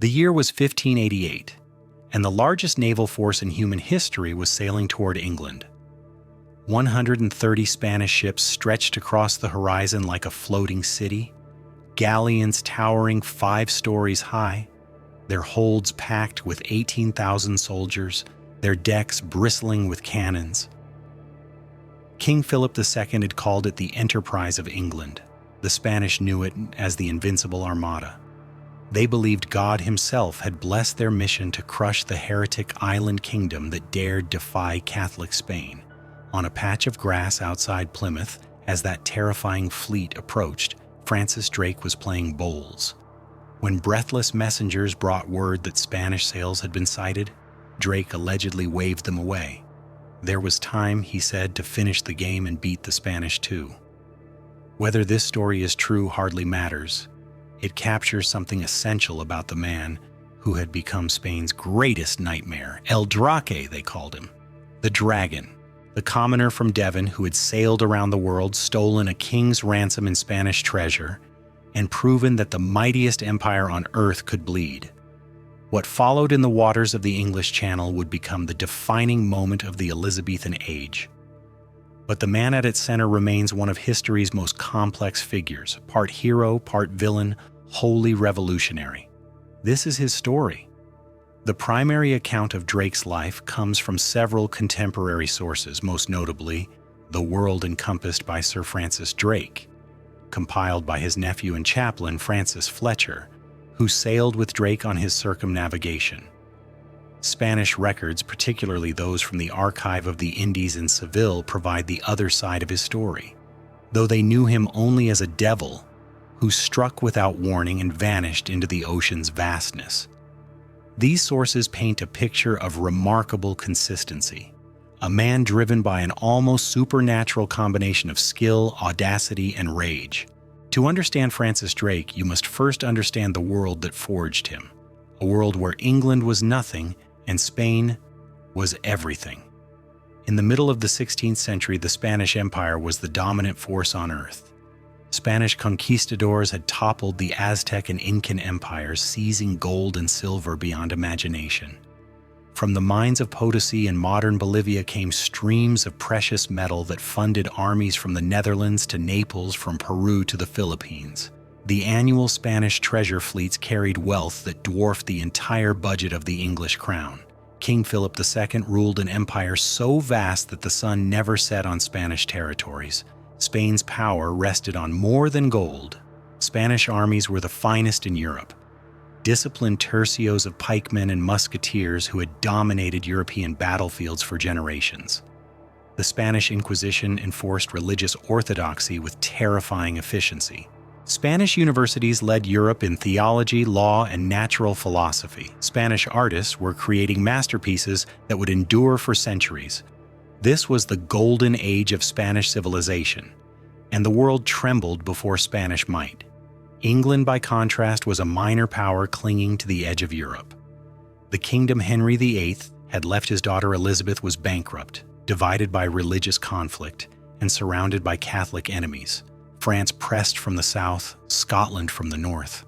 The year was 1588, and the largest naval force in human history was sailing toward England. 130 Spanish ships stretched across the horizon like a floating city, galleons towering 5 stories high, their holds packed with 18,000 soldiers, their decks bristling with cannons. King Philip II had called it the Enterprise of England. The Spanish knew it as the Invincible Armada. They believed God himself had blessed their mission to crush the heretic island kingdom that dared defy Catholic Spain. On a patch of grass outside Plymouth, as that terrifying fleet approached, Francis Drake was playing bowls. When breathless messengers brought word that Spanish sails had been sighted, Drake allegedly waved them away. There was time, he said, to finish the game and beat the Spanish too. Whether this story is true hardly matters. It captures something essential about the man who had become Spain's greatest nightmare. El Draque, they called him. The dragon. The commoner from Devon who had sailed around the world, stolen a king's ransom in Spanish treasure, and proven that the mightiest empire on earth could bleed. What followed in the waters of the English Channel would become the defining moment of the Elizabethan age. But the man at its center remains one of history's most complex figures, part hero, part villain, wholly revolutionary. This is his story. The primary account of Drake's life comes from several contemporary sources, most notably The World Encompassed by Sir Francis Drake, compiled by his nephew and chaplain Francis Fletcher, who sailed with Drake on his circumnavigation. Spanish records, particularly those from the Archive of the Indies in Seville, provide the other side of his story, though they knew him only as a devil who struck without warning and vanished into the ocean's vastness. These sources paint a picture of remarkable consistency, a man driven by an almost supernatural combination of skill, audacity, and rage. To understand Francis Drake, you must first understand the world that forged him, a world where England was nothing and Spain was everything. In the middle of the 16th century, the Spanish Empire was the dominant force on earth. Spanish conquistadors had toppled the Aztec and Incan empires, seizing gold and silver beyond imagination. From the mines of Potosi and modern Bolivia came streams of precious metal that funded armies from the Netherlands to Naples, from Peru to the Philippines. The annual Spanish treasure fleets carried wealth that dwarfed the entire budget of the English crown. King Philip II ruled an empire so vast that the sun never set on Spanish territories. Spain's power rested on more than gold. Spanish armies were the finest in Europe, disciplined tercios of pikemen and musketeers who had dominated European battlefields for generations. The Spanish Inquisition enforced religious orthodoxy with terrifying efficiency. Spanish universities led Europe in theology, law, and natural philosophy. Spanish artists were creating masterpieces that would endure for centuries. This was the golden age of Spanish civilization, and the world trembled before Spanish might. England, by contrast, was a minor power clinging to the edge of Europe. The kingdom Henry VIII had left his daughter Elizabeth was bankrupt, divided by religious conflict, and surrounded by Catholic enemies. France pressed from the south, Scotland from the north.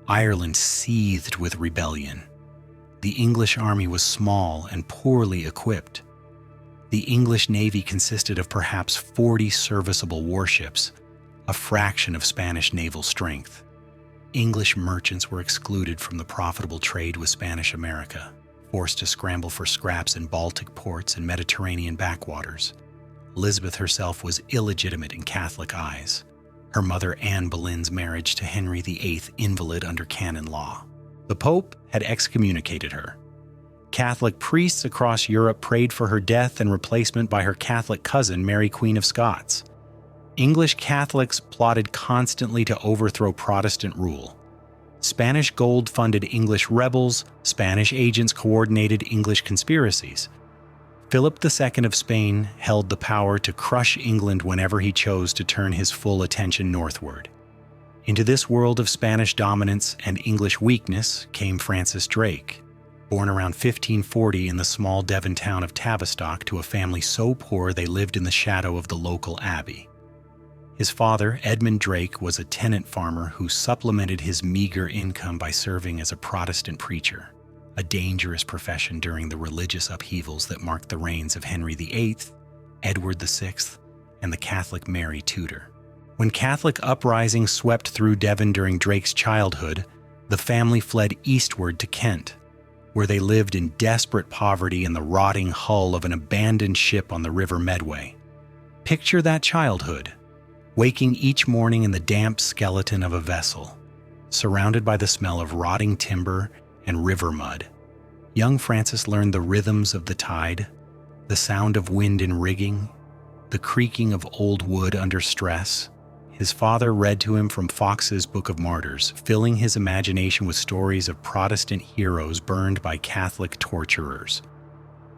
Ireland seethed with rebellion. The English army was small and poorly equipped. The English navy consisted of perhaps 40 serviceable warships, a fraction of Spanish naval strength. English merchants were excluded from the profitable trade with Spanish America, forced to scramble for scraps in Baltic ports and Mediterranean backwaters. Elizabeth herself was illegitimate in Catholic eyes, her mother Anne Boleyn's marriage to Henry VIII invalid under canon law. The Pope had excommunicated her. Catholic priests across Europe prayed for her death and replacement by her Catholic cousin, Mary Queen of Scots. English Catholics plotted constantly to overthrow Protestant rule. Spanish gold funded English rebels, Spanish agents coordinated English conspiracies. Philip II of Spain held the power to crush England whenever he chose to turn his full attention northward. Into this world of Spanish dominance and English weakness came Francis Drake, born around 1540 in the small Devon town of Tavistock to a family so poor they lived in the shadow of the local abbey. His father, Edmund Drake, was a tenant farmer who supplemented his meager income by serving as a Protestant preacher, a dangerous profession during the religious upheavals that marked the reigns of Henry VIII, Edward VI, and the Catholic Mary Tudor. When Catholic uprisings swept through Devon during Drake's childhood, the family fled eastward to Kent, where they lived in desperate poverty in the rotting hull of an abandoned ship on the River Medway. Picture that childhood, waking each morning in the damp skeleton of a vessel, surrounded by the smell of rotting timber and river mud. Young Francis learned the rhythms of the tide, the sound of wind in rigging, the creaking of old wood under stress. His father read to him from Fox's Book of Martyrs, filling his imagination with stories of Protestant heroes burned by Catholic torturers.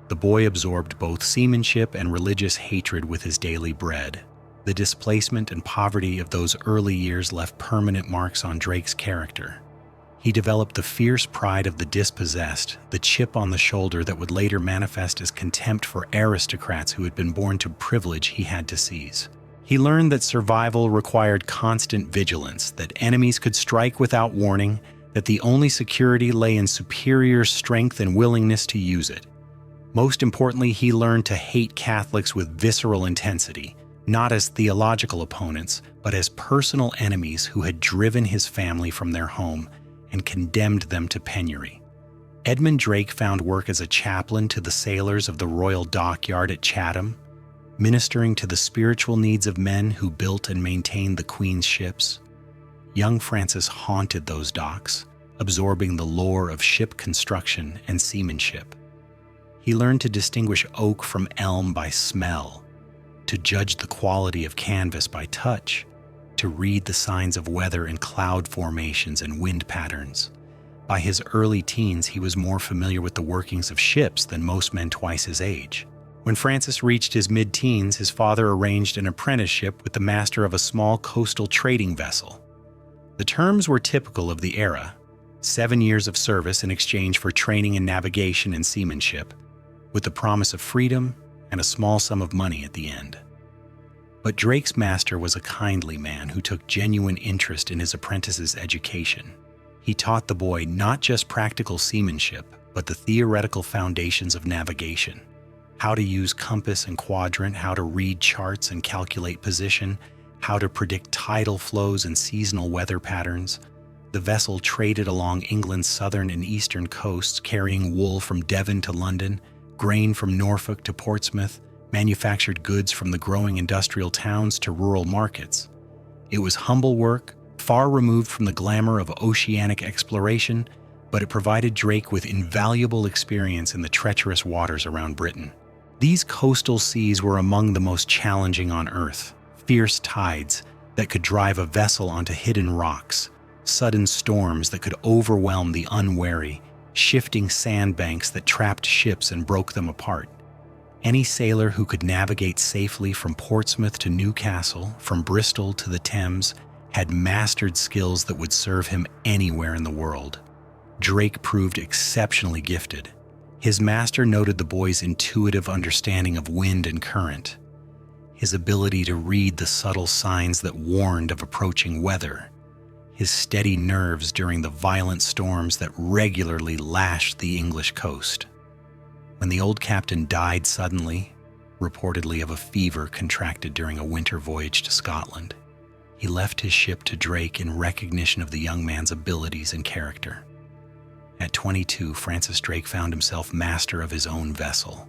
The boy absorbed both seamanship and religious hatred with his daily bread. The displacement and poverty of those early years left permanent marks on Drake's character. He developed the fierce pride of the dispossessed, the chip on the shoulder that would later manifest as contempt for aristocrats who had been born to privilege he had to seize. He learned that survival required constant vigilance, that enemies could strike without warning, that the only security lay in superior strength and willingness to use it. Most importantly, he learned to hate Catholics with visceral intensity, not as theological opponents, but as personal enemies who had driven his family from their home and condemned them to penury. Edmund Drake found work as a chaplain to the sailors of the Royal Dockyard at Chatham, ministering to the spiritual needs of men who built and maintained the Queen's ships. Young Francis haunted those docks, absorbing the lore of ship construction and seamanship. He learned to distinguish oak from elm by smell, to judge the quality of canvas by touch, to read the signs of weather and cloud formations and wind patterns. By his early teens, he was more familiar with the workings of ships than most men twice his age. When Francis reached his mid-teens, his father arranged an apprenticeship with the master of a small coastal trading vessel. The terms were typical of the era: 7 years of service in exchange for training in navigation and seamanship, with the promise of freedom and a small sum of money at the end. But Drake's master was a kindly man who took genuine interest in his apprentice's education. He taught the boy not just practical seamanship, but the theoretical foundations of navigation: how to use compass and quadrant, how to read charts and calculate position, how to predict tidal flows and seasonal weather patterns. The vessel traded along England's southern and eastern coasts, carrying wool from Devon to London, grain from Norfolk to Portsmouth, manufactured goods from the growing industrial towns to rural markets. It was humble work, far removed from the glamour of oceanic exploration, but it provided Drake with invaluable experience in the treacherous waters around Britain. These coastal seas were among the most challenging on Earth: fierce tides that could drive a vessel onto hidden rocks, sudden storms that could overwhelm the unwary, shifting sandbanks that trapped ships and broke them apart. Any sailor who could navigate safely from Portsmouth to Newcastle, from Bristol to the Thames, had mastered skills that would serve him anywhere in the world. Drake proved exceptionally gifted. His master noted the boy's intuitive understanding of wind and current, his ability to read the subtle signs that warned of approaching weather, his steady nerves during the violent storms that regularly lashed the English coast. When the old captain died suddenly, reportedly of a fever contracted during a winter voyage to Scotland, he left his ship to Drake in recognition of the young man's abilities and character. At 22, Francis Drake found himself master of his own vessel,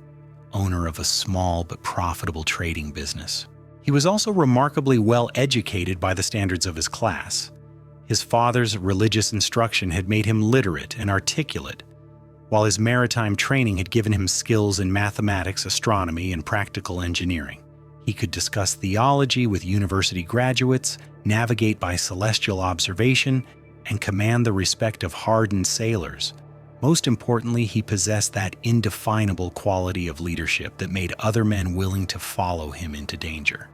owner of a small but profitable trading business. He was also remarkably well educated by the standards of his class. His father's religious instruction had made him literate and articulate, while his maritime training had given him skills in mathematics, astronomy, and practical engineering. He could discuss theology with university graduates, navigate by celestial observation, and command the respect of hardened sailors. Most importantly, he possessed that indefinable quality of leadership that made other men willing to follow him into danger.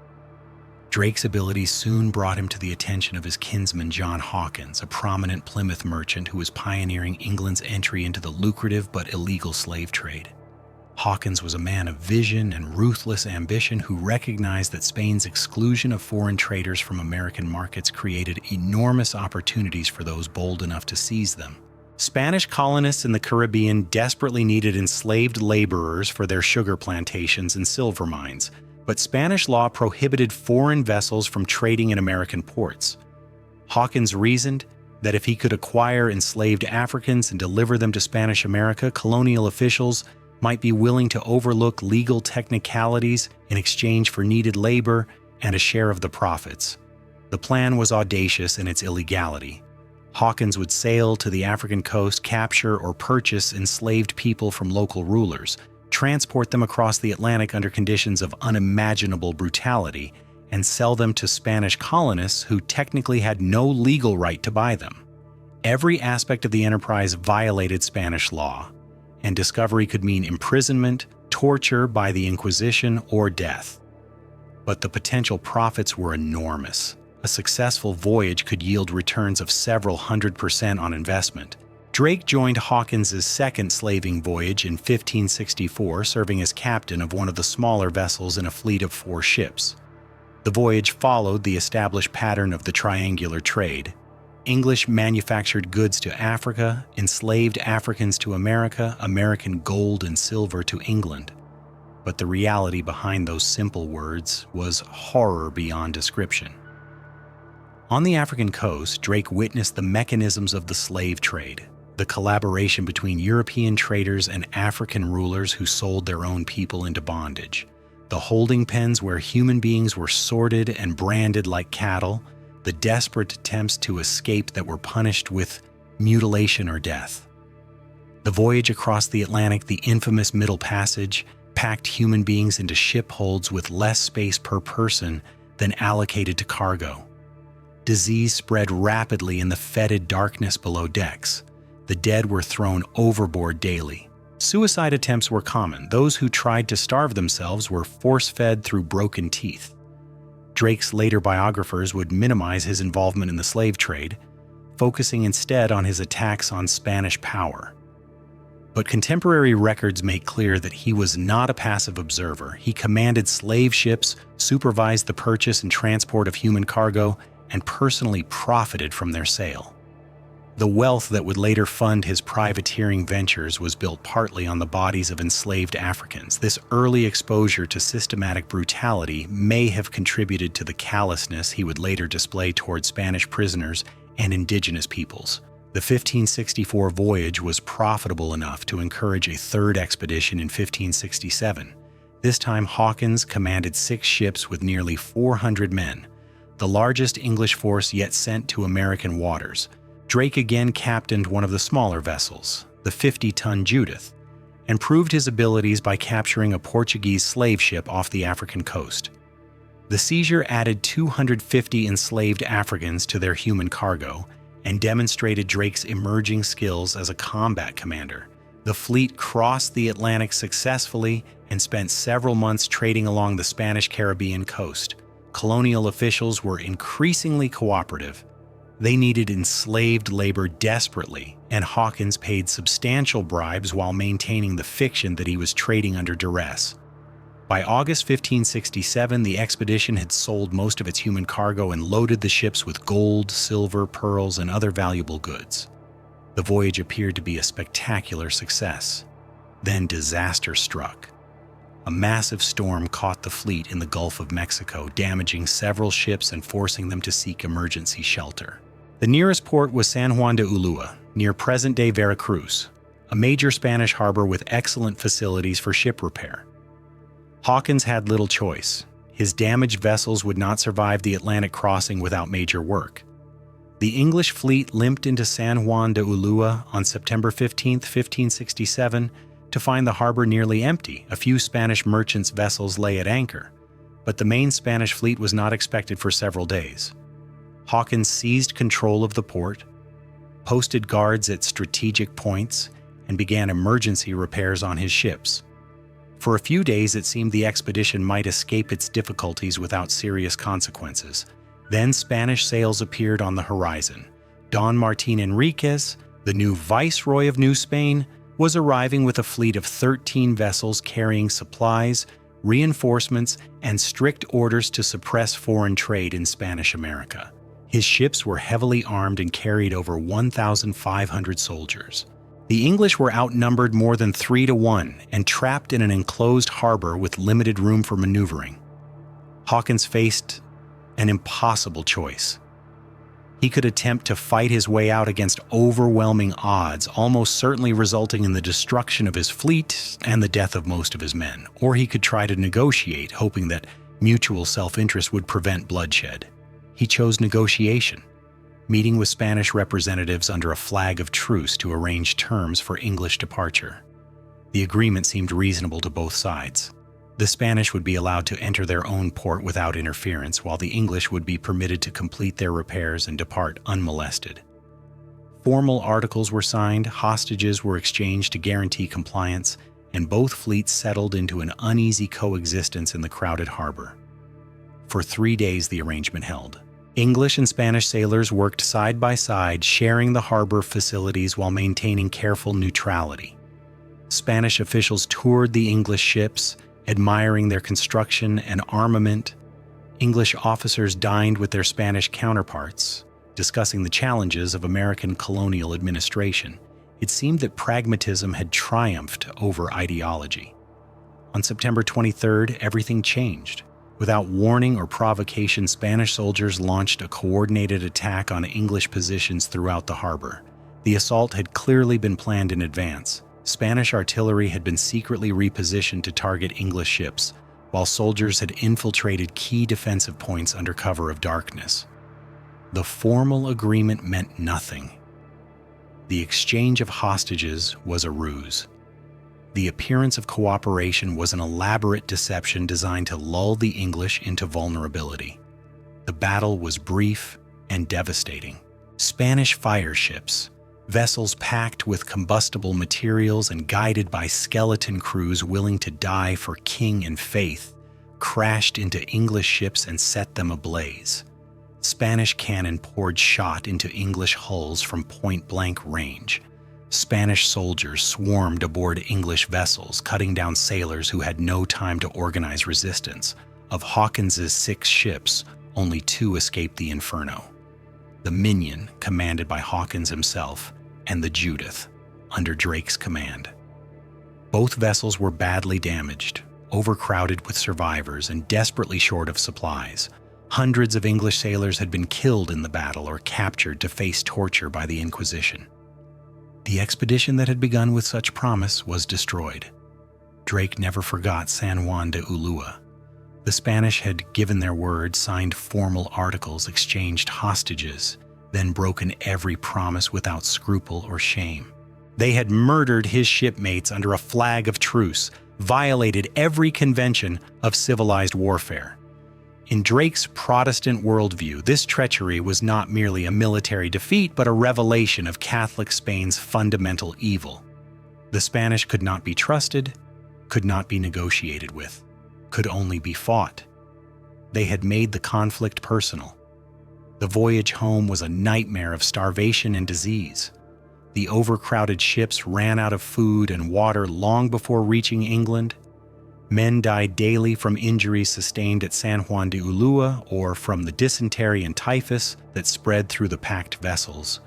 Drake's abilities soon brought him to the attention of his kinsman John Hawkins, a prominent Plymouth merchant who was pioneering England's entry into the lucrative but illegal slave trade. Hawkins was a man of vision and ruthless ambition who recognized that Spain's exclusion of foreign traders from American markets created enormous opportunities for those bold enough to seize them. Spanish colonists in the Caribbean desperately needed enslaved laborers for their sugar plantations and silver mines, but Spanish law prohibited foreign vessels from trading in American ports. Hawkins reasoned that if he could acquire enslaved Africans and deliver them to Spanish America, colonial officials might be willing to overlook legal technicalities in exchange for needed labor and a share of the profits. The plan was audacious in its illegality. Hawkins would sail to the African coast, capture or purchase enslaved people from local rulers, transport them across the Atlantic under conditions of unimaginable brutality, and sell them to Spanish colonists who technically had no legal right to buy them. Every aspect of the enterprise violated Spanish law, and discovery could mean imprisonment, torture by the Inquisition, or death. But the potential profits were enormous. A successful voyage could yield returns of several 100% on investment. Draque joined Hawkins's second slaving voyage in 1564, serving as captain of one of the smaller vessels in a fleet of 4 ships. The voyage followed the established pattern of the triangular trade. English manufactured goods to Africa, enslaved Africans to America, American gold and silver to England. But the reality behind those simple words was horror beyond description. On the African coast, Draque witnessed the mechanisms of the slave trade, the collaboration between European traders and African rulers who sold their own people into bondage, the holding pens where human beings were sorted and branded like cattle, the desperate attempts to escape that were punished with mutilation or death. The voyage across the Atlantic, the infamous Middle Passage, packed human beings into ship holds with less space per person than allocated to cargo. Disease spread rapidly in the fetid darkness below decks. The dead were thrown overboard daily. Suicide attempts were common. Those who tried to starve themselves were force-fed through broken teeth. Drake's later biographers would minimize his involvement in the slave trade, focusing instead on his attacks on Spanish power. But contemporary records make clear that he was not a passive observer. He commanded slave ships, supervised the purchase and transport of human cargo, and personally profited from their sale. The wealth that would later fund his privateering ventures was built partly on the bodies of enslaved Africans. This early exposure to systematic brutality may have contributed to the callousness he would later display toward Spanish prisoners and indigenous peoples. The 1564 voyage was profitable enough to encourage a third expedition in 1567. This time, Hawkins commanded 6 ships with nearly 400 men, the largest English force yet sent to American waters. Draque again captained one of the smaller vessels, the 50-ton Judith, and proved his abilities by capturing a Portuguese slave ship off the African coast. The seizure added 250 enslaved Africans to their human cargo and demonstrated Drake's emerging skills as a combat commander. The fleet crossed the Atlantic successfully and spent several months trading along the Spanish Caribbean coast. Colonial officials were increasingly cooperative. They needed enslaved labor desperately, and Hawkins paid substantial bribes while maintaining the fiction that he was trading under duress. By August 1567, the expedition had sold most of its human cargo and loaded the ships with gold, silver, pearls, and other valuable goods. The voyage appeared to be a spectacular success. Then disaster struck. A massive storm caught the fleet in the Gulf of Mexico, damaging several ships and forcing them to seek emergency shelter. The nearest port was San Juan de Ulua, near present-day Veracruz, a major Spanish harbor with excellent facilities for ship repair. Hawkins had little choice. His damaged vessels would not survive the Atlantic crossing without major work. The English fleet limped into San Juan de Ulua on September 15, 1567, to find the harbor nearly empty. A few Spanish merchants' vessels lay at anchor, but the main Spanish fleet was not expected for several days. Hawkins seized control of the port, posted guards at strategic points, and began emergency repairs on his ships. For a few days, it seemed the expedition might escape its difficulties without serious consequences. Then Spanish sails appeared on the horizon. Don Martin Enriquez, the new Viceroy of New Spain, was arriving with a fleet of 13 vessels carrying supplies, reinforcements, and strict orders to suppress foreign trade in Spanish America. His ships were heavily armed and carried over 1,500 soldiers. The English were outnumbered more than 3-1 and trapped in an enclosed harbor with limited room for maneuvering. Hawkins faced an impossible choice. He could attempt to fight his way out against overwhelming odds, almost certainly resulting in the destruction of his fleet and the death of most of his men. Or he could try to negotiate, hoping that mutual self-interest would prevent bloodshed. He chose negotiation, meeting with Spanish representatives under a flag of truce to arrange terms for English departure. The agreement seemed reasonable to both sides. The Spanish would be allowed to enter their own port without interference, while the English would be permitted to complete their repairs and depart unmolested. Formal articles were signed, hostages were exchanged to guarantee compliance, and both fleets settled into an uneasy coexistence in the crowded harbor. For 3 days the arrangement held. English and Spanish sailors worked side by side, sharing the harbor facilities while maintaining careful neutrality. Spanish officials toured the English ships, admiring their construction and armament. English officers dined with their Spanish counterparts, discussing the challenges of American colonial administration. It seemed that pragmatism had triumphed over ideology. On September 23rd, everything changed. Without warning or provocation, Spanish soldiers launched a coordinated attack on English positions throughout the harbor. The assault had clearly been planned in advance. Spanish artillery had been secretly repositioned to target English ships, while soldiers had infiltrated key defensive points under cover of darkness. The formal agreement meant nothing. The exchange of hostages was a ruse. The appearance of cooperation was an elaborate deception designed to lull the English into vulnerability. The battle was brief and devastating. Spanish fire ships, vessels packed with combustible materials and guided by skeleton crews willing to die for king and faith, crashed into English ships and set them ablaze. Spanish cannon poured shot into English hulls from point-blank range. Spanish soldiers swarmed aboard English vessels, cutting down sailors who had no time to organize resistance. Of Hawkins's 6 ships, only 2 escaped the inferno. The Minion, commanded by Hawkins himself, and the Judith, under Drake's command. Both vessels were badly damaged, overcrowded with survivors, and desperately short of supplies. Hundreds of English sailors had been killed in the battle or captured to face torture by the Inquisition. The expedition that had begun with such promise was destroyed. Drake never forgot San Juan de Ulua. The Spanish had given their word, signed formal articles, exchanged hostages, then broken every promise without scruple or shame. They had murdered his shipmates under a flag of truce, violated every convention of civilized warfare. In Drake's Protestant worldview, this treachery was not merely a military defeat, but a revelation of Catholic Spain's fundamental evil. The Spanish could not be trusted, could not be negotiated with, could only be fought. They had made the conflict personal. The voyage home was a nightmare of starvation and disease. The overcrowded ships ran out of food and water long before reaching England. Men died daily from injuries sustained at San Juan de Ulua or from the dysentery and typhus that spread through the packed vessels.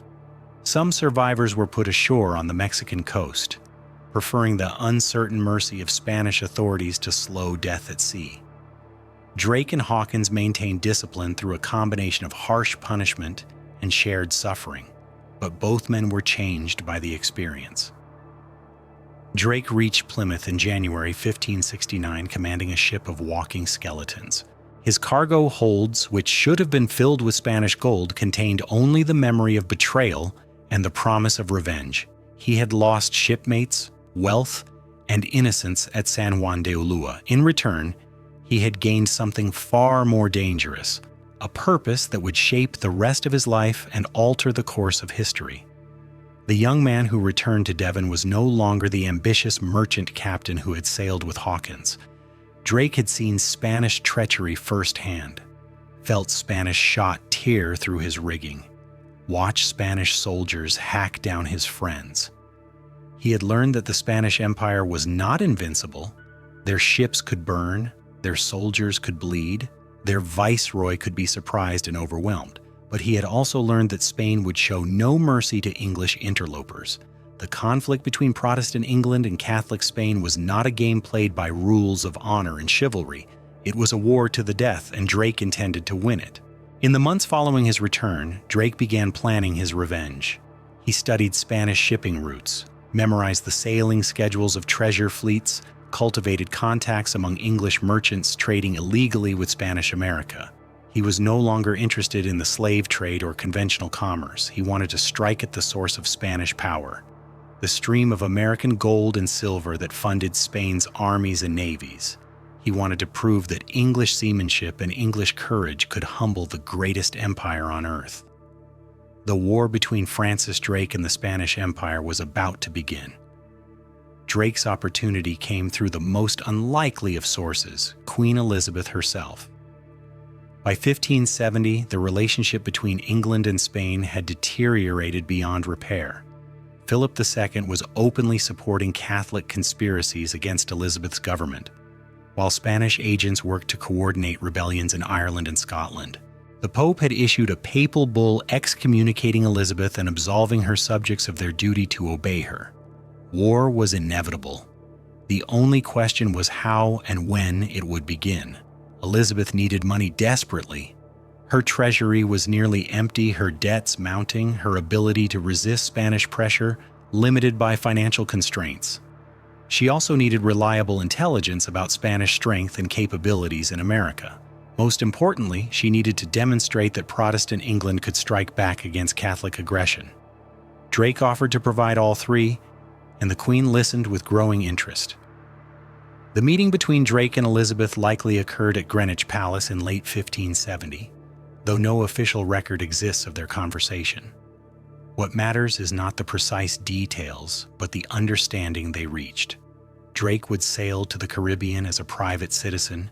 Some survivors were put ashore on the Mexican coast, preferring the uncertain mercy of Spanish authorities to slow death at sea. Drake and Hawkins maintained discipline through a combination of harsh punishment and shared suffering, but both men were changed by the experience. Drake reached Plymouth in January 1569, commanding a ship of walking skeletons. His cargo holds, which should have been filled with Spanish gold, contained only the memory of betrayal and the promise of revenge. He had lost shipmates, wealth, and innocence at San Juan de Ulua. In return, he had gained something far more dangerous, a purpose that would shape the rest of his life and alter the course of history. The young man who returned to Devon was no longer the ambitious merchant captain who had sailed with Hawkins. Drake had seen Spanish treachery firsthand, felt Spanish shot tear through his rigging, watched Spanish soldiers hack down his friends. He had learned that the Spanish Empire was not invincible. Their ships could burn, their soldiers could bleed, their viceroy could be surprised and overwhelmed. But he had also learned that Spain would show no mercy to English interlopers. The conflict between Protestant England and Catholic Spain was not a game played by rules of honor and chivalry. It was a war to the death, and Draque intended to win it. In the months following his return, Draque began planning his revenge. He studied Spanish shipping routes, memorized the sailing schedules of treasure fleets, cultivated contacts among English merchants trading illegally with Spanish America. He was no longer interested in the slave trade or conventional commerce. He wanted to strike at the source of Spanish power, the stream of American gold and silver that funded Spain's armies and navies. He wanted to prove that English seamanship and English courage could humble the greatest empire on earth. The war between Francis Drake and the Spanish Empire was about to begin. Drake's opportunity came through the most unlikely of sources, Queen Elizabeth herself. By 1570, the relationship between England and Spain had deteriorated beyond repair. Philip II was openly supporting Catholic conspiracies against Elizabeth's government, while Spanish agents worked to coordinate rebellions in Ireland and Scotland. The Pope had issued a papal bull excommunicating Elizabeth and absolving her subjects of their duty to obey her. War was inevitable. The only question was how and when it would begin. Elizabeth needed money desperately. Her treasury was nearly empty, her debts mounting, her ability to resist Spanish pressure limited by financial constraints. She also needed reliable intelligence about Spanish strength and capabilities in America. Most importantly, she needed to demonstrate that Protestant England could strike back against Catholic aggression. Draque offered to provide all three, and the Queen listened with growing interest. The meeting between Draque and Elizabeth likely occurred at Greenwich Palace in late 1570, though no official record exists of their conversation. What matters is not the precise details, but the understanding they reached. Draque would sail to the Caribbean as a private citizen,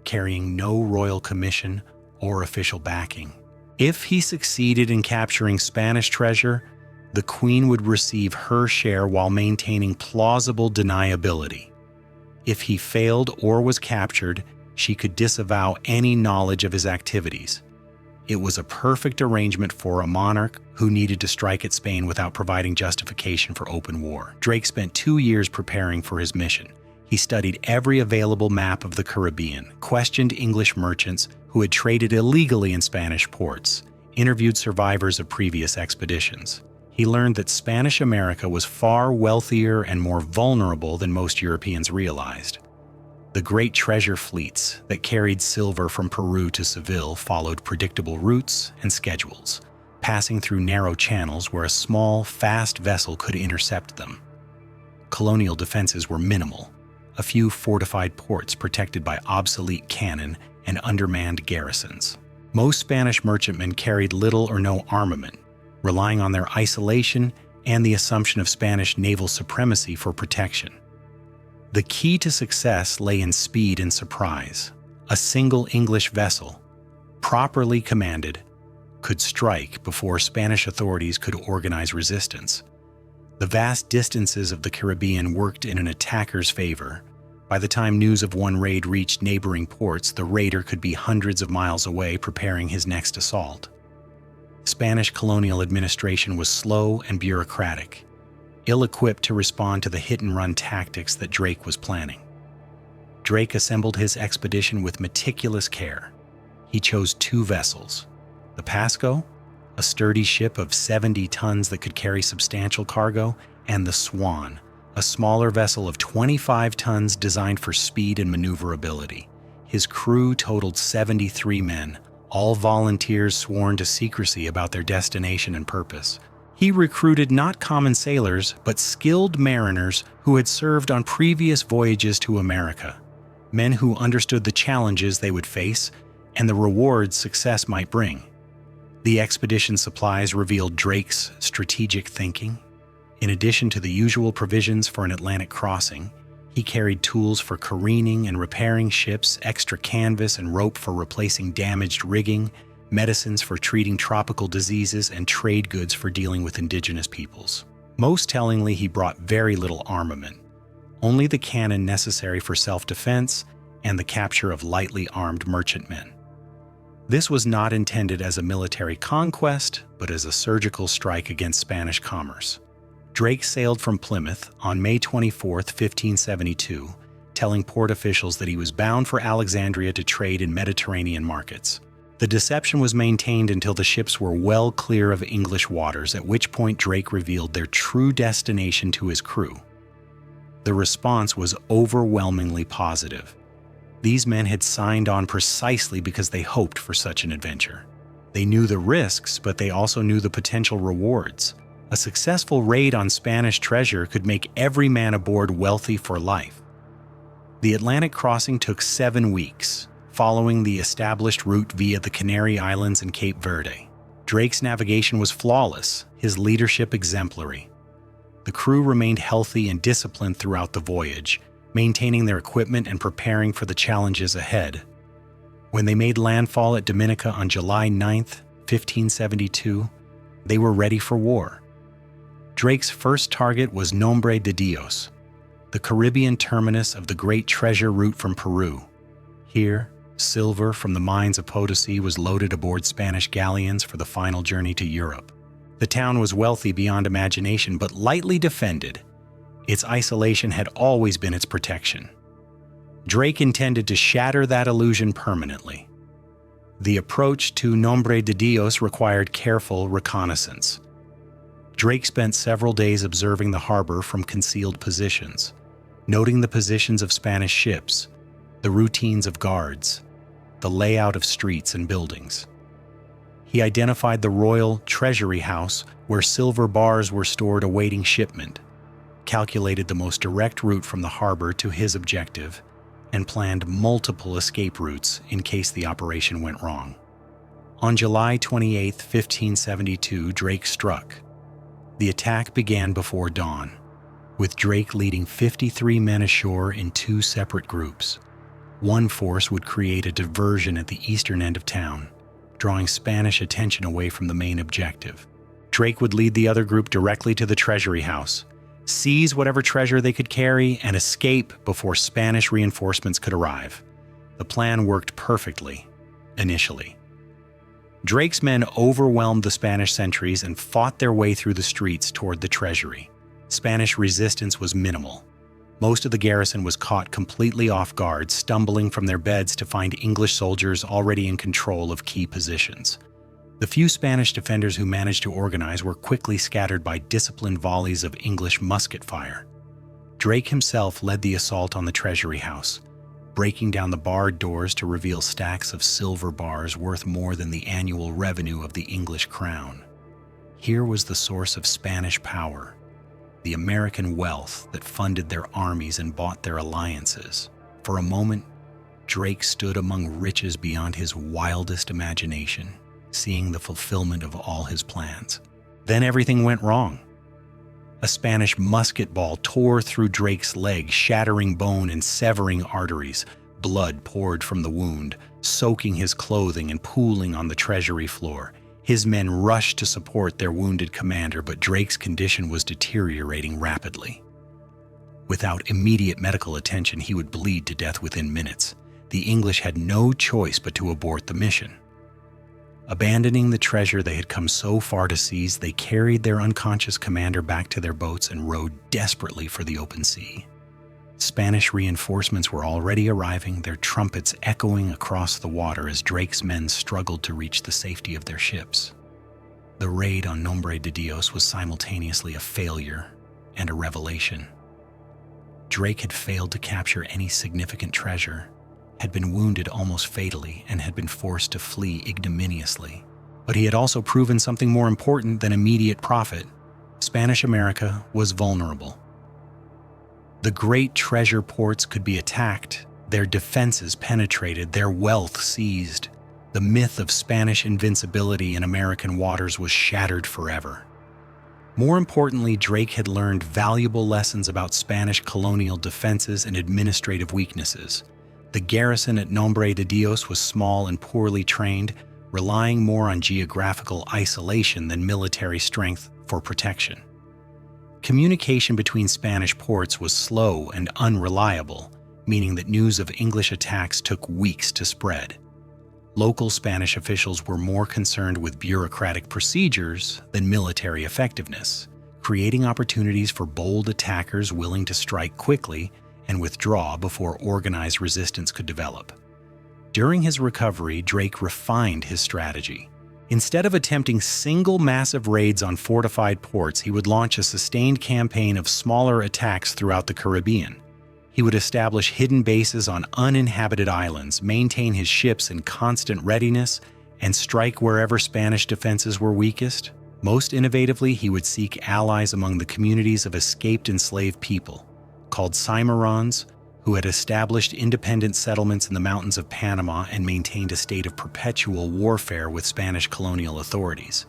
carrying no royal commission or official backing. If he succeeded in capturing Spanish treasure, the Queen would receive her share while maintaining plausible deniability. If he failed or was captured, she could disavow any knowledge of his activities. It was a perfect arrangement for a monarch who needed to strike at Spain without providing justification for open war. Draque spent 2 years preparing for his mission. He studied every available map of the Caribbean, questioned English merchants who had traded illegally in Spanish ports, interviewed survivors of previous expeditions. He learned that Spanish America was far wealthier and more vulnerable than most Europeans realized. The great treasure fleets that carried silver from Peru to Seville followed predictable routes and schedules, passing through narrow channels where a small, fast vessel could intercept them. Colonial defenses were minimal, a few fortified ports protected by obsolete cannon and undermanned garrisons. Most Spanish merchantmen carried little or no armament, relying on their isolation and the assumption of Spanish naval supremacy for protection. The key to success lay in speed and surprise. A single English vessel, properly commanded, could strike before Spanish authorities could organize resistance. The vast distances of the Caribbean worked in an attacker's favor. By the time news of one raid reached neighboring ports, the raider could be hundreds of miles away preparing his next assault. Spanish colonial administration was slow and bureaucratic, ill-equipped to respond to the hit-and-run tactics that Draque was planning. Draque assembled his expedition with meticulous care. He chose 2 vessels: the Pasco, a sturdy ship of 70 tons that could carry substantial cargo, and the Swan, a smaller vessel of 25 tons designed for speed and maneuverability. His crew totaled 73 men, all volunteers sworn to secrecy about their destination and purpose. He recruited not common sailors, but skilled mariners who had served on previous voyages to America, men who understood the challenges they would face and the rewards success might bring. The expedition supplies revealed Drake's strategic thinking. In addition to the usual provisions for an Atlantic crossing, he carried tools for careening and repairing ships, extra canvas and rope for replacing damaged rigging, medicines for treating tropical diseases, and trade goods for dealing with indigenous peoples. Most tellingly, he brought very little armament, only the cannon necessary for self-defense and the capture of lightly armed merchantmen. This was not intended as a military conquest, but as a surgical strike against Spanish commerce. Drake sailed from Plymouth on May 24, 1572, telling port officials that he was bound for Alexandria to trade in Mediterranean markets. The deception was maintained until the ships were well clear of English waters, at which point Drake revealed their true destination to his crew. The response was overwhelmingly positive. These men had signed on precisely because they hoped for such an adventure. They knew the risks, but they also knew the potential rewards. A successful raid on Spanish treasure could make every man aboard wealthy for life. The Atlantic crossing took 7 weeks, following the established route via the Canary Islands and Cape Verde. Drake's navigation was flawless, his leadership exemplary. The crew remained healthy and disciplined throughout the voyage, maintaining their equipment and preparing for the challenges ahead. When they made landfall at Dominica on July 9, 1572, they were ready for war. Drake's first target was Nombre de Dios, the Caribbean terminus of the great treasure route from Peru. Here, silver from the mines of Potosi was loaded aboard Spanish galleons for the final journey to Europe. The town was wealthy beyond imagination, but lightly defended. Its isolation had always been its protection. Drake intended to shatter that illusion permanently. The approach to Nombre de Dios required careful reconnaissance. Drake spent several days observing the harbor from concealed positions, noting the positions of Spanish ships, the routines of guards, the layout of streets and buildings. He identified the royal treasury house where silver bars were stored awaiting shipment, calculated the most direct route from the harbor to his objective, and planned multiple escape routes in case the operation went wrong. On July 28, 1572, Drake struck. The attack began before dawn, with Drake leading 53 men ashore in 2 separate groups. One force would create a diversion at the eastern end of town, drawing Spanish attention away from the main objective. Drake would lead the other group directly to the treasury house, seize whatever treasure they could carry, and escape before Spanish reinforcements could arrive. The plan worked perfectly, initially. Drake's men overwhelmed the Spanish sentries and fought their way through the streets toward the treasury. Spanish resistance was minimal. Most of the garrison was caught completely off guard, stumbling from their beds to find English soldiers already in control of key positions. The few Spanish defenders who managed to organize were quickly scattered by disciplined volleys of English musket fire. Drake himself led the assault on the treasury house, breaking down the barred doors to reveal stacks of silver bars worth more than the annual revenue of the English crown. Here was the source of Spanish power, the American wealth that funded their armies and bought their alliances. For a moment, Drake stood among riches beyond his wildest imagination, seeing the fulfillment of all his plans. Then everything went wrong. A Spanish musket ball tore through Drake's leg, shattering bone and severing arteries. Blood poured from the wound, soaking his clothing and pooling on the treasury floor. His men rushed to support their wounded commander, but Drake's condition was deteriorating rapidly. Without immediate medical attention, he would bleed to death within minutes. The English had no choice but to abort the mission. Abandoning the treasure they had come so far to seize, they carried their unconscious commander back to their boats and rowed desperately for the open sea. Spanish reinforcements were already arriving, their trumpets echoing across the water as Drake's men struggled to reach the safety of their ships. The raid on Nombre de Dios was simultaneously a failure and a revelation. Drake had failed to capture any significant treasure, had been wounded almost fatally, and had been forced to flee ignominiously. But he had also proven something more important than immediate profit. Spanish America was vulnerable. The great treasure ports could be attacked, their defenses penetrated, their wealth seized. The myth of Spanish invincibility in American waters was shattered forever. More importantly, Drake had learned valuable lessons about Spanish colonial defenses and administrative weaknesses. The garrison at Nombre de Dios was small and poorly trained, relying more on geographical isolation than military strength for protection. Communication between Spanish ports was slow and unreliable, meaning that news of English attacks took weeks to spread. Local Spanish officials were more concerned with bureaucratic procedures than military effectiveness, creating opportunities for bold attackers willing to strike quickly and withdraw before organized resistance could develop. During his recovery, Draque refined his strategy. Instead of attempting single massive raids on fortified ports, he would launch a sustained campaign of smaller attacks throughout the Caribbean. He would establish hidden bases on uninhabited islands, maintain his ships in constant readiness, and strike wherever Spanish defenses were weakest. Most innovatively, he would seek allies among the communities of escaped enslaved people, called Cimarrons, who had established independent settlements in the mountains of Panama and maintained a state of perpetual warfare with Spanish colonial authorities.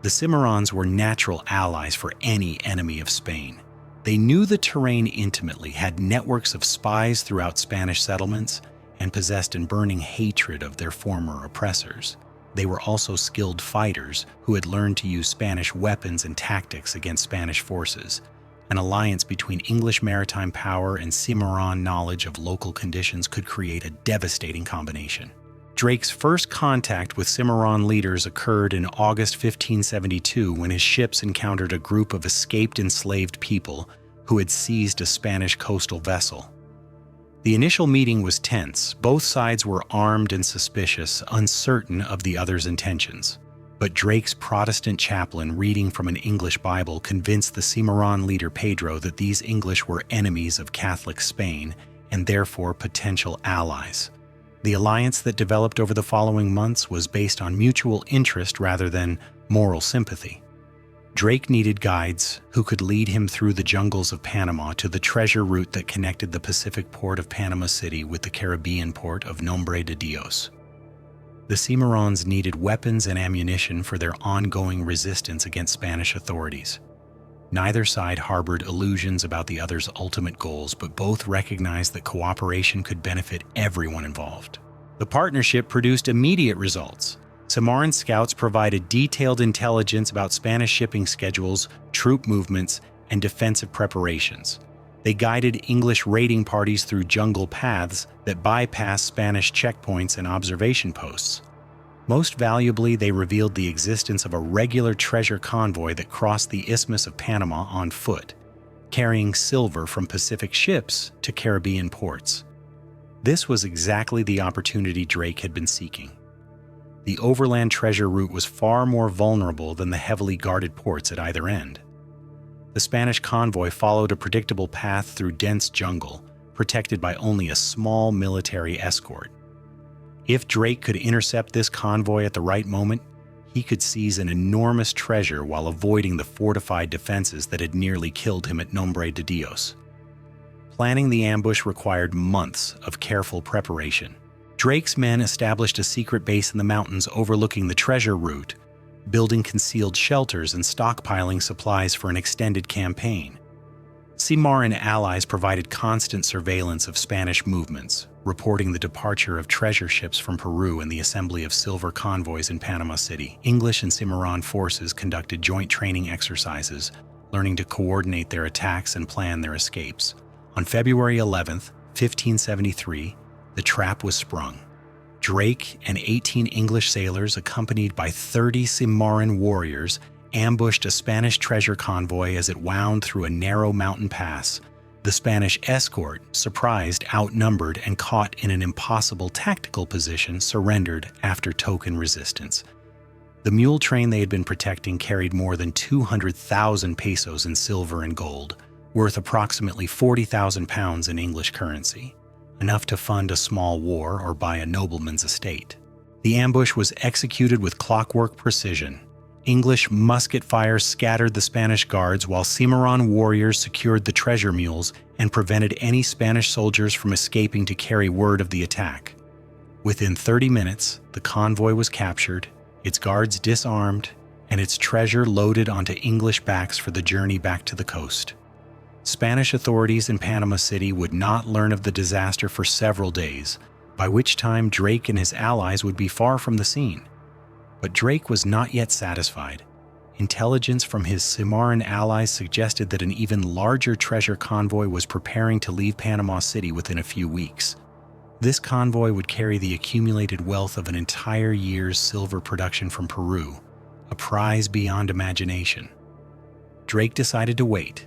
The Cimarrons were natural allies for any enemy of Spain. They knew the terrain intimately, had networks of spies throughout Spanish settlements, and possessed an burning hatred of their former oppressors. They were also skilled fighters who had learned to use Spanish weapons and tactics against Spanish forces. An alliance between English maritime power and Cimarron knowledge of local conditions could create a devastating combination. Drake's first contact with Cimarron leaders occurred in August 1572 when his ships encountered a group of escaped enslaved people who had seized a Spanish coastal vessel. The initial meeting was tense. Both sides were armed and suspicious, uncertain of the other's intentions. But Drake's Protestant chaplain, reading from an English Bible, convinced the Cimarron leader Pedro that these English were enemies of Catholic Spain and therefore potential allies. The alliance that developed over the following months was based on mutual interest rather than moral sympathy. Draque needed guides who could lead him through the jungles of Panama to the treasure route that connected the Pacific port of Panama City with the Caribbean port of Nombre de Dios. The Cimarrons needed weapons and ammunition for their ongoing resistance against Spanish authorities. Neither side harbored illusions about the other's ultimate goals, but both recognized that cooperation could benefit everyone involved. The partnership produced immediate results. Cimarron scouts provided detailed intelligence about Spanish shipping schedules, troop movements, and defensive preparations. They guided English raiding parties through jungle paths that bypassed Spanish checkpoints and observation posts. Most valuably, they revealed the existence of a regular treasure convoy that crossed the Isthmus of Panama on foot, carrying silver from Pacific ships to Caribbean ports. This was exactly the opportunity Draque had been seeking. The overland treasure route was far more vulnerable than the heavily guarded ports at either end. The Spanish convoy followed a predictable path through dense jungle, protected by only a small military escort. If Draque could intercept this convoy at the right moment, he could seize an enormous treasure while avoiding the fortified defenses that had nearly killed him at Nombre de Dios. Planning the ambush required months of careful preparation. Drake's men established a secret base in the mountains overlooking the treasure route, building concealed shelters and stockpiling supplies for an extended campaign. Cimarron allies provided constant surveillance of Spanish movements, reporting the departure of treasure ships from Peru and the assembly of silver convoys in Panama City. English and Cimarron forces conducted joint training exercises, learning to coordinate their attacks and plan their escapes. On February 11th, 1573, the trap was sprung. Draque and 18 English sailors, accompanied by 30 Cimarron warriors, ambushed a Spanish treasure convoy as it wound through a narrow mountain pass. The Spanish escort, surprised, outnumbered, and caught in an impossible tactical position, surrendered after token resistance. The mule train they had been protecting carried more than 200,000 pesos in silver and gold, worth approximately 40,000 pounds in English currency, enough to fund a small war or buy a nobleman's estate. The ambush was executed with clockwork precision. English musket fire scattered the Spanish guards while Cimarron warriors secured the treasure mules and prevented any Spanish soldiers from escaping to carry word of the attack. Within 30 minutes, the convoy was captured, its guards disarmed, and its treasure loaded onto English backs for the journey back to the coast. Spanish authorities in Panama City would not learn of the disaster for several days, by which time Draque and his allies would be far from the scene. But Draque was not yet satisfied. intelligence from his Cimarron allies suggested that an even larger treasure convoy was preparing to leave Panama City within a few weeks. This convoy would carry the accumulated wealth of an entire year's silver production from Peru, a prize beyond imagination. Draque decided to wait,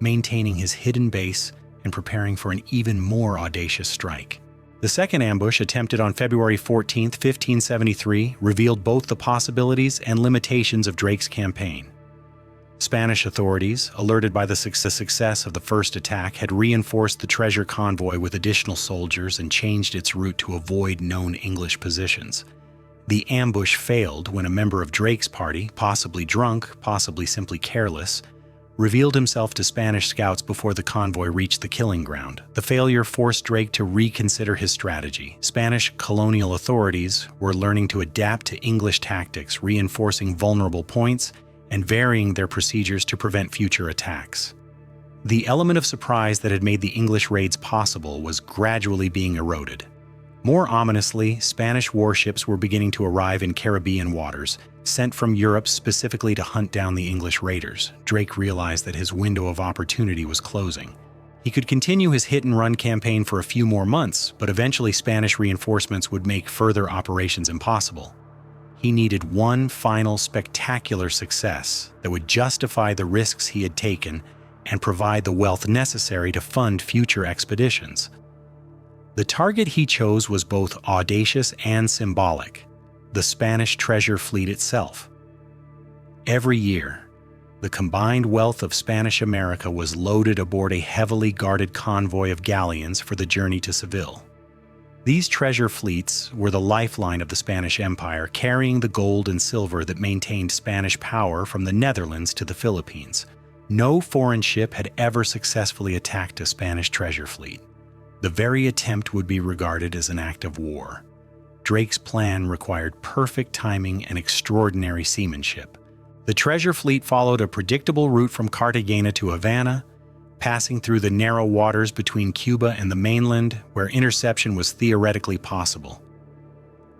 maintaining his hidden base and preparing for an even more audacious strike. The second ambush, attempted on February 14, 1573, revealed both the possibilities and limitations of Drake's campaign. Spanish authorities, alerted by the success of the first attack, had reinforced the treasure convoy with additional soldiers and changed its route to avoid known English positions. The ambush failed when a member of Drake's party, possibly drunk, possibly simply careless, revealed himself to Spanish scouts before the convoy reached the killing ground. The failure forced Draque to reconsider his strategy. Spanish colonial authorities were learning to adapt to English tactics, reinforcing vulnerable points and varying their procedures to prevent future attacks. The element of surprise that had made the English raids possible was gradually being eroded. More ominously, Spanish warships were beginning to arrive in Caribbean waters, sent from Europe specifically to hunt down the English raiders. Draque realized that his window of opportunity was closing. He could continue his hit-and-run campaign for a few more months, but eventually Spanish reinforcements would make further operations impossible. He needed one final spectacular success that would justify the risks he had taken and provide the wealth necessary to fund future expeditions. The target he chose was both audacious and symbolic: the Spanish treasure fleet itself. Every year, the combined wealth of Spanish America was loaded aboard a heavily guarded convoy of galleons for the journey to Seville. These treasure fleets were the lifeline of the Spanish Empire, carrying the gold and silver that maintained Spanish power from the Netherlands to the Philippines. No foreign ship had ever successfully attacked a Spanish treasure fleet. The very attempt would be regarded as an act of war. Drake's plan required perfect timing and extraordinary seamanship. The treasure fleet followed a predictable route from Cartagena to Havana, passing through the narrow waters between Cuba and the mainland, where interception was theoretically possible.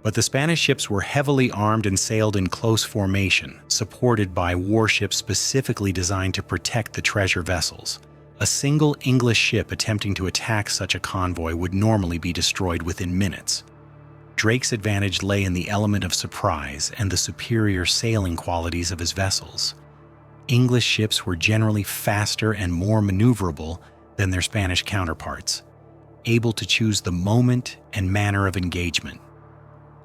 But the Spanish ships were heavily armed and sailed in close formation, supported by warships specifically designed to protect the treasure vessels. A single English ship attempting to attack such a convoy would normally be destroyed within minutes. Drake's advantage lay in the element of surprise and the superior sailing qualities of his vessels. English ships were generally faster and more maneuverable than their Spanish counterparts, able to choose the moment and manner of engagement.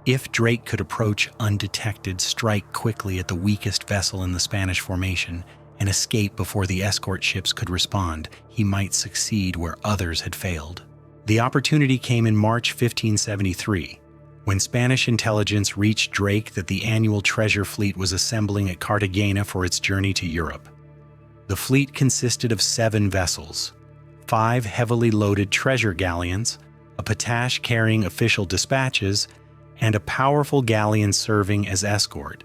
If Draque could approach undetected, strike quickly at the weakest vessel in the Spanish formation, and escape before the escort ships could respond, he might succeed where others had failed. The opportunity came in March 1573, when Spanish intelligence reached Draque that the annual treasure fleet was assembling at Cartagena for its journey to Europe. The fleet consisted of 7 vessels, 5 heavily loaded treasure galleons, a patache carrying official dispatches, and a powerful galleon serving as escort.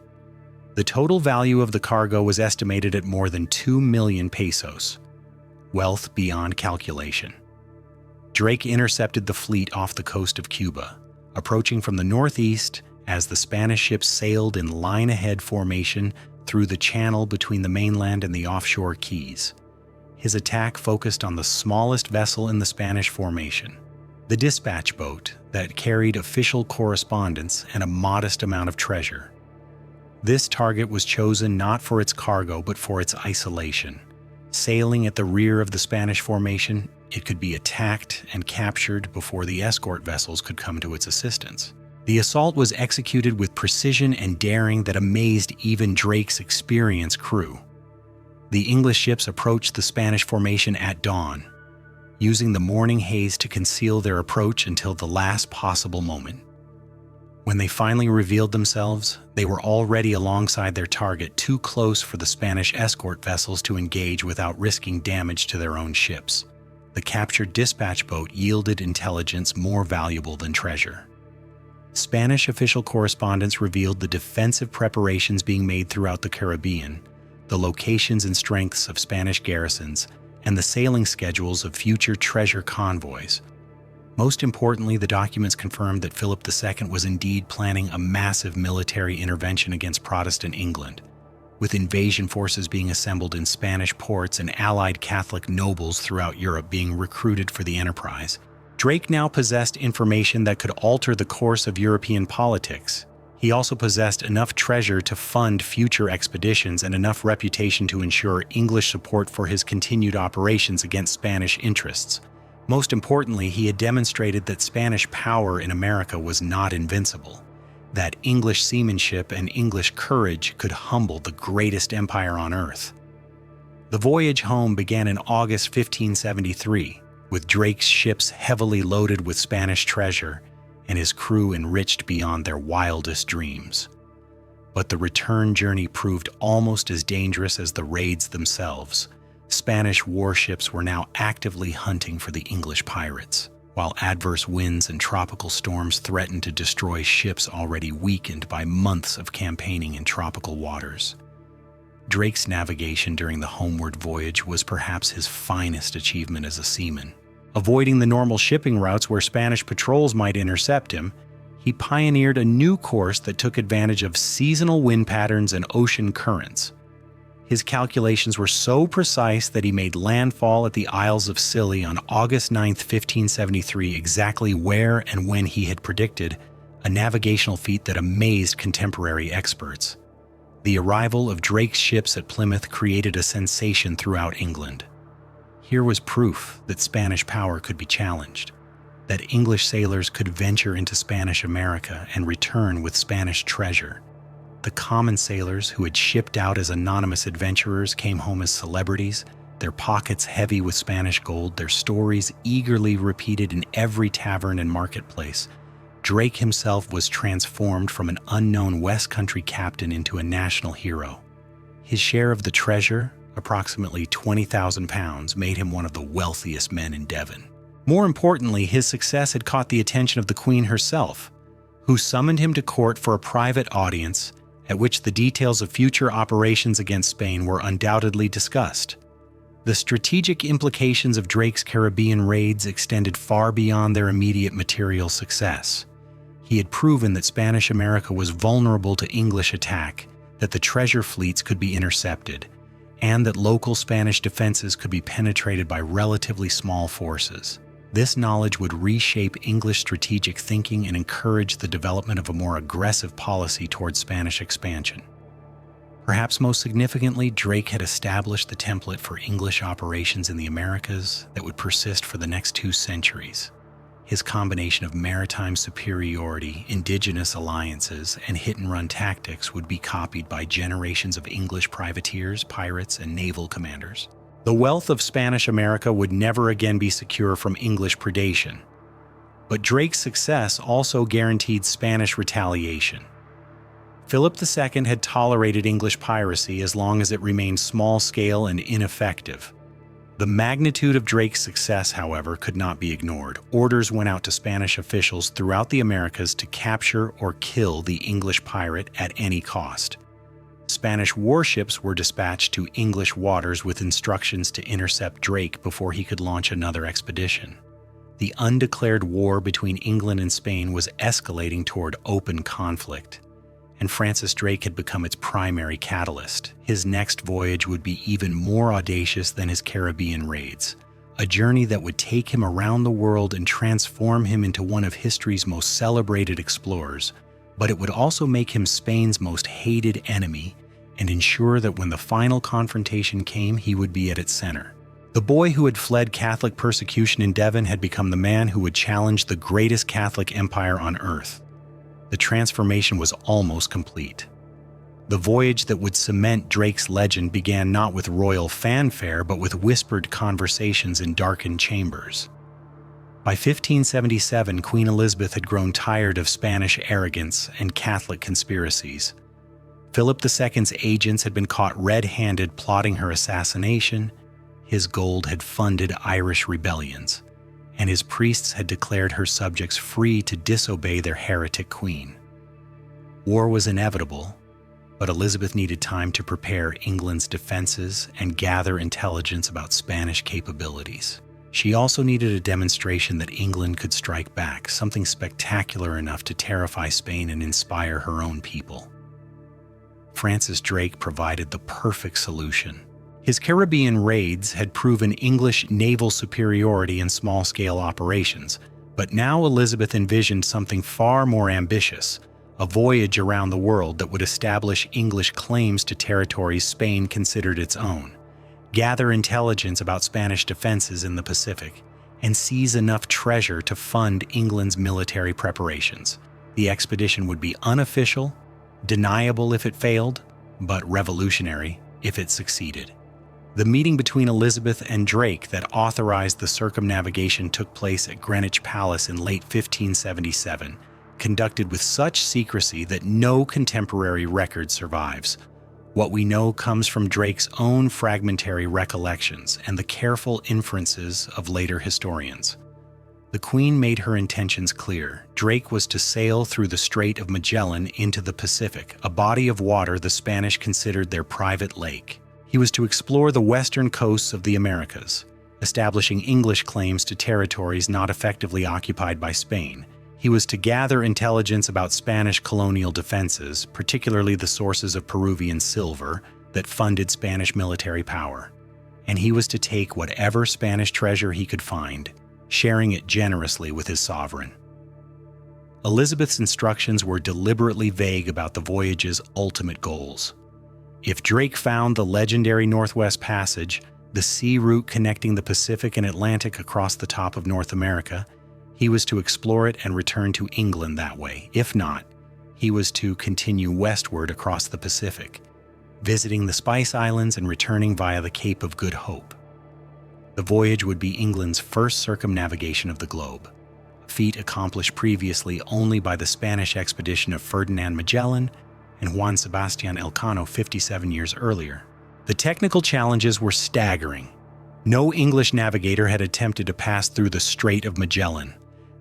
The total value of the cargo was estimated at more than 2 million pesos, wealth beyond calculation. Draque intercepted the fleet off the coast of Cuba, approaching from the northeast as the Spanish ships sailed in line-ahead formation through the channel between the mainland and the offshore keys. His attack focused on the smallest vessel in the Spanish formation, the dispatch boat that carried official correspondence and a modest amount of treasure. This target was chosen not for its cargo but for its isolation. Sailing at the rear of the Spanish formation, it could be attacked and captured before the escort vessels could come to its assistance. The assault was executed with precision and daring that amazed even Drake's experienced crew. The English ships approached the Spanish formation at dawn, using the morning haze to conceal their approach until the last possible moment. When they finally revealed themselves, they were already alongside their target, too close for the Spanish escort vessels to engage without risking damage to their own ships. The captured dispatch boat yielded intelligence more valuable than treasure. Spanish official correspondence revealed the defensive preparations being made throughout the Caribbean, the locations and strengths of Spanish garrisons, and the sailing schedules of future treasure convoys. Most importantly, the documents confirmed that Philip II was indeed planning a massive military intervention against Protestant England. With invasion forces being assembled in Spanish ports and allied Catholic nobles throughout Europe being recruited for the enterprise, Draque now possessed information that could alter the course of European politics. He also possessed enough treasure to fund future expeditions and enough reputation to ensure English support for his continued operations against Spanish interests. Most importantly, he had demonstrated that Spanish power in America was not invincible, that English seamanship and English courage could humble the greatest empire on earth. The voyage home began in August 1573, with Drake's ships heavily loaded with Spanish treasure and his crew enriched beyond their wildest dreams. But the return journey proved almost as dangerous as the raids themselves. Spanish warships were now actively hunting for the English pirates, while adverse winds and tropical storms threatened to destroy ships already weakened by months of campaigning in tropical waters. Drake's navigation during the homeward voyage was perhaps his finest achievement as a seaman. Avoiding the normal shipping routes where Spanish patrols might intercept him, he pioneered a new course that took advantage of seasonal wind patterns and ocean currents. His calculations were so precise that he made landfall at the Isles of Scilly on August 9, 1573, exactly where and when he had predicted, a navigational feat that amazed contemporary experts. The arrival of Drake's ships at Plymouth created a sensation throughout England. Here was proof that Spanish power could be challenged, that English sailors could venture into Spanish America and return with Spanish treasure. The common sailors who had shipped out as anonymous adventurers came home as celebrities, their pockets heavy with Spanish gold, their stories eagerly repeated in every tavern and marketplace. Draque himself was transformed from an unknown West Country captain into a national hero. His share of the treasure, approximately £20,000, made him one of the wealthiest men in Devon. More importantly, his success had caught the attention of the Queen herself, who summoned him to court for a private audience at which the details of future operations against Spain were undoubtedly discussed. The strategic implications of Drake's Caribbean raids extended far beyond their immediate material success. He had proven that Spanish America was vulnerable to English attack, that the treasure fleets could be intercepted, and that local Spanish defenses could be penetrated by relatively small forces. This knowledge would reshape English strategic thinking and encourage the development of a more aggressive policy towards Spanish expansion. Perhaps most significantly, Draque had established the template for English operations in the Americas that would persist for the next 2 centuries. His combination of maritime superiority, indigenous alliances, and hit-and-run tactics would be copied by generations of English privateers, pirates, and naval commanders. The wealth of Spanish America would never again be secure from English predation. But Drake's success also guaranteed Spanish retaliation. Philip II had tolerated English piracy as long as it remained small-scale and ineffective. The magnitude of Drake's success, however, could not be ignored. Orders went out to Spanish officials throughout the Americas to capture or kill the English pirate at any cost. Spanish warships were dispatched to English waters with instructions to intercept Draque before he could launch another expedition. The undeclared war between England and Spain was escalating toward open conflict, and Francis Draque had become its primary catalyst. His next voyage would be even more audacious than his Caribbean raids, a journey that would take him around the world and transform him into one of history's most celebrated explorers, but it would also make him Spain's most hated enemy and ensure that when the final confrontation came, he would be at its center. The boy who had fled Catholic persecution in Devon had become the man who would challenge the greatest Catholic empire on earth. The transformation was almost complete. The voyage that would cement Drake's legend began not with royal fanfare, but with whispered conversations in darkened chambers. By 1577, Queen Elizabeth had grown tired of Spanish arrogance and Catholic conspiracies. Philip II's agents had been caught red-handed plotting her assassination, his gold had funded Irish rebellions, and his priests had declared her subjects free to disobey their heretic queen. War was inevitable, but Elizabeth needed time to prepare England's defenses and gather intelligence about Spanish capabilities. She also needed a demonstration that England could strike back, something spectacular enough to terrify Spain and inspire her own people. Francis Drake provided the perfect solution. His Caribbean raids had proven English naval superiority in small-scale operations, but now Elizabeth envisioned something far more ambitious, a voyage around the world that would establish English claims to territories Spain considered its own, gather intelligence about Spanish defenses in the Pacific, and seize enough treasure to fund England's military preparations. The expedition would be unofficial, deniable if it failed, but revolutionary if it succeeded. The meeting between Elizabeth and Drake that authorized the circumnavigation took place at Greenwich Palace in late 1577, conducted with such secrecy that no contemporary record survives. What we know comes from Drake's own fragmentary recollections and the careful inferences of later historians. The Queen made her intentions clear. Drake was to sail through the Strait of Magellan into the Pacific, a body of water the Spanish considered their private lake. He was to explore the western coasts of the Americas, establishing English claims to territories not effectively occupied by Spain. He was to gather intelligence about Spanish colonial defenses, particularly the sources of Peruvian silver that funded Spanish military power. And he was to take whatever Spanish treasure he could find, sharing it generously with his sovereign. Elizabeth's instructions were deliberately vague about the voyage's ultimate goals. If Drake found the legendary Northwest Passage, the sea route connecting the Pacific and Atlantic across the top of North America, he was to explore it and return to England that way. If not, he was to continue westward across the Pacific, visiting the Spice Islands and returning via the Cape of Good Hope. The voyage would be England's first circumnavigation of the globe, a feat accomplished previously only by the Spanish expedition of Ferdinand Magellan and Juan Sebastián Elcano 57 years earlier. The technical challenges were staggering. No English navigator had attempted to pass through the Strait of Magellan,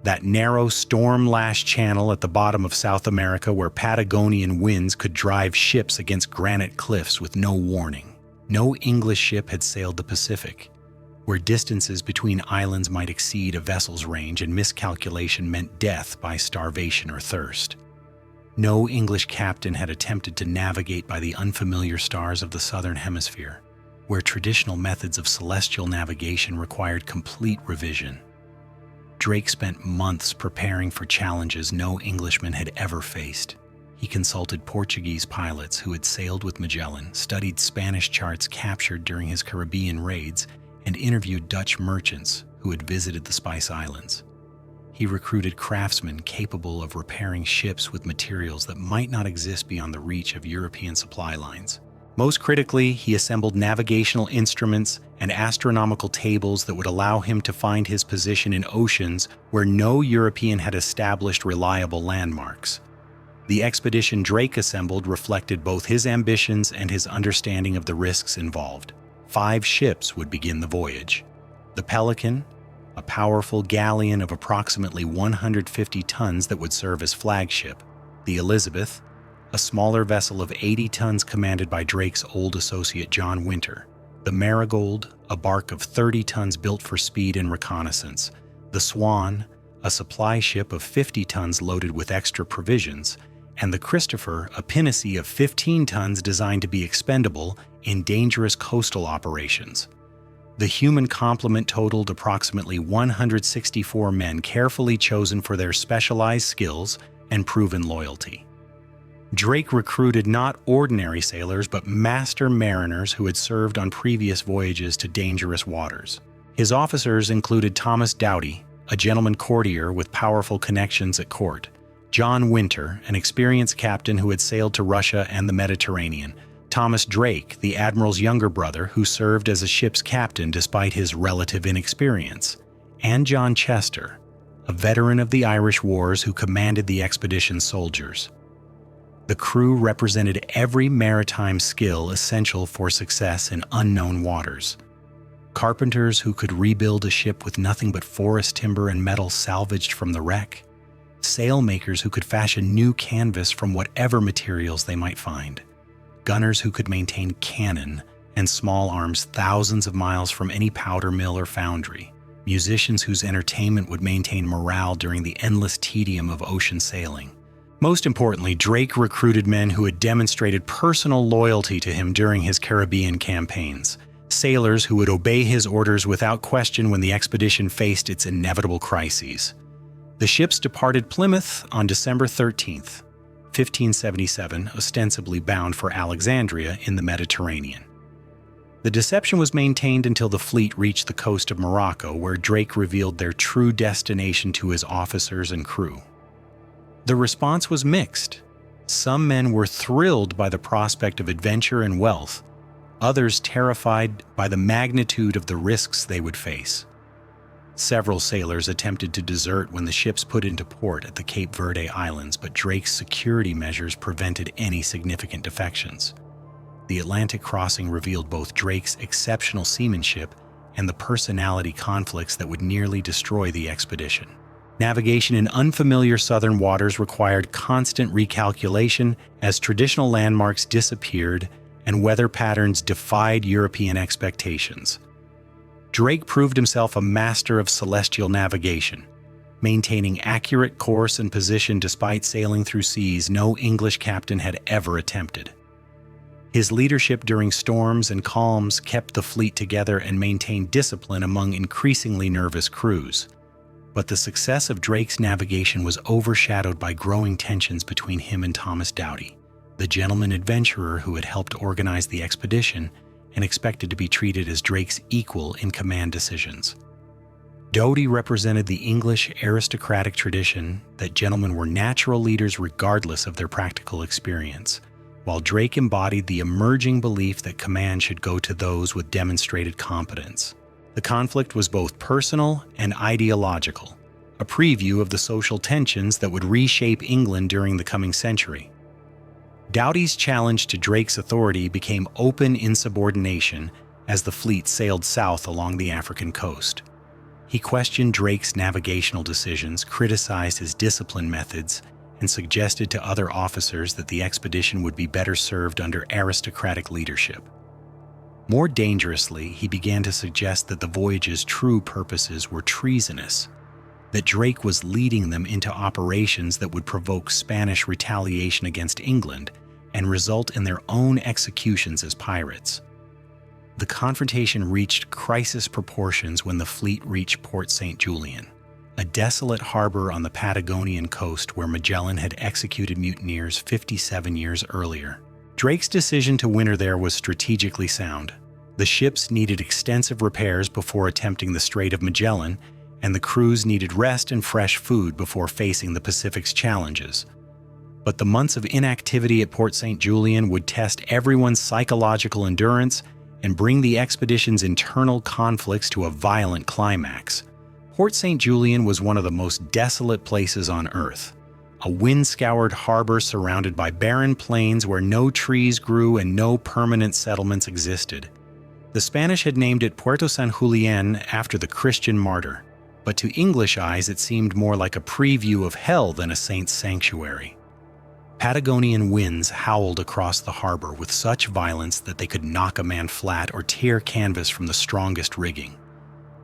that narrow storm-lashed channel at the bottom of South America where Patagonian winds could drive ships against granite cliffs with no warning. No English ship had sailed the Pacific, where distances between islands might exceed a vessel's range and miscalculation meant death by starvation or thirst. No English captain had attempted to navigate by the unfamiliar stars of the southern hemisphere, where traditional methods of celestial navigation required complete revision. Drake spent months preparing for challenges no Englishman had ever faced. He consulted Portuguese pilots who had sailed with Magellan, studied Spanish charts captured during his Caribbean raids, and interviewed Dutch merchants who had visited the Spice Islands. He recruited craftsmen capable of repairing ships with materials that might not exist beyond the reach of European supply lines. Most critically, he assembled navigational instruments and astronomical tables that would allow him to find his position in oceans where no European had established reliable landmarks. The expedition Drake assembled reflected both his ambitions and his understanding of the risks involved. 5 ships would begin the voyage. The Pelican, a powerful galleon of approximately 150 tons that would serve as flagship. The Elizabeth, a smaller vessel of 80 tons commanded by Drake's old associate John Winter. The Marigold, a bark of 30 tons built for speed and reconnaissance. The Swan, a supply ship of 50 tons loaded with extra provisions. And the Christopher, a pinnace of 15 tons designed to be expendable in dangerous coastal operations. The human complement totaled approximately 164 men carefully chosen for their specialized skills and proven loyalty. Drake recruited not ordinary sailors but master mariners who had served on previous voyages to dangerous waters. His officers included Thomas Doughty, a gentleman courtier with powerful connections at court, John Winter, an experienced captain who had sailed to Russia and the Mediterranean, Thomas Drake, the admiral's younger brother who served as a ship's captain despite his relative inexperience, and John Chester, a veteran of the Irish Wars who commanded the expedition's soldiers. The crew represented every maritime skill essential for success in unknown waters. Carpenters who could rebuild a ship with nothing but forest timber and metal salvaged from the wreck. Sailmakers who could fashion new canvas from whatever materials they might find. Gunners who could maintain cannon and small arms thousands of miles from any powder mill or foundry. Musicians whose entertainment would maintain morale during the endless tedium of ocean sailing. Most importantly, Drake recruited men who had demonstrated personal loyalty to him during his Caribbean campaigns, sailors who would obey his orders without question when the expedition faced its inevitable crises. The ships departed Plymouth on December 13th, 1577, ostensibly bound for Alexandria in the Mediterranean. The deception was maintained until the fleet reached the coast of Morocco, where Drake revealed their true destination to his officers and crew. The response was mixed. Some men were thrilled by the prospect of adventure and wealth, others terrified by the magnitude of the risks they would face. Several sailors attempted to desert when the ships put into port at the Cape Verde Islands, but Drake's security measures prevented any significant defections. The Atlantic crossing revealed both Drake's exceptional seamanship and the personality conflicts that would nearly destroy the expedition. Navigation in unfamiliar southern waters required constant recalculation as traditional landmarks disappeared and weather patterns defied European expectations. Drake proved himself a master of celestial navigation, maintaining accurate course and position despite sailing through seas no English captain had ever attempted. His leadership during storms and calms kept the fleet together and maintained discipline among increasingly nervous crews. But the success of Drake's navigation was overshadowed by growing tensions between him and Thomas Doughty, the gentleman adventurer who had helped organize the expedition and expected to be treated as Drake's equal in command decisions. Doughty represented the English aristocratic tradition that gentlemen were natural leaders regardless of their practical experience, while Drake embodied the emerging belief that command should go to those with demonstrated competence. The conflict was both personal and ideological, a preview of the social tensions that would reshape England during the coming century. Doughty's challenge to Drake's authority became open insubordination as the fleet sailed south along the African coast. He questioned Drake's navigational decisions, criticized his discipline methods, and suggested to other officers that the expedition would be better served under aristocratic leadership. More dangerously, he began to suggest that the voyage's true purposes were treasonous, that Drake was leading them into operations that would provoke Spanish retaliation against England and result in their own executions as pirates. The confrontation reached crisis proportions when the fleet reached Port St. Julian, a desolate harbor on the Patagonian coast where Magellan had executed mutineers 57 years earlier. Drake's decision to winter there was strategically sound. The ships needed extensive repairs before attempting the Strait of Magellan, and the crews needed rest and fresh food before facing the Pacific's challenges. But the months of inactivity at Port St. Julian would test everyone's psychological endurance and bring the expedition's internal conflicts to a violent climax. Port St. Julian was one of the most desolate places on Earth, a wind-scoured harbor surrounded by barren plains where no trees grew and no permanent settlements existed. The Spanish had named it Puerto San Julián after the Christian martyr, but to English eyes it seemed more like a preview of hell than a saint's sanctuary. Patagonian winds howled across the harbor with such violence that they could knock a man flat or tear canvas from the strongest rigging.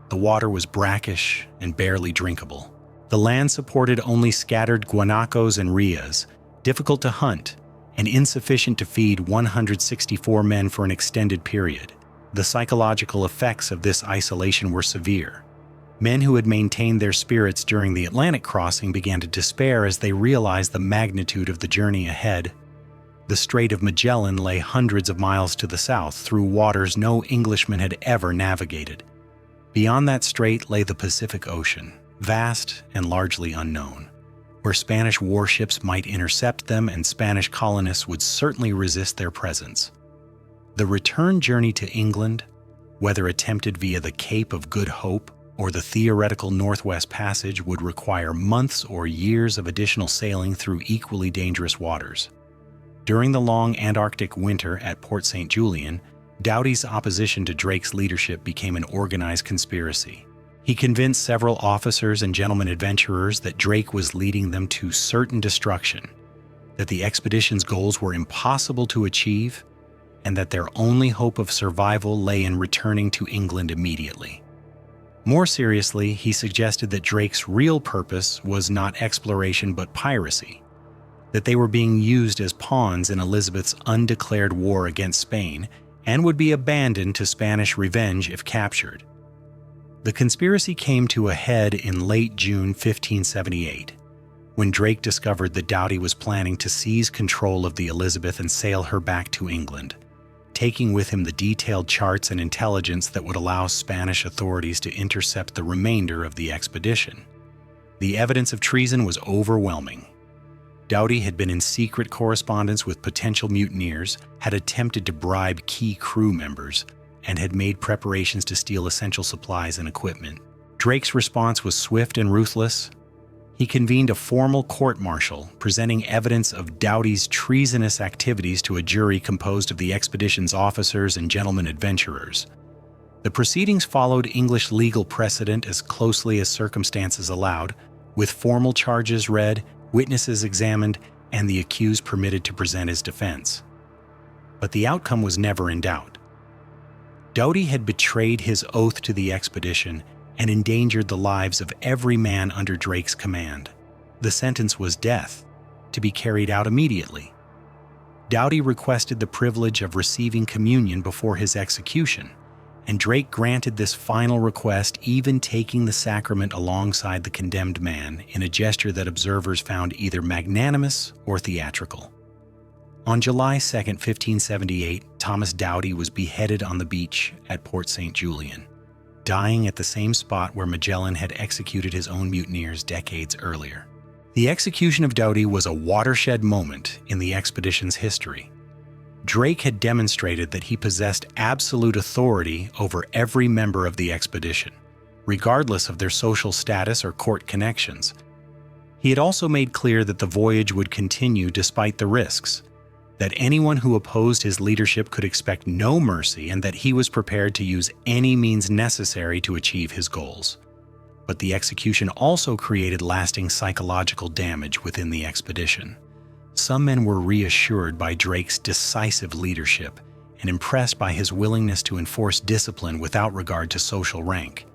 The water was brackish and barely drinkable. The land supported only scattered guanacos and rias, difficult to hunt, and insufficient to feed 164 men for an extended period. The psychological effects of this isolation were severe. Men who had maintained their spirits during the Atlantic crossing began to despair as they realized the magnitude of the journey ahead. The Strait of Magellan lay hundreds of miles to the south through waters no Englishman had ever navigated. Beyond that strait lay the Pacific Ocean, vast and largely unknown, where Spanish warships might intercept them and Spanish colonists would certainly resist their presence. The return journey to England, whether attempted via the Cape of Good Hope or the theoretical Northwest Passage, would require months or years of additional sailing through equally dangerous waters. During the long Antarctic winter at Port St. Julian, Doughty's opposition to Drake's leadership became an organized conspiracy. He convinced several officers and gentlemen adventurers that Drake was leading them to certain destruction, that the expedition's goals were impossible to achieve, and that their only hope of survival lay in returning to England immediately. More seriously, he suggested that Drake's real purpose was not exploration but piracy. that they were being used as pawns in Elizabeth's undeclared war against Spain and would be abandoned to Spanish revenge if captured. The conspiracy came to a head in late June 1578, when Draque discovered that Doughty was planning to seize control of the Elizabeth and sail her back to England, taking with him the detailed charts and intelligence that would allow Spanish authorities to intercept the remainder of the expedition. The evidence of treason was overwhelming. Doughty had been in secret correspondence with potential mutineers, had attempted to bribe key crew members, and had made preparations to steal essential supplies and equipment. Drake's response was swift and ruthless. He convened a formal court-martial, presenting evidence of Doughty's treasonous activities to a jury composed of the expedition's officers and gentlemen adventurers. The proceedings followed English legal precedent as closely as circumstances allowed, with formal charges read, witnesses examined, and the accused permitted to present his defense. But the outcome was never in doubt. Doughty had betrayed his oath to the expedition and endangered the lives of every man under Drake's command. The sentence was death, to be carried out immediately. Doughty requested the privilege of receiving communion before his execution, and Draque granted this final request, even taking the sacrament alongside the condemned man in a gesture that observers found either magnanimous or theatrical. On July 2, 1578, Thomas Doughty was beheaded on the beach at Port St. Julian, dying at the same spot where Magellan had executed his own mutineers decades earlier. The execution of Doughty was a watershed moment in the expedition's history. Draque had demonstrated that he possessed absolute authority over every member of the expedition, regardless of their social status or court connections. He had also made clear that the voyage would continue despite the risks, that anyone who opposed his leadership could expect no mercy, and that he was prepared to use any means necessary to achieve his goals. But the execution also created lasting psychological damage within the expedition. Some men were reassured by Drake's decisive leadership and impressed by his willingness to enforce discipline without regard to social rank.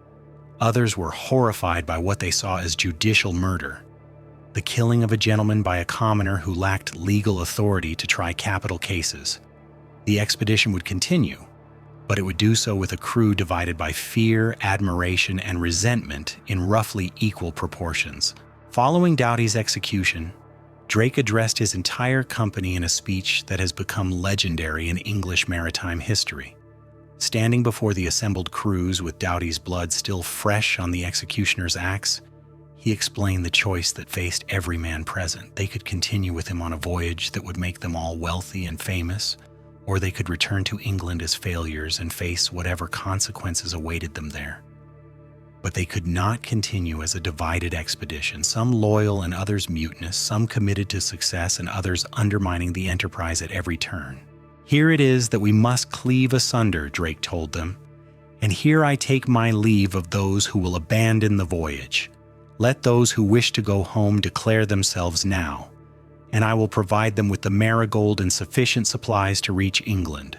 Others were horrified by what they saw as judicial murder, the killing of a gentleman by a commoner who lacked legal authority to try capital cases. The expedition would continue, but it would do so with a crew divided by fear, admiration, and resentment in roughly equal proportions. Following Doughty's execution, Draque addressed his entire company in a speech that has become legendary in English maritime history. Standing before the assembled crews with Doughty's blood still fresh on the executioner's axe, he explained the choice that faced every man present. They could continue with him on a voyage that would make them all wealthy and famous, or they could return to England as failures and face whatever consequences awaited them there. But they could not continue as a divided expedition, some loyal and others mutinous, some committed to success and others undermining the enterprise at every turn. "Here it is that we must cleave asunder," Draque told them, "and here I take my leave of those who will abandon the voyage. Let those who wish to go home declare themselves now, and I will provide them with the marigold and sufficient supplies to reach England.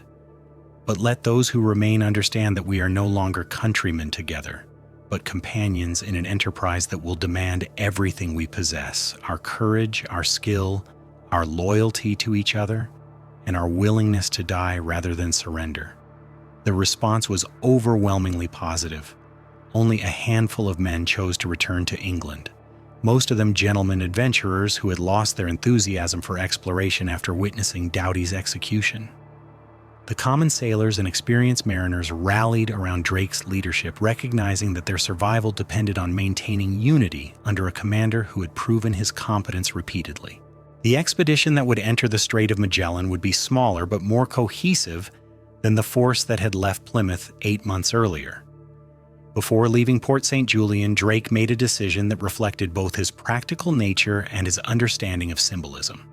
But let those who remain understand that we are no longer countrymen together, but companions in an enterprise that will demand everything we possess: our courage, our skill, our loyalty to each other, and our willingness to die rather than surrender." The response was overwhelmingly positive. Only a handful of men chose to return to England, most of them gentlemen adventurers who had lost their enthusiasm for exploration after witnessing Doughty's execution. The common sailors and experienced mariners rallied around Drake's leadership, recognizing that their survival depended on maintaining unity under a commander who had proven his competence repeatedly. The expedition that would enter the Strait of Magellan would be smaller but more cohesive than the force that had left Plymouth 8 months earlier. Before leaving Port St. Julian, Draque made a decision that reflected both his practical nature and his understanding of symbolism.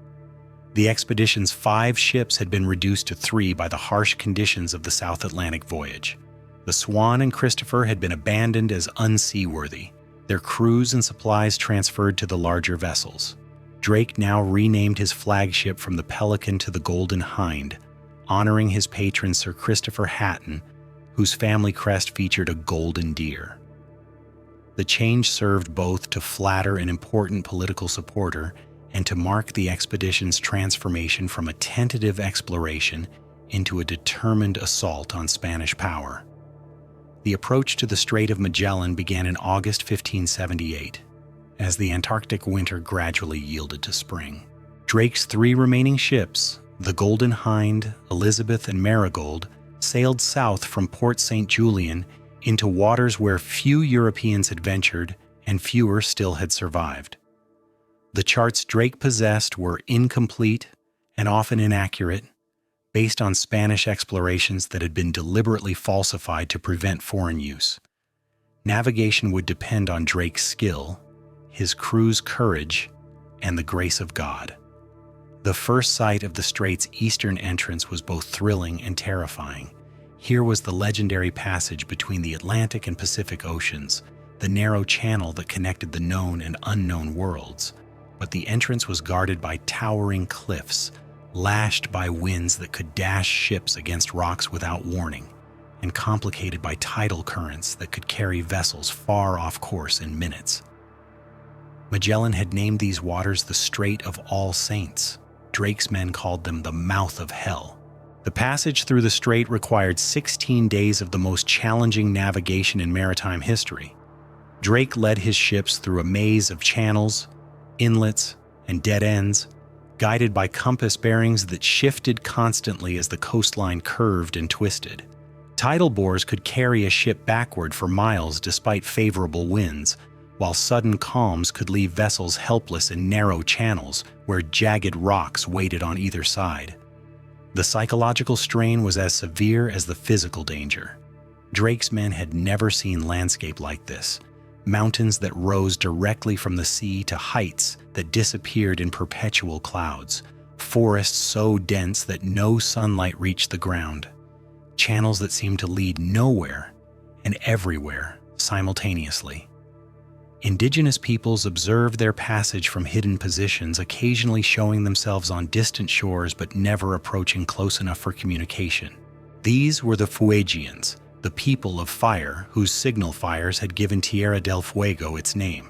The expedition's 5 ships had been reduced to 3 by the harsh conditions of the South Atlantic voyage. The Swan and Christopher had been abandoned as unseaworthy, their crews and supplies transferred to the larger vessels. Draque now renamed his flagship from the Pelican to the Golden Hind, honoring his patron Sir Christopher Hatton, whose family crest featured a golden deer. The change served both to flatter an important political supporter and to mark the expedition's transformation from a tentative exploration into a determined assault on Spanish power. The approach to the Strait of Magellan began in August 1578, as the Antarctic winter gradually yielded to spring. Drake's 3 remaining ships, the Golden Hind, Elizabeth, and Marigold, sailed south from Port St. Julian into waters where few Europeans had ventured and fewer still had survived. The charts Drake possessed were incomplete and often inaccurate, based on Spanish explorations that had been deliberately falsified to prevent foreign use. Navigation would depend on Drake's skill, his crew's courage, and the grace of God. The first sight of the strait's eastern entrance was both thrilling and terrifying. Here was the legendary passage between the Atlantic and Pacific Oceans, the narrow channel that connected the known and unknown worlds. But the entrance was guarded by towering cliffs, lashed by winds that could dash ships against rocks without warning, and complicated by tidal currents that could carry vessels far off course in minutes. Magellan had named these waters the Strait of All Saints. Drake's men called them the Mouth of Hell. The passage through the strait required 16 days of the most challenging navigation in maritime history. Drake led his ships through a maze of channels, inlets, and dead ends, guided by compass bearings that shifted constantly as the coastline curved and twisted. Tidal bores could carry a ship backward for miles despite favorable winds, while sudden calms could leave vessels helpless in narrow channels where jagged rocks waited on either side. The psychological strain was as severe as the physical danger. Drake's men had never seen landscape like this. Mountains that rose directly from the sea to heights that disappeared in perpetual clouds, forests so dense that no sunlight reached the ground, channels that seemed to lead nowhere and everywhere simultaneously. Indigenous peoples observed their passage from hidden positions, occasionally showing themselves on distant shores but never approaching close enough for communication. These were the Fuegians, the people of fire whose signal fires had given Tierra del Fuego its name.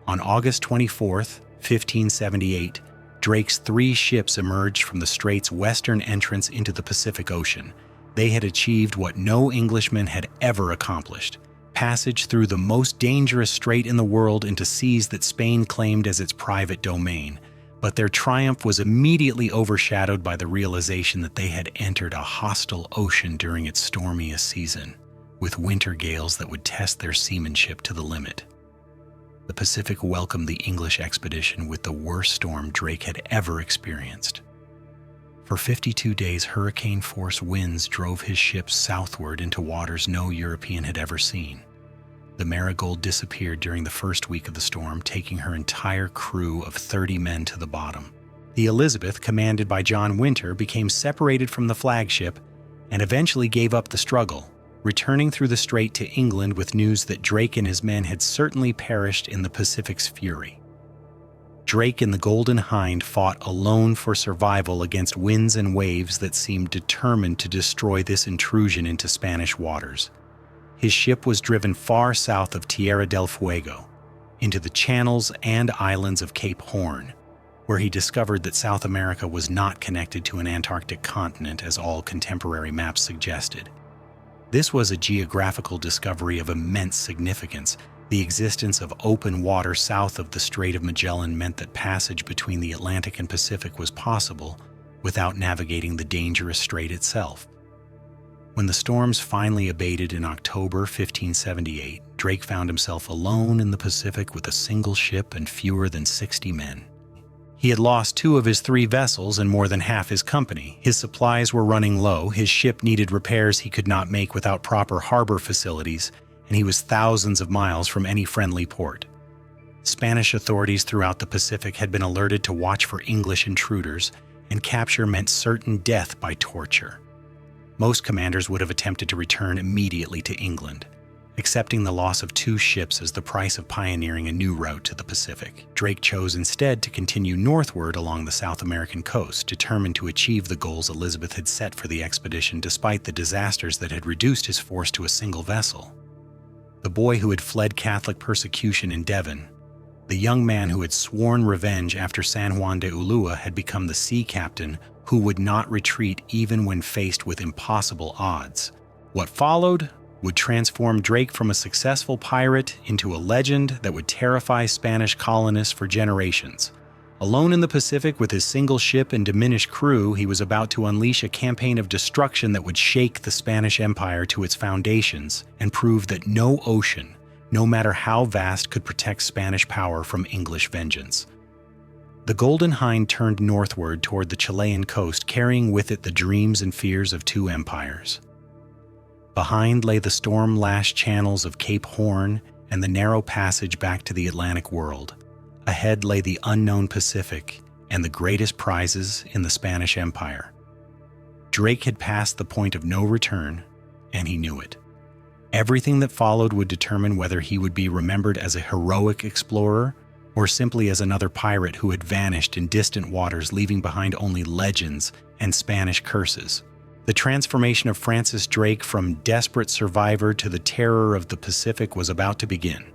On August 24, 1578, Drake's 3 ships emerged from the strait's western entrance into the Pacific Ocean. They had achieved what no Englishman had ever accomplished: passage through the most dangerous strait in the world into seas that Spain claimed as its private domain. But their triumph was immediately overshadowed by the realization that they had entered a hostile ocean during its stormiest season, with winter gales that would test their seamanship to the limit. The Pacific welcomed the English expedition with the worst storm Drake had ever experienced. For 52 days, hurricane-force winds drove his ships southward into waters no European had ever seen. The Marigold disappeared during the first week of the storm, taking her entire crew of 30 men to the bottom. The Elizabeth, commanded by John Winter, became separated from the flagship and eventually gave up the struggle, returning through the strait to England with news that Drake and his men had certainly perished in the Pacific's fury. Drake and the Golden Hind fought alone for survival against winds and waves that seemed determined to destroy this intrusion into Spanish waters. His ship was driven far south of Tierra del Fuego, into the channels and islands of Cape Horn, where he discovered that South America was not connected to an Antarctic continent as all contemporary maps suggested. This was a geographical discovery of immense significance. The existence of open water south of the Strait of Magellan meant that passage between the Atlantic and Pacific was possible without navigating the dangerous strait itself. When the storms finally abated in October 1578, Drake found himself alone in the Pacific with a single ship and fewer than 60 men. He had lost 2 of his 3 vessels and more than half his company. His supplies were running low, his ship needed repairs he could not make without proper harbor facilities, and he was thousands of miles from any friendly port. Spanish authorities throughout the Pacific had been alerted to watch for English intruders, and capture meant certain death by torture. Most commanders would have attempted to return immediately to England, accepting the loss of 2 ships as the price of pioneering a new route to the Pacific. Drake chose instead to continue northward along the South American coast, determined to achieve the goals Elizabeth had set for the expedition despite the disasters that had reduced his force to a single vessel. The boy who had fled Catholic persecution in Devon, The young man who had sworn revenge after San Juan de Ulua had become the sea captain who would not retreat even when faced with impossible odds. What followed would transform Draque from a successful pirate into a legend that would terrify Spanish colonists for generations. Alone in the Pacific with his single ship and diminished crew, he was about to unleash a campaign of destruction that would shake the Spanish Empire to its foundations and prove that no ocean, no matter how vast, could protect Spanish power from English vengeance. The Golden Hind turned northward toward the Chilean coast, carrying with it the dreams and fears of two empires. Behind lay the storm-lashed channels of Cape Horn and the narrow passage back to the Atlantic world. Ahead lay the unknown Pacific and the greatest prizes in the Spanish Empire. Draque had passed the point of no return, and he knew it. Everything that followed would determine whether he would be remembered as a heroic explorer or simply as another pirate who had vanished in distant waters, leaving behind only legends and Spanish curses. The transformation of Francis Draque from desperate survivor to the terror of the Pacific was about to begin.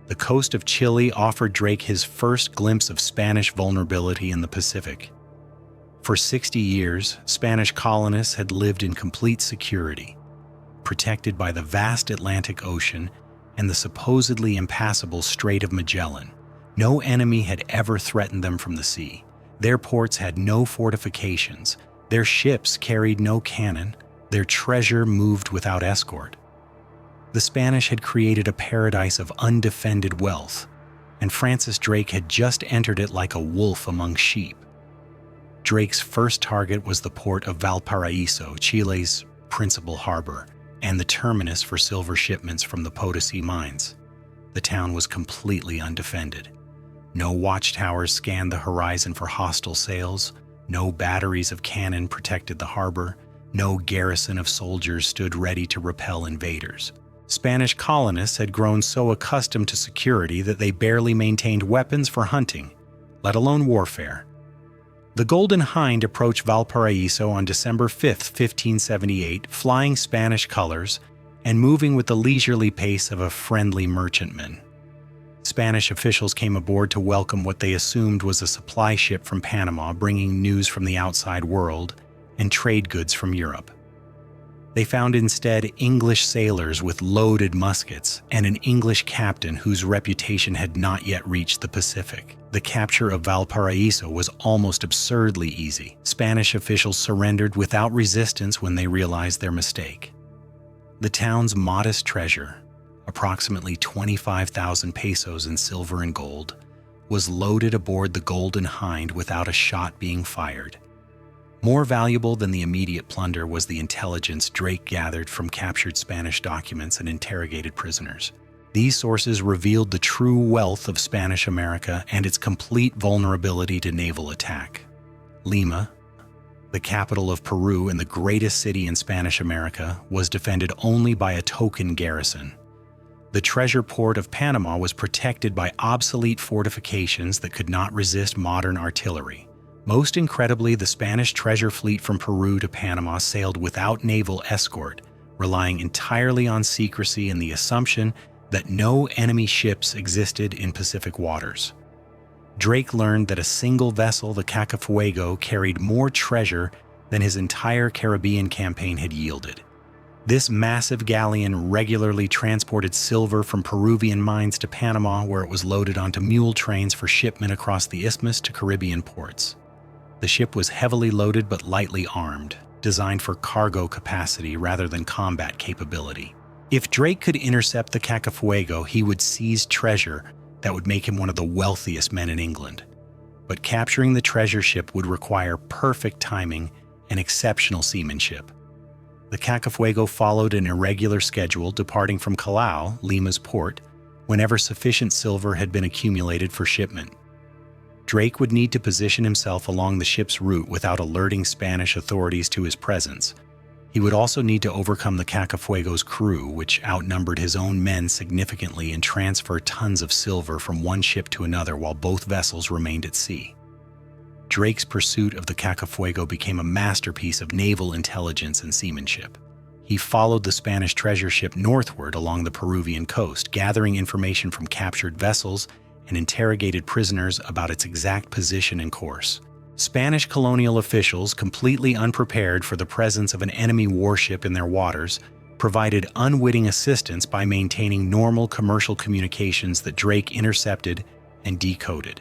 The coast of Chile offered Draque his first glimpse of Spanish vulnerability in the Pacific. For 60 years, Spanish colonists had lived in complete security, protected by the vast Atlantic Ocean and the supposedly impassable Strait of Magellan. No enemy had ever threatened them from the sea. Their ports had no fortifications. Their ships carried no cannon. Their treasure moved without escort. The Spanish had created a paradise of undefended wealth, and Francis Draque had just entered it like a wolf among sheep. Drake's first target was the port of Valparaiso, Chile's principal harbor, and the terminus for silver shipments from the Potosi mines. The town was completely undefended. No watchtowers scanned the horizon for hostile sails, no batteries of cannon protected the harbor, no garrison of soldiers stood ready to repel invaders. Spanish colonists had grown so accustomed to security that they barely maintained weapons for hunting, let alone warfare. The Golden Hind approached Valparaiso on December 5, 1578, flying Spanish colors and moving with the leisurely pace of a friendly merchantman. Spanish officials came aboard to welcome what they assumed was a supply ship from Panama, bringing news from the outside world and trade goods from Europe. They found instead English sailors with loaded muskets and an English captain whose reputation had not yet reached the Pacific. The capture of Valparaiso was almost absurdly easy. Spanish officials surrendered without resistance when they realized their mistake. The town's modest treasure, approximately 25,000 pesos in silver and gold, was loaded aboard the Golden Hind without a shot being fired. More valuable than the immediate plunder was the intelligence Draque gathered from captured Spanish documents and interrogated prisoners. These sources revealed the true wealth of Spanish America and its complete vulnerability to naval attack. Lima, the capital of Peru and the greatest city in Spanish America, was defended only by a token garrison. The treasure port of Panama was protected by obsolete fortifications that could not resist modern artillery. Most incredibly, the Spanish treasure fleet from Peru to Panama sailed without naval escort, relying entirely on secrecy and the assumption that no enemy ships existed in Pacific waters. Draque learned that a single vessel, the Cacafuego, carried more treasure than his entire Caribbean campaign had yielded. This massive galleon regularly transported silver from Peruvian mines to Panama, where it was loaded onto mule trains for shipment across the isthmus to Caribbean ports. The ship was heavily loaded but lightly armed, designed for cargo capacity rather than combat capability. If Draque could intercept the Cacafuego, he would seize treasure that would make him one of the wealthiest men in England. But capturing the treasure ship would require perfect timing and exceptional seamanship. The Cacafuego followed an irregular schedule, departing from Callao, Lima's port, whenever sufficient silver had been accumulated for shipment. Draque would need to position himself along the ship's route without alerting Spanish authorities to his presence. He would also need to overcome the Cacafuego's crew, which outnumbered his own men significantly, and transfer tons of silver from one ship to another while both vessels remained at sea. Drake's pursuit of the Cacafuego became a masterpiece of naval intelligence and seamanship. He followed the Spanish treasure ship northward along the Peruvian coast, gathering information from captured vessels and interrogated prisoners about its exact position and course. Spanish colonial officials, completely unprepared for the presence of an enemy warship in their waters, provided unwitting assistance by maintaining normal commercial communications that Draque intercepted and decoded.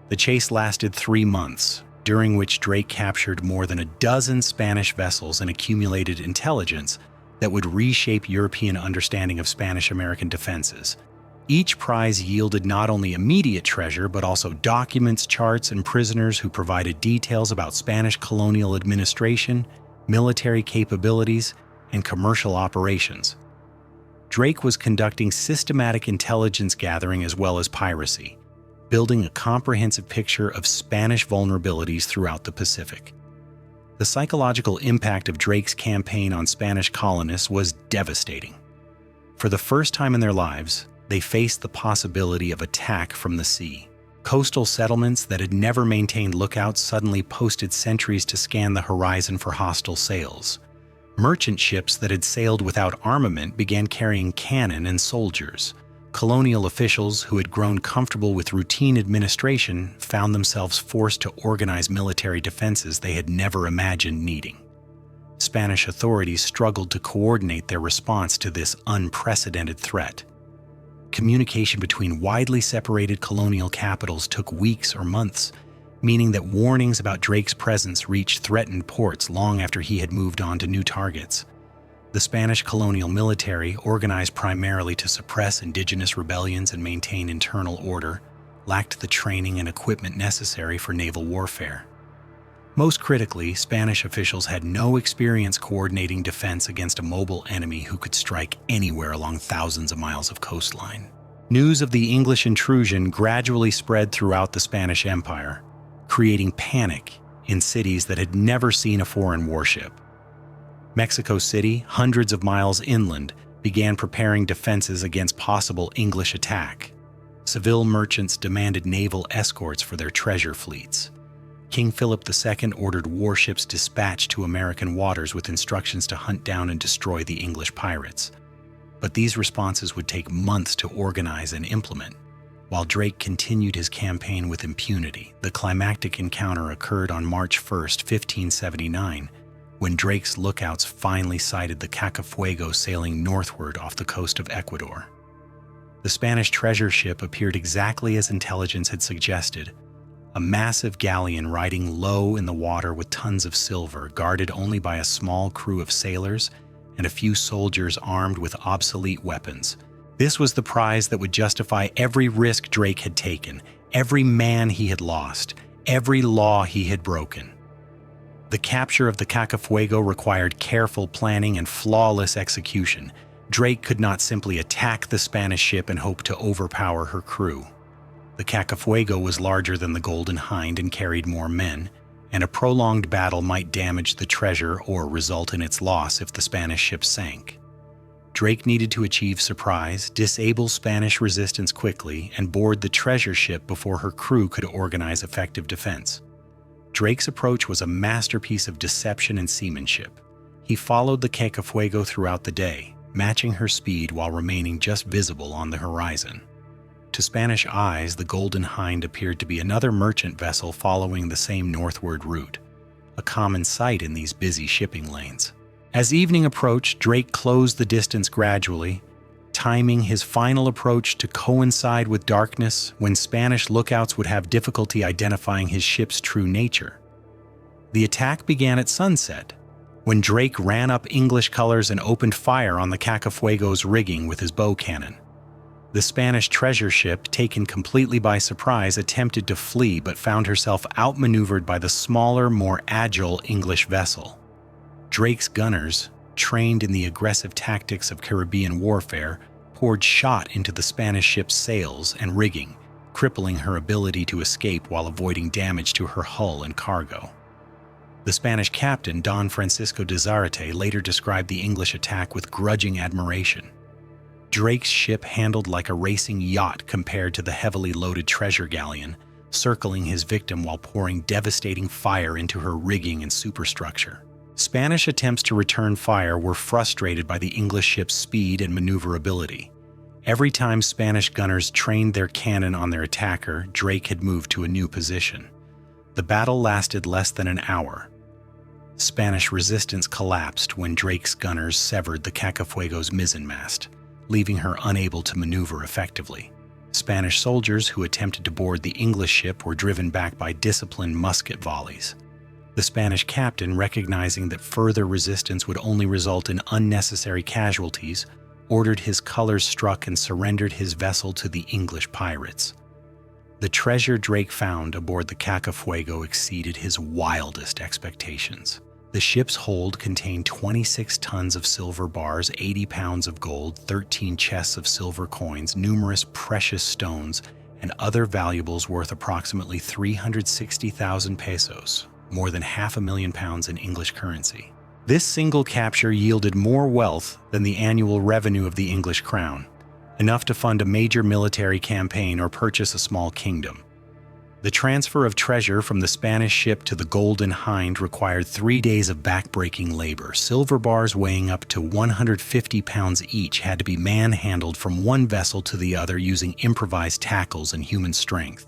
The chase lasted 3 months, during which Draque captured more than a dozen Spanish vessels and accumulated intelligence that would reshape European understanding of Spanish-American defenses. Each prize yielded not only immediate treasure, but also documents, charts, and prisoners who provided details about Spanish colonial administration, military capabilities, and commercial operations. Draque was conducting systematic intelligence gathering as well as piracy, building a comprehensive picture of Spanish vulnerabilities throughout the Pacific. The psychological impact of Drake's campaign on Spanish colonists was devastating. For the first time in their lives, they faced the possibility of attack from the sea. Coastal settlements that had never maintained lookouts suddenly posted sentries to scan the horizon for hostile sails. Merchant ships that had sailed without armament began carrying cannon and soldiers. Colonial officials who had grown comfortable with routine administration found themselves forced to organize military defenses they had never imagined needing. Spanish authorities struggled to coordinate their response to this unprecedented threat. Communication between widely separated colonial capitals took weeks or months, meaning that warnings about Drake's presence reached threatened ports long after he had moved on to new targets. The Spanish colonial military, organized primarily to suppress indigenous rebellions and maintain internal order, lacked the training and equipment necessary for naval warfare. Most critically, Spanish officials had no experience coordinating defense against a mobile enemy who could strike anywhere along thousands of miles of coastline. News of the English intrusion gradually spread throughout the Spanish Empire, creating panic in cities that had never seen a foreign warship. Mexico City, hundreds of miles inland, began preparing defenses against possible English attack. Seville merchants demanded naval escorts for their treasure fleets. King Philip II ordered warships dispatched to American waters with instructions to hunt down and destroy the English pirates. But these responses would take months to organize and implement. While Draque continued his campaign with impunity, the climactic encounter occurred on March 1, 1579, when Drake's lookouts finally sighted the Cacafuego sailing northward off the coast of Ecuador. The Spanish treasure ship appeared exactly as intelligence had suggested, a massive galleon riding low in the water with tons of silver, guarded only by a small crew of sailors and a few soldiers armed with obsolete weapons. This was the prize that would justify every risk Draque had taken, every man he had lost, every law he had broken. The capture of the Cacafuego required careful planning and flawless execution. Draque could not simply attack the Spanish ship and hope to overpower her crew. The Cacafuego was larger than the Golden Hind and carried more men, and a prolonged battle might damage the treasure or result in its loss if the Spanish ship sank. Draque needed to achieve surprise, disable Spanish resistance quickly, and board the treasure ship before her crew could organize effective defense. Drake's approach was a masterpiece of deception and seamanship. He followed the Cacafuego throughout the day, matching her speed while remaining just visible on the horizon. To Spanish eyes, the Golden Hind appeared to be another merchant vessel following the same northward route, a common sight in these busy shipping lanes. As evening approached, Draque closed the distance gradually, timing his final approach to coincide with darkness when Spanish lookouts would have difficulty identifying his ship's true nature. The attack began at sunset, when Draque ran up English colors and opened fire on the Cacafuego's rigging with his bow cannon. The Spanish treasure ship, taken completely by surprise, attempted to flee but found herself outmaneuvered by the smaller, more agile English vessel. Drake's gunners, trained in the aggressive tactics of Caribbean warfare, poured shot into the Spanish ship's sails and rigging, crippling her ability to escape while avoiding damage to her hull and cargo. The Spanish captain, Don Francisco de Zarate, later described the English attack with grudging admiration. Drake's ship handled like a racing yacht compared to the heavily loaded treasure galleon, circling his victim while pouring devastating fire into her rigging and superstructure. Spanish attempts to return fire were frustrated by the English ship's speed and maneuverability. Every time Spanish gunners trained their cannon on their attacker, Draque had moved to a new position. The battle lasted less than an hour. Spanish resistance collapsed when Drake's gunners severed the Cacafuego's mizzenmast, leaving her unable to maneuver effectively. Spanish soldiers who attempted to board the English ship were driven back by disciplined musket volleys. The Spanish captain, recognizing that further resistance would only result in unnecessary casualties, ordered his colors struck and surrendered his vessel to the English pirates. The treasure Draque found aboard the Cacafuego exceeded his wildest expectations. The ship's hold contained 26 tons of silver bars, 80 pounds of gold, 13 chests of silver coins, numerous precious stones, and other valuables worth approximately 360,000 pesos, more than £500,000 in English currency. This single capture yielded more wealth than the annual revenue of the English crown, enough to fund a major military campaign or purchase a small kingdom. The transfer of treasure from the Spanish ship to the Golden Hind required 3 days of backbreaking labor. Silver bars weighing up to 150 pounds each had to be manhandled from one vessel to the other using improvised tackles and human strength.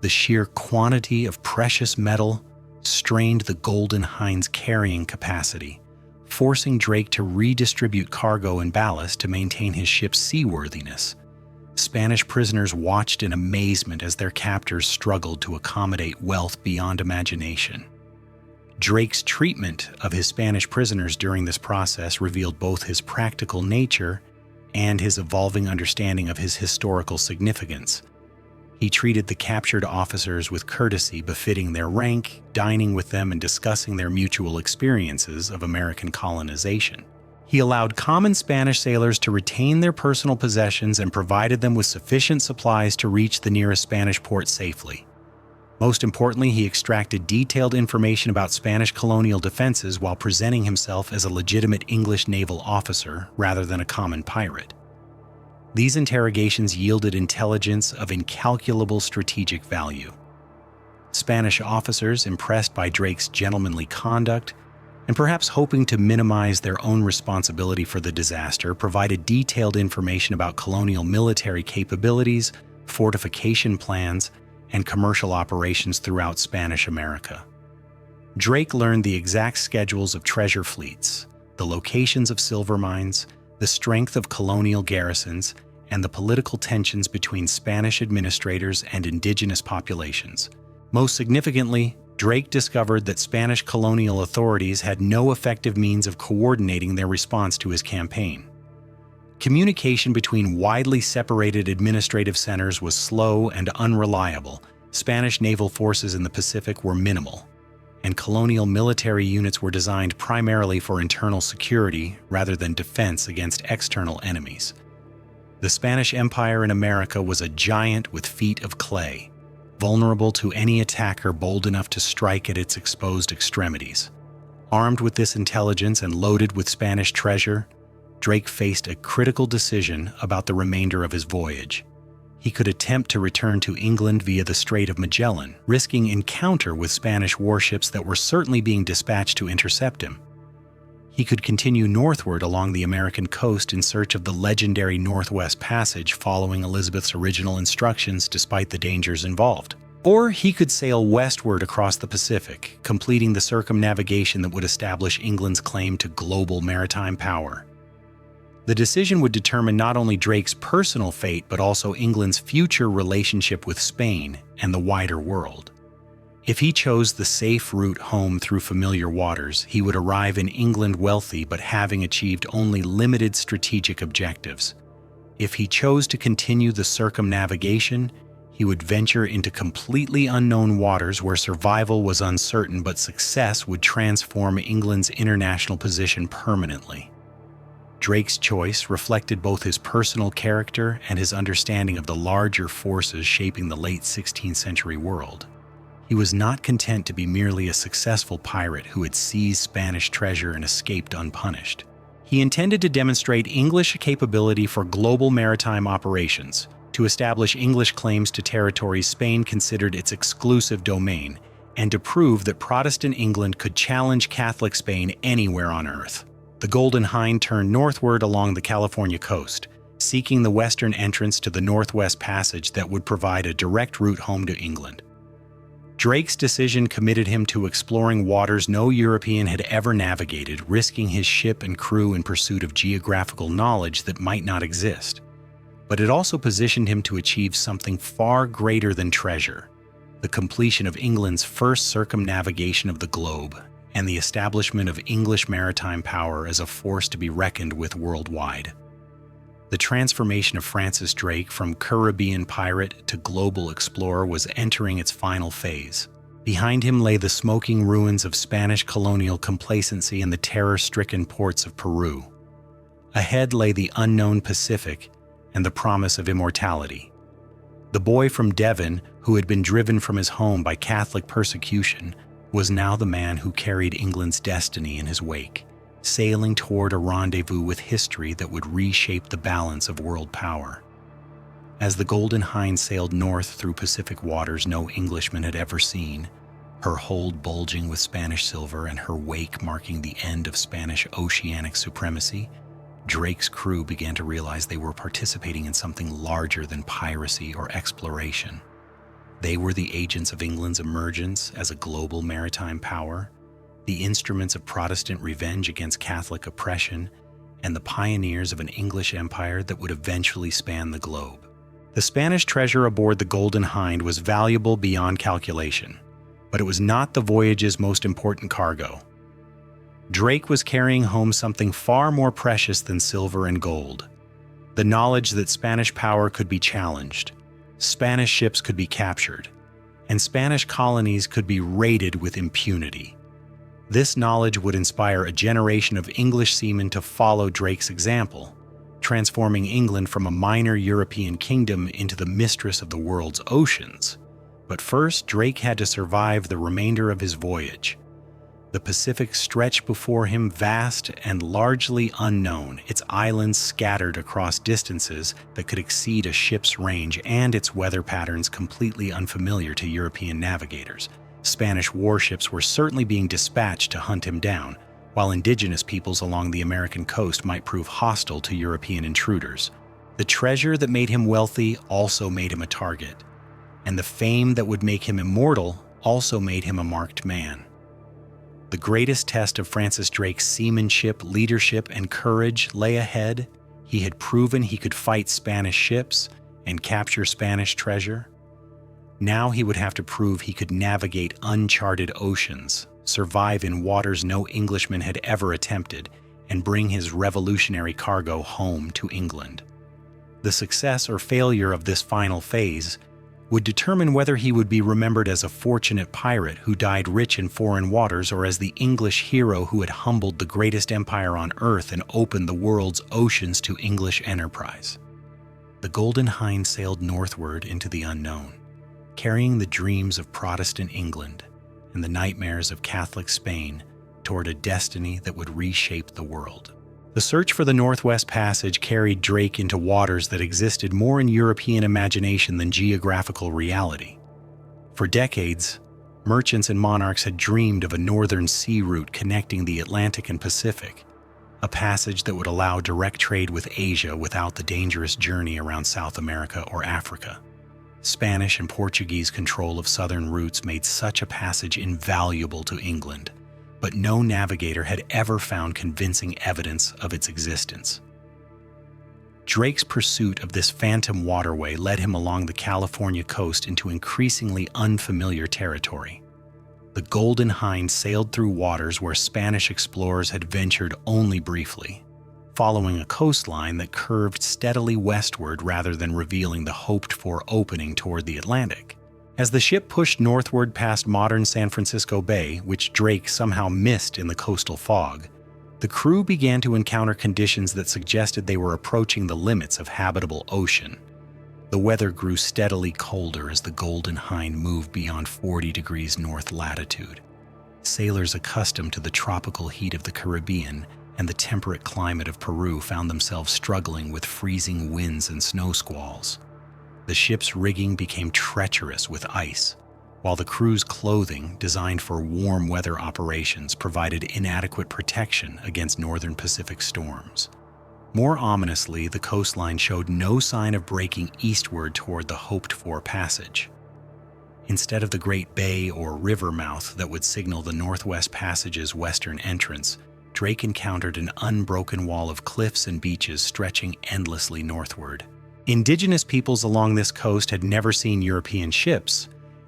The sheer quantity of precious metal strained the Golden Hind's carrying capacity, forcing Draque to redistribute cargo and ballast to maintain his ship's seaworthiness. Spanish prisoners watched in amazement as their captors struggled to accommodate wealth beyond imagination. Drake's treatment of his Spanish prisoners during this process revealed both his practical nature and his evolving understanding of his historical significance. He treated the captured officers with courtesy befitting their rank, dining with them and discussing their mutual experiences of American colonization. He allowed common Spanish sailors to retain their personal possessions and provided them with sufficient supplies to reach the nearest Spanish port safely. Most importantly, he extracted detailed information about Spanish colonial defenses while presenting himself as a legitimate English naval officer rather than a common pirate. These interrogations yielded intelligence of incalculable strategic value. Spanish officers, impressed by Drake's gentlemanly conduct, and perhaps hoping to minimize their own responsibility for the disaster, provided detailed information about colonial military capabilities, fortification plans, and commercial operations throughout Spanish America. Draque learned the exact schedules of treasure fleets, the locations of silver mines, the strength of colonial garrisons, and the political tensions between Spanish administrators and indigenous populations. Most significantly, Draque discovered that Spanish colonial authorities had no effective means of coordinating their response to his campaign. Communication between widely separated administrative centers was slow and unreliable. Spanish naval forces in the Pacific were minimal, and colonial military units were designed primarily for internal security rather than defense against external enemies. The Spanish Empire in America was a giant with feet of clay, vulnerable to any attacker bold enough to strike at its exposed extremities. Armed with this intelligence and loaded with Spanish treasure, Draque faced a critical decision about the remainder of his voyage. He could attempt to return to England via the Strait of Magellan, risking encounter with Spanish warships that were certainly being dispatched to intercept him. He could continue northward along the American coast in search of the legendary Northwest Passage following Elizabeth's original instructions despite the dangers involved. Or he could sail westward across the Pacific, completing the circumnavigation that would establish England's claim to global maritime power. The decision would determine not only Drake's personal fate but also England's future relationship with Spain and the wider world. If he chose the safe route home through familiar waters, he would arrive in England wealthy but having achieved only limited strategic objectives. If he chose to continue the circumnavigation, he would venture into completely unknown waters where survival was uncertain but success would transform England's international position permanently. Drake's choice reflected both his personal character and his understanding of the larger forces shaping the late 16th century world. He was not content to be merely a successful pirate who had seized Spanish treasure and escaped unpunished. He intended to demonstrate English capability for global maritime operations, to establish English claims to territories Spain considered its exclusive domain, and to prove that Protestant England could challenge Catholic Spain anywhere on earth. The Golden Hind turned northward along the California coast, seeking seeking the western entrance to the Northwest Passage that would provide a direct route home to England. Drake's decision committed him to exploring waters no European had ever navigated, risking his ship and crew in pursuit of geographical knowledge that might not exist. But it also positioned him to achieve something far greater than treasure: the completion of England's first circumnavigation of the globe and the establishment of English maritime power as a force to be reckoned with worldwide. The transformation of Francis Drake from Caribbean pirate to global explorer was entering its final phase. Behind him lay the smoking ruins of Spanish colonial complacency and the terror-stricken ports of Peru. Ahead lay the unknown Pacific and the promise of immortality. The boy from Devon, who had been driven from his home by Catholic persecution, was now the man who carried England's destiny in his wake, sailing toward a rendezvous with history that would reshape the balance of world power. As the Golden Hind sailed north through Pacific waters no Englishman had ever seen, her hold bulging with Spanish silver and her wake marking the end of Spanish oceanic supremacy, Drake's crew began to realize they were participating in something larger than piracy or exploration. They were the agents of England's emergence as a global maritime power, the instruments of Protestant revenge against Catholic oppression, and the pioneers of an English empire that would eventually span the globe. The Spanish treasure aboard the Golden Hind was valuable beyond calculation, but it was not the voyage's most important cargo. Drake was carrying home something far more precious than silver and gold: the knowledge that Spanish power could be challenged, Spanish ships could be captured, and Spanish colonies could be raided with impunity. This knowledge would inspire a generation of English seamen to follow Drake's example, transforming England from a minor European kingdom into the mistress of the world's oceans. But first, Drake had to survive the remainder of his voyage. The Pacific stretched before him, vast and largely unknown, its islands scattered across distances that could exceed a ship's range and its weather patterns completely unfamiliar to European navigators. Spanish warships were certainly being dispatched to hunt him down, while indigenous peoples along the American coast might prove hostile to European intruders. The treasure that made him wealthy also made him a target, and the fame that would make him immortal also made him a marked man. The greatest test of Francis Drake's seamanship, leadership, and courage lay ahead. He had proven he could fight Spanish ships and capture Spanish treasure. Now he would have to prove he could navigate uncharted oceans, survive in waters no Englishman had ever attempted, and bring his revolutionary cargo home to England. The success or failure of this final phase would determine whether he would be remembered as a fortunate pirate who died rich in foreign waters or as the English hero who had humbled the greatest empire on earth and opened the world's oceans to English enterprise. The Golden Hind sailed northward into the unknown, carrying the dreams of Protestant England and the nightmares of Catholic Spain toward a destiny that would reshape the world. The search for the Northwest Passage carried Drake into waters that existed more in European imagination than geographical reality. For decades, merchants and monarchs had dreamed of a northern sea route connecting the Atlantic and Pacific, a passage that would allow direct trade with Asia without the dangerous journey around South America or Africa. Spanish and Portuguese control of southern routes made such a passage invaluable to England, but no navigator had ever found convincing evidence of its existence. Drake's pursuit of this phantom waterway led him along the California coast into increasingly unfamiliar territory. The Golden Hind sailed through waters where Spanish explorers had ventured only briefly, following a coastline that curved steadily westward rather than revealing the hoped-for opening toward the Atlantic. As the ship pushed northward past modern San Francisco Bay, which Drake somehow missed in the coastal fog, the crew began to encounter conditions that suggested they were approaching the limits of habitable ocean. The weather grew steadily colder as the Golden Hind moved beyond 40 degrees north latitude. Sailors accustomed to the tropical heat of the Caribbean and the temperate climate of Peru found themselves struggling with freezing winds and snow squalls. The ship's rigging became treacherous with ice, while the crew's clothing, designed for warm weather operations, provided inadequate protection against northern Pacific storms. More ominously, the coastline showed no sign of breaking eastward toward the hoped-for passage. Instead of the great bay or river mouth that would signal the Northwest Passage's western entrance, Draque encountered an unbroken wall of cliffs and beaches stretching endlessly northward. Indigenous peoples along this coast had never seen European ships,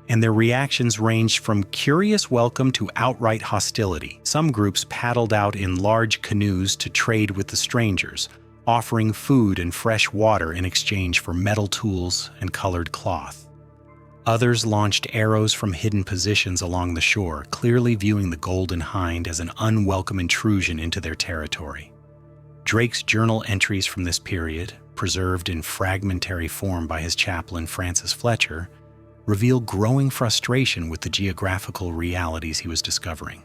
and their reactions ranged from curious welcome to outright hostility. Some groups paddled out in large canoes to trade with the strangers, offering food and fresh water in exchange for metal tools and colored cloth. Others launched arrows from hidden positions along the shore, clearly viewing the Golden Hind as an unwelcome intrusion into their territory. Drake's journal entries from this period, preserved in fragmentary form by his chaplain Francis Fletcher, reveal growing frustration with the geographical realities he was discovering.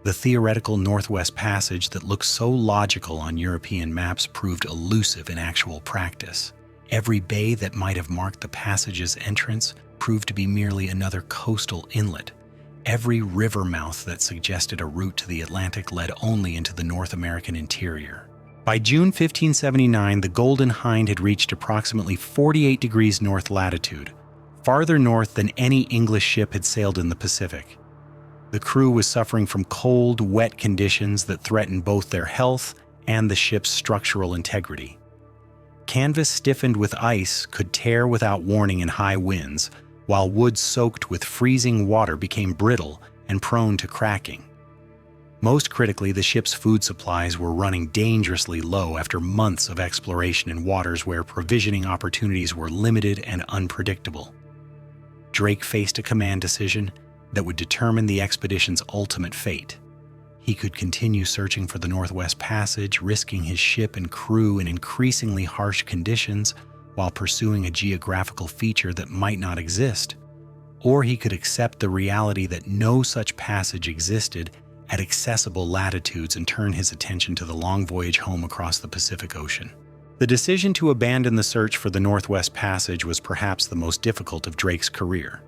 The theoretical Northwest Passage that looked so logical on European maps proved elusive in actual practice. Every bay that might have marked the passage's entrance proved to be merely another coastal inlet. Every river mouth that suggested a route to the Atlantic led only into the North American interior. By June 1579, the Golden Hind had reached approximately 48 degrees north latitude, farther north than any English ship had sailed in the Pacific. The crew was suffering from cold, wet conditions that threatened both their health and the ship's structural integrity. Canvas stiffened with ice could tear without warning in high winds, while wood soaked with freezing water became brittle and prone to cracking. Most critically, the ship's food supplies were running dangerously low after months of exploration in waters where provisioning opportunities were limited and unpredictable. Draque faced a command decision that would determine the expedition's ultimate fate. He could continue searching for the Northwest Passage, risking his ship and crew in increasingly harsh conditions while pursuing a geographical feature that might not exist. Or he could accept the reality that no such passage existed at accessible latitudes and turn his attention to the long voyage home across the Pacific Ocean. The decision to abandon the search for the Northwest Passage was perhaps the most difficult of Drake's career.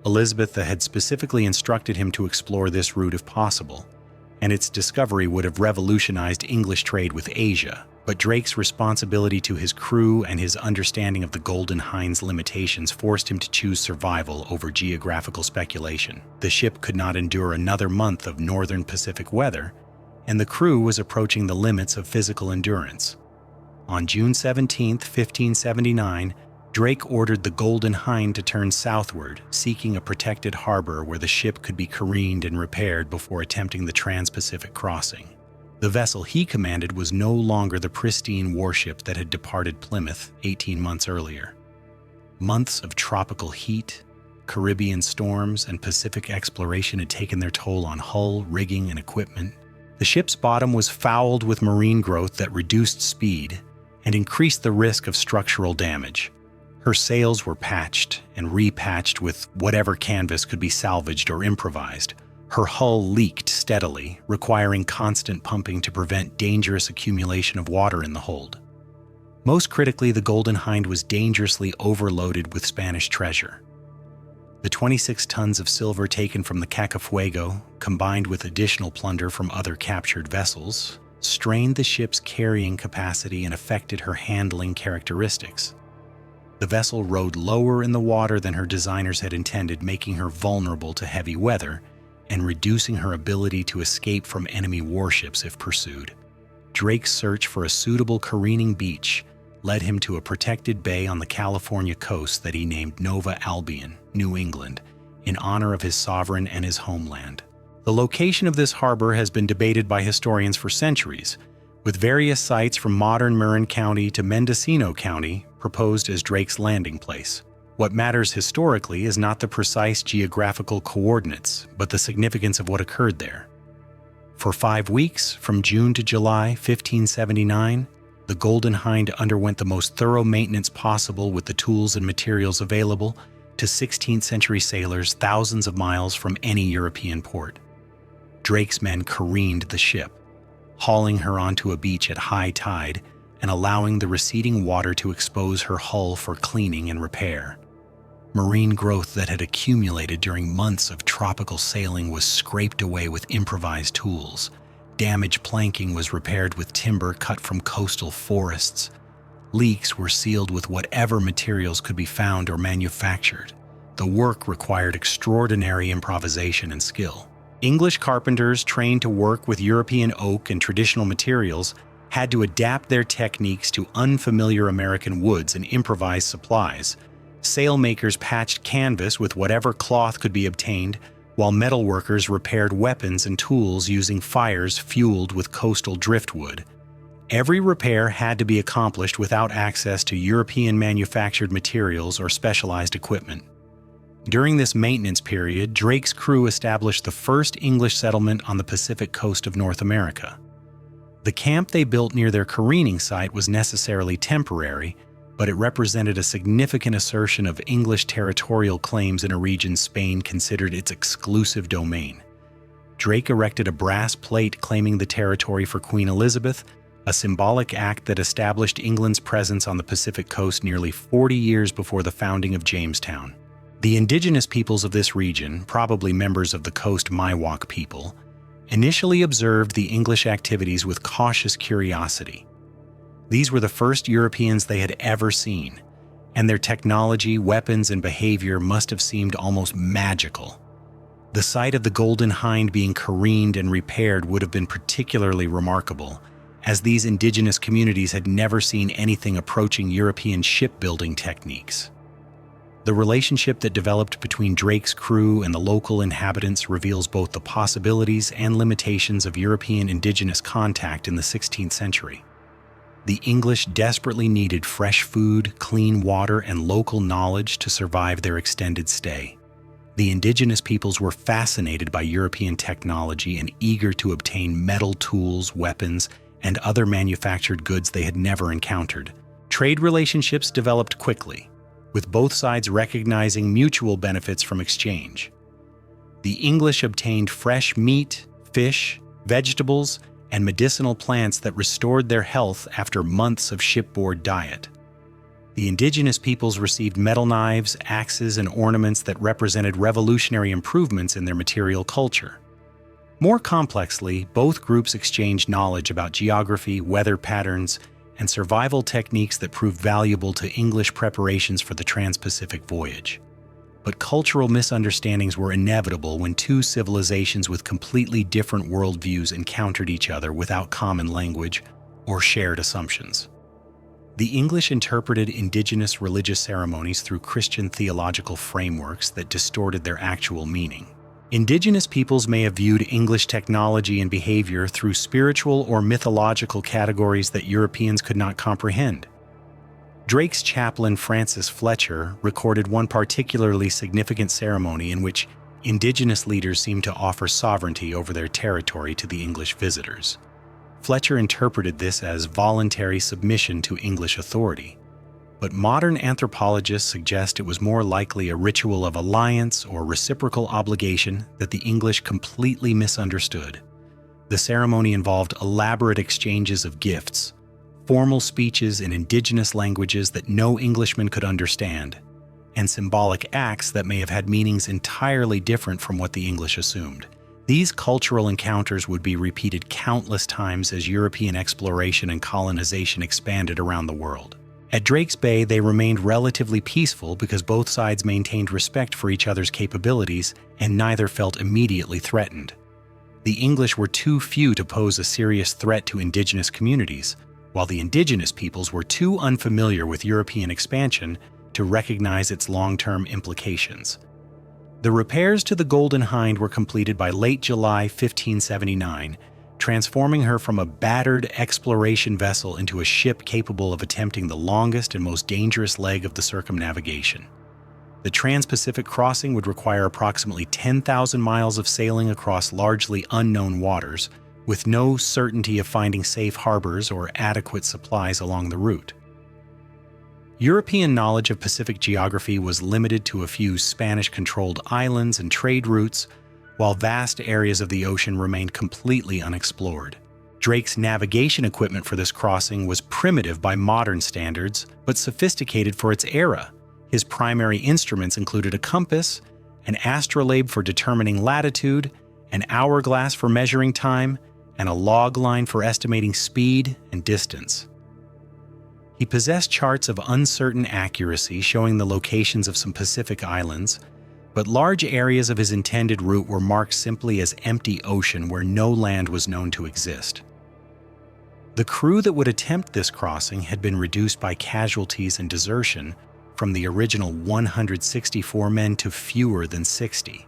Elizabeth had specifically instructed him to explore this route if possible, and its discovery would have revolutionized English trade with Asia. But Drake's responsibility to his crew and his understanding of the Golden Hind's limitations forced him to choose survival over geographical speculation. The ship could not endure another month of northern Pacific weather, and the crew was approaching the limits of physical endurance. On June 17, 1579, Draque ordered the Golden Hind to turn southward, seeking a protected harbor where the ship could be careened and repaired before attempting the trans-Pacific crossing. The vessel he commanded was no longer the pristine warship that had departed Plymouth 18 months earlier. Months of tropical heat, Caribbean storms, and Pacific exploration had taken their toll on hull, rigging, and equipment. The ship's bottom was fouled with marine growth that reduced speed and increased the risk of structural damage. Her sails were patched and repatched with whatever canvas could be salvaged or improvised. Her hull leaked steadily, requiring constant pumping to prevent dangerous accumulation of water in the hold. Most critically, the Golden Hind was dangerously overloaded with Spanish treasure. The 26 tons of silver taken from the Cacafuego, combined with additional plunder from other captured vessels, strained the ship's carrying capacity and affected her handling characteristics. The vessel rode lower in the water than her designers had intended, making her vulnerable to heavy weather and reducing her ability to escape from enemy warships if pursued. Drake's search for a suitable careening beach led him to a protected bay on the California coast that he named Nova Albion, New England, in honor of his sovereign and his homeland. The location of this harbor has been debated by historians for centuries, with various sites from modern Marin County to Mendocino County proposed as Drake's landing place. What matters historically is not the precise geographical coordinates, but the significance of what occurred there. For 5 weeks, from June to July 1579, the Golden Hind underwent the most thorough maintenance possible with the tools and materials available to 16th century sailors thousands of miles from any European port. Drake's men careened the ship, hauling her onto a beach at high tide and allowing the receding water to expose her hull for cleaning and repair. Marine growth that had accumulated during months of tropical sailing was scraped away with improvised tools, Damaged planking was repaired with timber cut from coastal forests. Leaks were sealed with whatever materials could be found or manufactured. The work required extraordinary improvisation and skill. English carpenters trained to work with European oak and traditional materials had to adapt their techniques to unfamiliar American woods and improvise supplies. Sailmakers patched canvas with whatever cloth could be obtained, while metalworkers repaired weapons and tools using fires fueled with coastal driftwood. Every repair had to be accomplished without access to European manufactured materials or specialized equipment. During this maintenance period, Drake's crew established the first English settlement on the Pacific coast of North America. The camp they built near their careening site was necessarily temporary, but it represented a significant assertion of English territorial claims in a region Spain considered its exclusive domain. Drake erected a brass plate claiming the territory for Queen Elizabeth, a symbolic act that established England's presence on the Pacific coast nearly 40 years before the founding of Jamestown. The indigenous peoples of this region, probably members of the Coast Miwok people, initially observed the English activities with cautious curiosity. These were the first Europeans they had ever seen, and their technology, weapons, and behavior must have seemed almost magical. The sight of the Golden Hind being careened and repaired would have been particularly remarkable, as these indigenous communities had never seen anything approaching European shipbuilding techniques. The relationship that developed between Drake's crew and the local inhabitants reveals both the possibilities and limitations of European indigenous contact in the 16th century. The English desperately needed fresh food, clean water, and local knowledge to survive their extended stay. The indigenous peoples were fascinated by European technology and eager to obtain metal tools, weapons, and other manufactured goods they had never encountered. Trade relationships developed quickly, with both sides recognizing mutual benefits from exchange. The English obtained fresh meat, fish, vegetables, and medicinal plants that restored their health after months of shipboard diet. The indigenous peoples received metal knives, axes, and ornaments that represented revolutionary improvements in their material culture. More complexly, both groups exchanged knowledge about geography, weather patterns, and survival techniques that proved valuable to English preparations for the Trans-Pacific voyage. But cultural misunderstandings were inevitable when two civilizations with completely different worldviews encountered each other without common language or shared assumptions. The English interpreted indigenous religious ceremonies through Christian theological frameworks that distorted their actual meaning. Indigenous peoples may have viewed English technology and behavior through spiritual or mythological categories that Europeans could not comprehend. Drake's chaplain Francis Fletcher recorded one particularly significant ceremony in which indigenous leaders seemed to offer sovereignty over their territory to the English visitors. Fletcher interpreted this as voluntary submission to English authority, but modern anthropologists suggest it was more likely a ritual of alliance or reciprocal obligation that the English completely misunderstood. The ceremony involved elaborate exchanges of gifts, formal speeches in indigenous languages that no Englishman could understand, and symbolic acts that may have had meanings entirely different from what the English assumed. These cultural encounters would be repeated countless times as European exploration and colonization expanded around the world. At Drake's Bay, they remained relatively peaceful because both sides maintained respect for each other's capabilities and neither felt immediately threatened. The English were too few to pose a serious threat to indigenous communities, while the indigenous peoples were too unfamiliar with European expansion to recognize its long-term implications. The repairs to the Golden Hind were completed by late July 1579, transforming her from a battered exploration vessel into a ship capable of attempting the longest and most dangerous leg of the circumnavigation. The Trans-Pacific crossing would require approximately 10,000 miles of sailing across largely unknown waters, with no certainty of finding safe harbors or adequate supplies along the route. European knowledge of Pacific geography was limited to a few Spanish-controlled islands and trade routes, while vast areas of the ocean remained completely unexplored. Drake's navigation equipment for this crossing was primitive by modern standards, but sophisticated for its era. His primary instruments included a compass, an astrolabe for determining latitude, an hourglass for measuring time, and a log line for estimating speed and distance. He possessed charts of uncertain accuracy showing the locations of some Pacific islands, but large areas of his intended route were marked simply as empty ocean where no land was known to exist. The crew that would attempt this crossing had been reduced by casualties and desertion from the original 164 men to fewer than 60.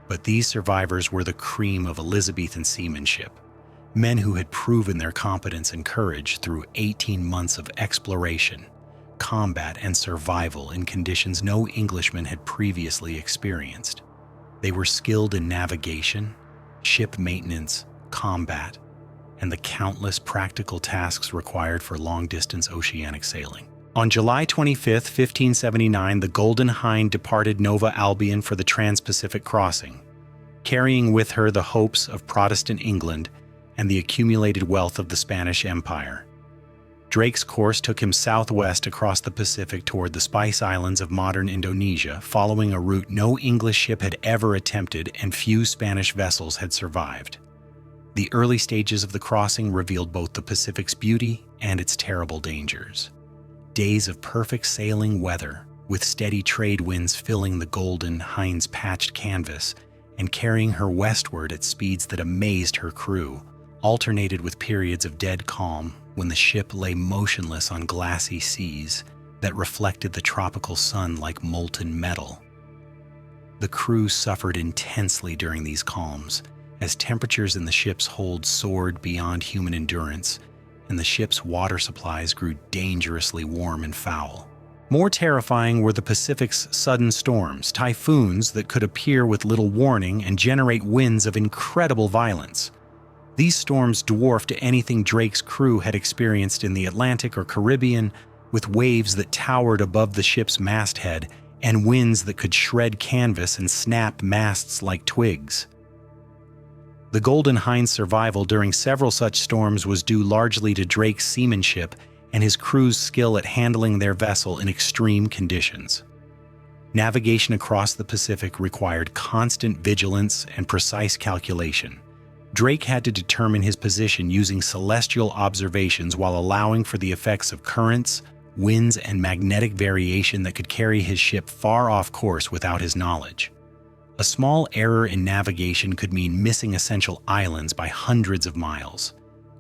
But these survivors were the cream of Elizabethan seamanship, men who had proven their competence and courage through 18 months of exploration, combat, and survival in conditions no Englishman had previously experienced. They were skilled in navigation, ship maintenance, combat, and the countless practical tasks required for long-distance oceanic sailing. On July 25, 1579, the Golden Hind departed Nova Albion for the Trans-Pacific crossing, carrying with her the hopes of Protestant England and the accumulated wealth of the Spanish Empire. Drake's course took him southwest across the Pacific toward the Spice Islands of modern Indonesia, following a route no English ship had ever attempted and few Spanish vessels had survived. The early stages of the crossing revealed both the Pacific's beauty and its terrible dangers. Days of perfect sailing weather, with steady trade winds filling the Golden Hind's patched canvas and carrying her westward at speeds that amazed her crew, alternated with periods of dead calm when the ship lay motionless on glassy seas that reflected the tropical sun like molten metal. The crew suffered intensely during these calms, as temperatures in the ship's hold soared beyond human endurance, and the ship's water supplies grew dangerously warm and foul. More terrifying were the Pacific's sudden storms, typhoons that could appear with little warning and generate winds of incredible violence. These storms dwarfed anything Drake's crew had experienced in the Atlantic or Caribbean, with waves that towered above the ship's masthead and winds that could shred canvas and snap masts like twigs. The Golden Hind's survival during several such storms was due largely to Drake's seamanship and his crew's skill at handling their vessel in extreme conditions. Navigation across the Pacific required constant vigilance and precise calculation. Drake had to determine his position using celestial observations while allowing for the effects of currents, winds, and magnetic variation that could carry his ship far off course without his knowledge. A small error in navigation could mean missing essential islands by hundreds of miles,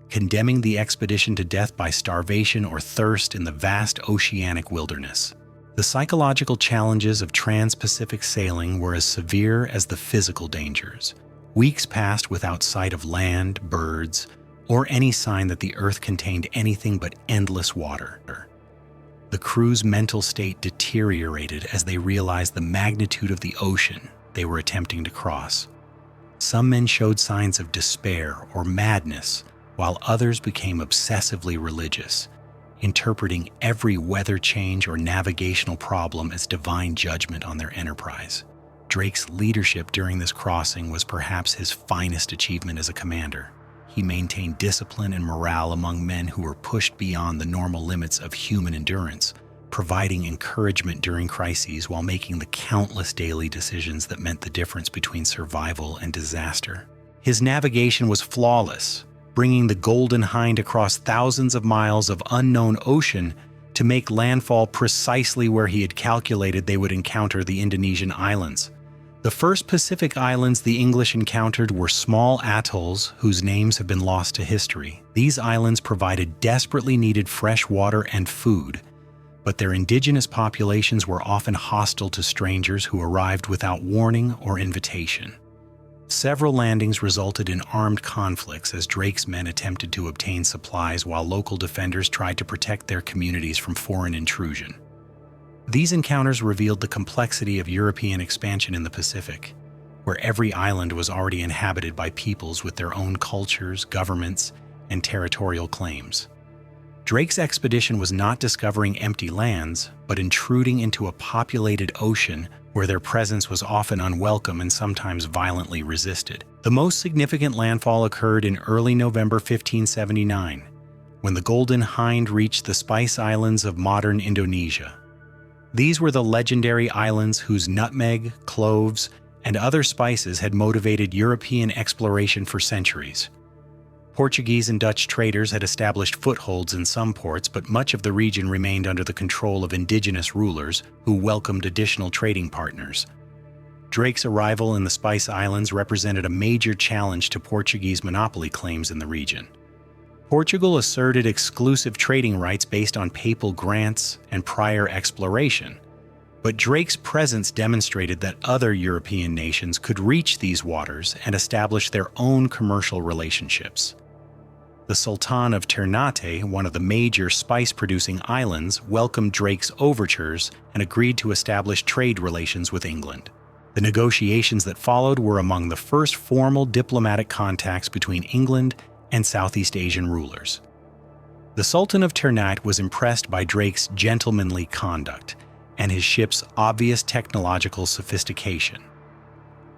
condemning the expedition to death by starvation or thirst in the vast oceanic wilderness. The psychological challenges of trans-Pacific sailing were as severe as the physical dangers. Weeks passed without sight of land, birds, or any sign that the earth contained anything but endless water. The crew's mental state deteriorated as they realized the magnitude of the ocean they were attempting to cross. Some men showed signs of despair or madness, while others became obsessively religious, interpreting every weather change or navigational problem as divine judgment on their enterprise. Drake's leadership during this crossing was perhaps his finest achievement as a commander. He maintained discipline and morale among men who were pushed beyond the normal limits of human endurance, providing encouragement during crises while making the countless daily decisions that meant the difference between survival and disaster. His navigation was flawless, bringing the Golden Hind across thousands of miles of unknown ocean to make landfall precisely where he had calculated they would encounter the Indonesian islands. The first Pacific islands the English encountered were small atolls whose names have been lost to history. These islands provided desperately needed fresh water and food, but their indigenous populations were often hostile to strangers who arrived without warning or invitation. Several landings resulted in armed conflicts as Drake's men attempted to obtain supplies while local defenders tried to protect their communities from foreign intrusion. These encounters revealed the complexity of European expansion in the Pacific, where every island was already inhabited by peoples with their own cultures, governments, and territorial claims. Drake's expedition was not discovering empty lands, but intruding into a populated ocean where their presence was often unwelcome and sometimes violently resisted. The most significant landfall occurred in early November 1579, when the Golden Hind reached the Spice Islands of modern Indonesia. These were the legendary islands whose nutmeg, cloves, and other spices had motivated European exploration for centuries. Portuguese and Dutch traders had established footholds in some ports, but much of the region remained under the control of indigenous rulers who welcomed additional trading partners. Drake's arrival in the Spice Islands represented a major challenge to Portuguese monopoly claims in the region. Portugal asserted exclusive trading rights based on papal grants and prior exploration, but Drake's presence demonstrated that other European nations could reach these waters and establish their own commercial relationships. The Sultan of Ternate, one of the major spice-producing islands, welcomed Drake's overtures and agreed to establish trade relations with England. The negotiations that followed were among the first formal diplomatic contacts between England and Southeast Asian rulers. The Sultan of Ternate was impressed by Drake's gentlemanly conduct and his ship's obvious technological sophistication.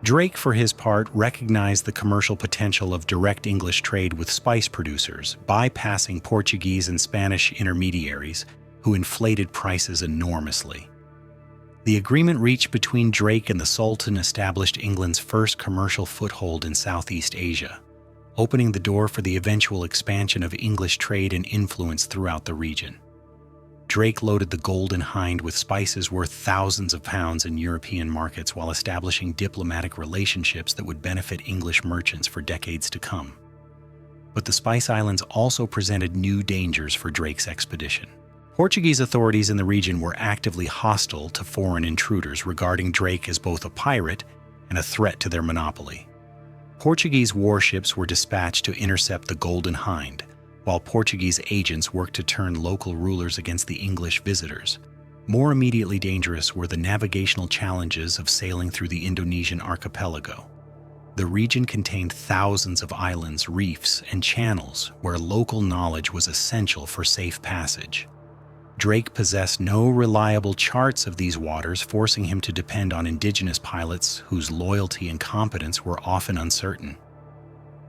Drake, for his part, recognized the commercial potential of direct English trade with spice producers, bypassing Portuguese and Spanish intermediaries who inflated prices enormously. The agreement reached between Drake and the Sultan established England's first commercial foothold in Southeast Asia, opening the door for the eventual expansion of English trade and influence throughout the region. Drake loaded the Golden Hind with spices worth thousands of pounds in European markets while establishing diplomatic relationships that would benefit English merchants for decades to come. But the Spice Islands also presented new dangers for Drake's expedition. Portuguese authorities in the region were actively hostile to foreign intruders, regarding Drake as both a pirate and a threat to their monopoly. Portuguese warships were dispatched to intercept the Golden Hind, while Portuguese agents worked to turn local rulers against the English visitors. More immediately dangerous were the navigational challenges of sailing through the Indonesian archipelago. The region contained thousands of islands, reefs, and channels where local knowledge was essential for safe passage. Drake possessed no reliable charts of these waters, forcing him to depend on indigenous pilots whose loyalty and competence were often uncertain.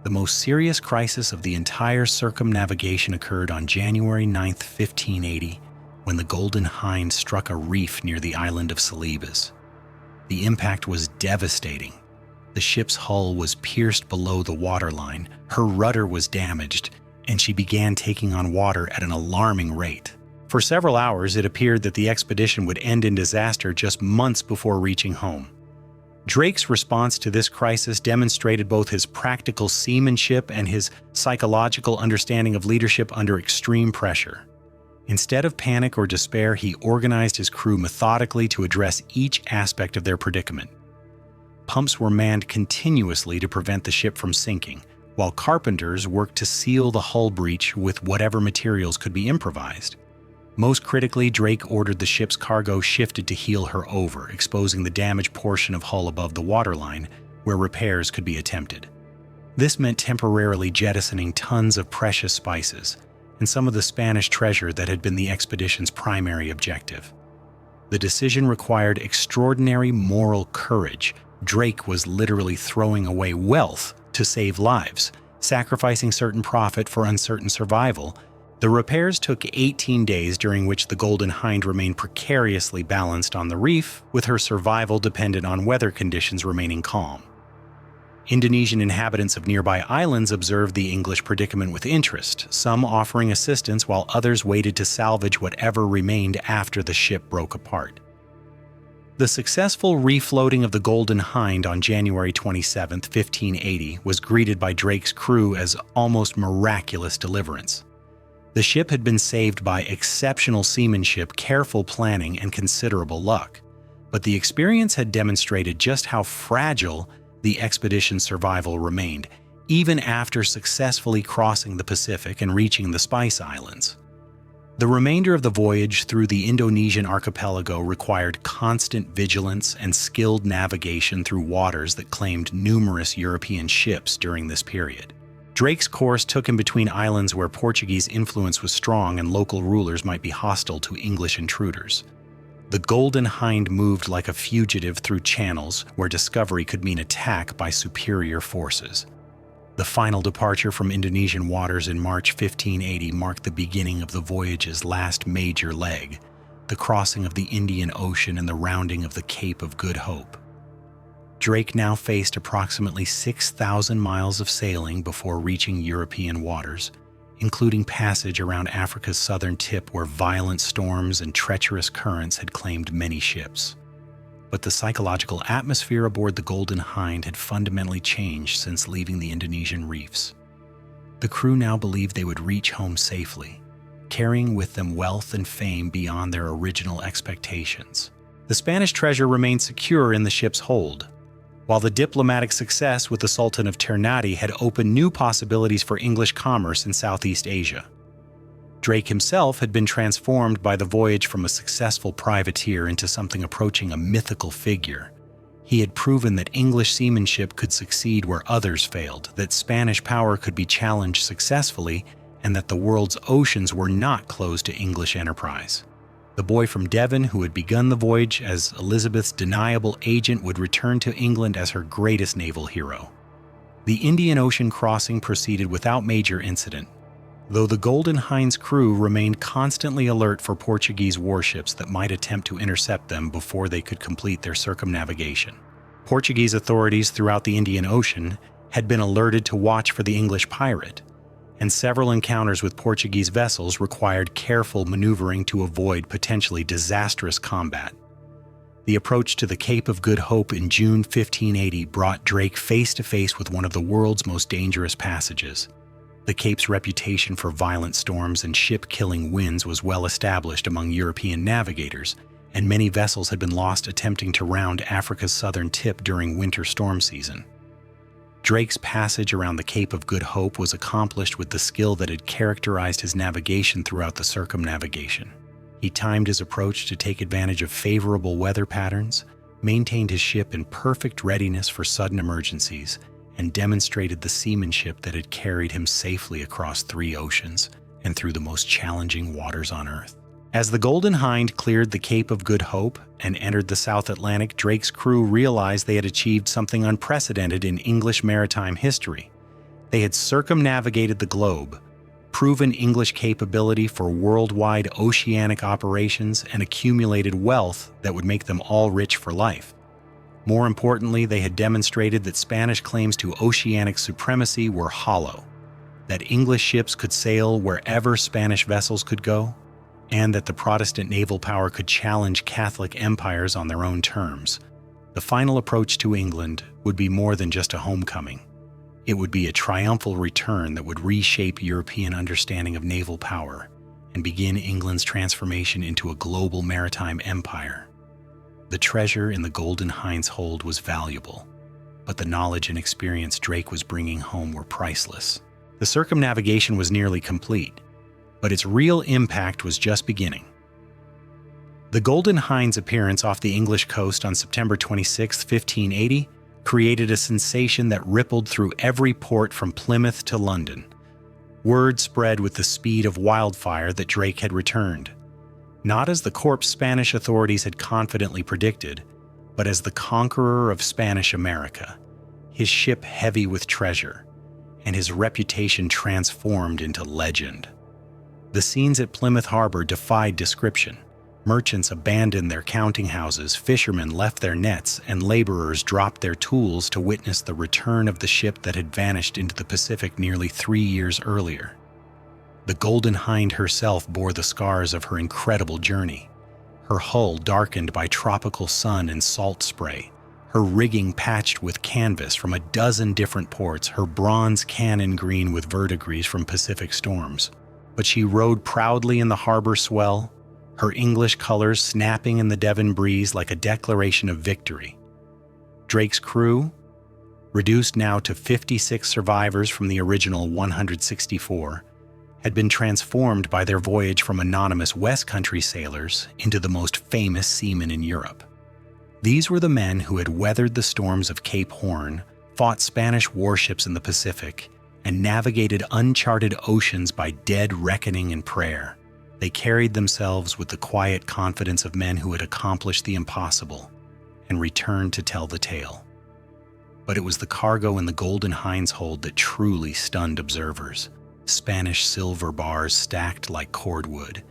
The most serious crisis of the entire circumnavigation occurred on January 9, 1580, when the Golden Hind struck a reef near the island of Celebes. The impact was devastating. The ship's hull was pierced below the waterline, her rudder was damaged, and she began taking on water at an alarming rate. For several hours, it appeared that the expedition would end in disaster just months before reaching home. Drake's response to this crisis demonstrated both his practical seamanship and his psychological understanding of leadership under extreme pressure. Instead of panic or despair, he organized his crew methodically to address each aspect of their predicament. Pumps were manned continuously to prevent the ship from sinking, while carpenters worked to seal the hull breach with whatever materials could be improvised. Most critically, Drake ordered the ship's cargo shifted to heel her over, exposing the damaged portion of hull above the waterline, where repairs could be attempted. This meant temporarily jettisoning tons of precious spices and some of the Spanish treasure that had been the expedition's primary objective. The decision required extraordinary moral courage. Drake was literally throwing away wealth to save lives, sacrificing certain profit for uncertain survival. The repairs took 18 days, during which the Golden Hind remained precariously balanced on the reef, with her survival dependent on weather conditions remaining calm. Indonesian inhabitants of nearby islands observed the English predicament with interest, some offering assistance while others waited to salvage whatever remained after the ship broke apart. The successful refloating of the Golden Hind on January 27, 1580, was greeted by Drake's crew as almost miraculous deliverance. The ship had been saved by exceptional seamanship, careful planning, and considerable luck. But the experience had demonstrated just how fragile the expedition's survival remained, even after successfully crossing the Pacific and reaching the Spice Islands. The remainder of the voyage through the Indonesian archipelago required constant vigilance and skilled navigation through waters that claimed numerous European ships during this period. Drake's course took him between islands where Portuguese influence was strong and local rulers might be hostile to English intruders. The Golden Hind moved like a fugitive through channels where discovery could mean attack by superior forces. The final departure from Indonesian waters in March 1580 marked the beginning of the voyage's last major leg, the crossing of the Indian Ocean and the rounding of the Cape of Good Hope. Drake now faced approximately 6,000 miles of sailing before reaching European waters, including passage around Africa's southern tip where violent storms and treacherous currents had claimed many ships. But the psychological atmosphere aboard the Golden Hind had fundamentally changed since leaving the Indonesian reefs. The crew now believed they would reach home safely, carrying with them wealth and fame beyond their original expectations. The Spanish treasure remained secure in the ship's hold, while the diplomatic success with the Sultan of Ternate had opened new possibilities for English commerce in Southeast Asia. Drake himself had been transformed by the voyage from a successful privateer into something approaching a mythical figure. He had proven that English seamanship could succeed where others failed, that Spanish power could be challenged successfully, and that the world's oceans were not closed to English enterprise. The boy from Devon who had begun the voyage as Elizabeth's deniable agent would return to England as her greatest naval hero. The Indian Ocean crossing proceeded without major incident, though the Golden Hind's crew remained constantly alert for Portuguese warships that might attempt to intercept them before they could complete their circumnavigation. Portuguese authorities throughout the Indian Ocean had been alerted to watch for the English pirate, and several encounters with Portuguese vessels required careful maneuvering to avoid potentially disastrous combat. The approach to the Cape of Good Hope in June 1580 brought Drake face to face with one of the world's most dangerous passages. The Cape's reputation for violent storms and ship-killing winds was well established among European navigators, and many vessels had been lost attempting to round Africa's southern tip during winter storm season. Drake's passage around the Cape of Good Hope was accomplished with the skill that had characterized his navigation throughout the circumnavigation. He timed his approach to take advantage of favorable weather patterns, maintained his ship in perfect readiness for sudden emergencies, and demonstrated the seamanship that had carried him safely across 3 oceans and through the most challenging waters on Earth. As the Golden Hind cleared the Cape of Good Hope and entered the South Atlantic, Drake's crew realized they had achieved something unprecedented in English maritime history. They had circumnavigated the globe, proven English capability for worldwide oceanic operations, and accumulated wealth that would make them all rich for life. More importantly, they had demonstrated that Spanish claims to oceanic supremacy were hollow, that English ships could sail wherever Spanish vessels could go, and that the Protestant naval power could challenge Catholic empires on their own terms. The final approach to England would be more than just a homecoming. It would be a triumphal return that would reshape European understanding of naval power and begin England's transformation into a global maritime empire. The treasure in the Golden Hind's hold was valuable, but the knowledge and experience Drake was bringing home were priceless. The circumnavigation was nearly complete, but its real impact was just beginning. The Golden Hind's appearance off the English coast on September 26, 1580, created a sensation that rippled through every port from Plymouth to London. Word spread with the speed of wildfire that Drake had returned, not as the corpse Spanish authorities had confidently predicted, but as the conqueror of Spanish America, his ship heavy with treasure, and his reputation transformed into legend. The scenes at Plymouth Harbor defied description. Merchants abandoned their counting houses, fishermen left their nets, and laborers dropped their tools to witness the return of the ship that had vanished into the Pacific nearly 3 years earlier. The Golden Hind herself bore the scars of her incredible journey, her hull darkened by tropical sun and salt spray, her rigging patched with canvas from a dozen different ports, her bronze cannon green with verdigris from Pacific storms. But she rode proudly in the harbor swell, her English colors snapping in the Devon breeze like a declaration of victory. Drake's crew, reduced now to 56 survivors from the original 164, had been transformed by their voyage from anonymous West Country sailors into the most famous seamen in Europe. These were the men who had weathered the storms of Cape Horn, fought Spanish warships in the Pacific, and navigated uncharted oceans by dead reckoning and prayer. They carried themselves with the quiet confidence of men who had accomplished the impossible and returned to tell the tale. But it was the cargo in the Golden Hind's hold that truly stunned observers. Spanish silver bars stacked like cordwood,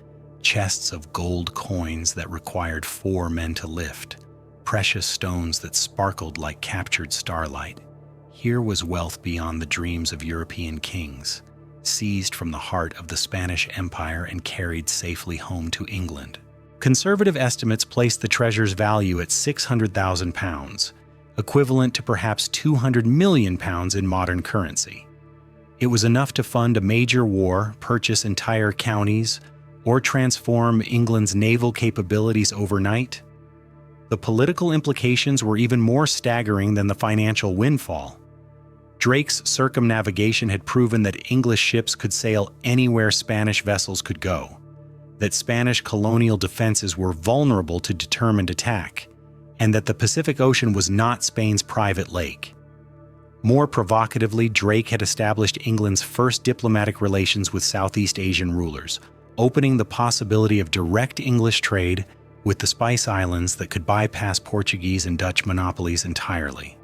chests of gold coins that required 4 men to lift, precious stones that sparkled like captured starlight. Here was wealth beyond the dreams of European kings, seized from the heart of the Spanish Empire and carried safely home to England. Conservative estimates place the treasure's value at £600,000, equivalent to perhaps £200 million in modern currency. It was enough to fund a major war, purchase entire counties, or transform England's naval capabilities overnight. The political implications were even more staggering than the financial windfall. Drake's circumnavigation had proven that English ships could sail anywhere Spanish vessels could go, that Spanish colonial defenses were vulnerable to determined attack, and that the Pacific Ocean was not Spain's private lake. More provocatively, Drake had established England's first diplomatic relations with Southeast Asian rulers, opening the possibility of direct English trade with the Spice Islands that could bypass Portuguese and Dutch monopolies entirely.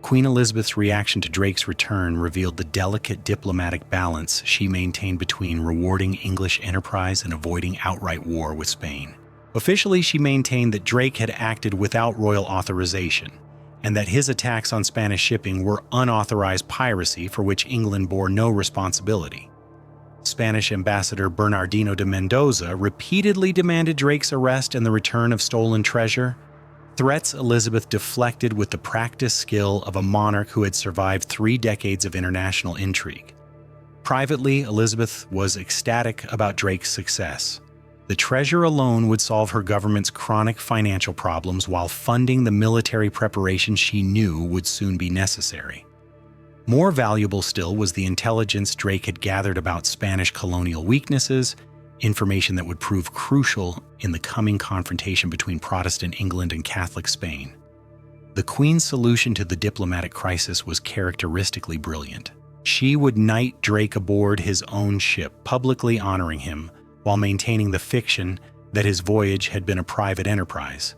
Queen Elizabeth's reaction to Drake's return revealed the delicate diplomatic balance she maintained between rewarding English enterprise and avoiding outright war with Spain. Officially, she maintained that Drake had acted without royal authorization, and that his attacks on Spanish shipping were unauthorized piracy for which England bore no responsibility. Spanish Ambassador Bernardino de Mendoza repeatedly demanded Drake's arrest and the return of stolen treasure. Threats Elizabeth deflected with the practiced skill of a monarch who had survived 3 decades of international intrigue. Privately, Elizabeth was ecstatic about Drake's success. The treasure alone would solve her government's chronic financial problems while funding the military preparations she knew would soon be necessary. More valuable still was the intelligence Drake had gathered about Spanish colonial weaknesses, information that would prove crucial in the coming confrontation between Protestant England and Catholic Spain. The Queen's solution to the diplomatic crisis was characteristically brilliant. She would knight Drake aboard his own ship, publicly honoring him, while maintaining the fiction that his voyage had been a private enterprise.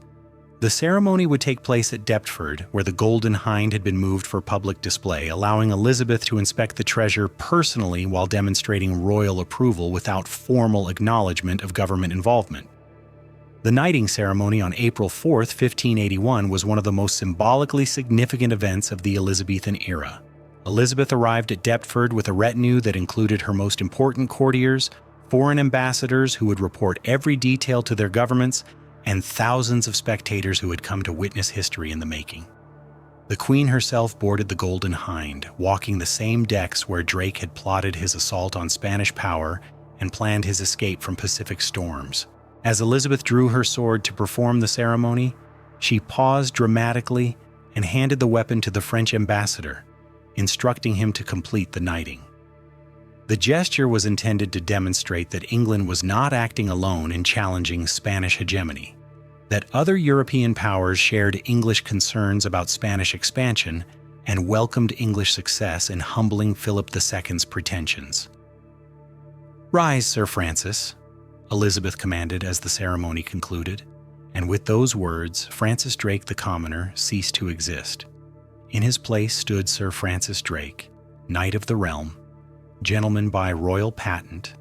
The ceremony would take place at Deptford, where the Golden Hind had been moved for public display, allowing Elizabeth to inspect the treasure personally while demonstrating royal approval without formal acknowledgement of government involvement. The knighting ceremony on April 4, 1581, was one of the most symbolically significant events of the Elizabethan era. Elizabeth arrived at Deptford with a retinue that included her most important courtiers, foreign ambassadors who would report every detail to their governments, and thousands of spectators who had come to witness history in the making. The Queen herself boarded the Golden Hind, walking the same decks where Drake had plotted his assault on Spanish power and planned his escape from Pacific storms. As Elizabeth drew her sword to perform the ceremony, she paused dramatically and handed the weapon to the French ambassador, instructing him to complete the knighting. The gesture was intended to demonstrate that England was not acting alone in challenging Spanish hegemony, that other European powers shared English concerns about Spanish expansion and welcomed English success in humbling Philip II's pretensions. "Rise, Sir Francis," Elizabeth commanded as the ceremony concluded, and with those words, Francis Drake the Commoner ceased to exist. In his place stood Sir Francis Drake, Knight of the Realm, gentleman by royal patent,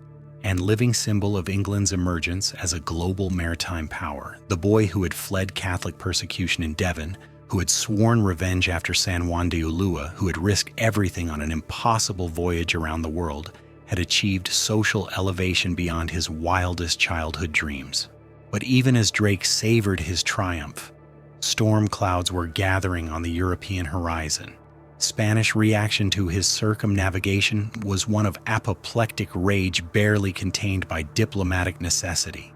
and living symbol of England's emergence as a global maritime power, the boy who had fled Catholic persecution in Devon, who had sworn revenge after San Juan de Ulua, who had risked everything on an impossible voyage around the world, had achieved social elevation beyond his wildest childhood dreams. But even as Drake savored his triumph, storm clouds were gathering on the European horizon. Spanish reaction to his circumnavigation was one of apoplectic rage barely contained by diplomatic necessity.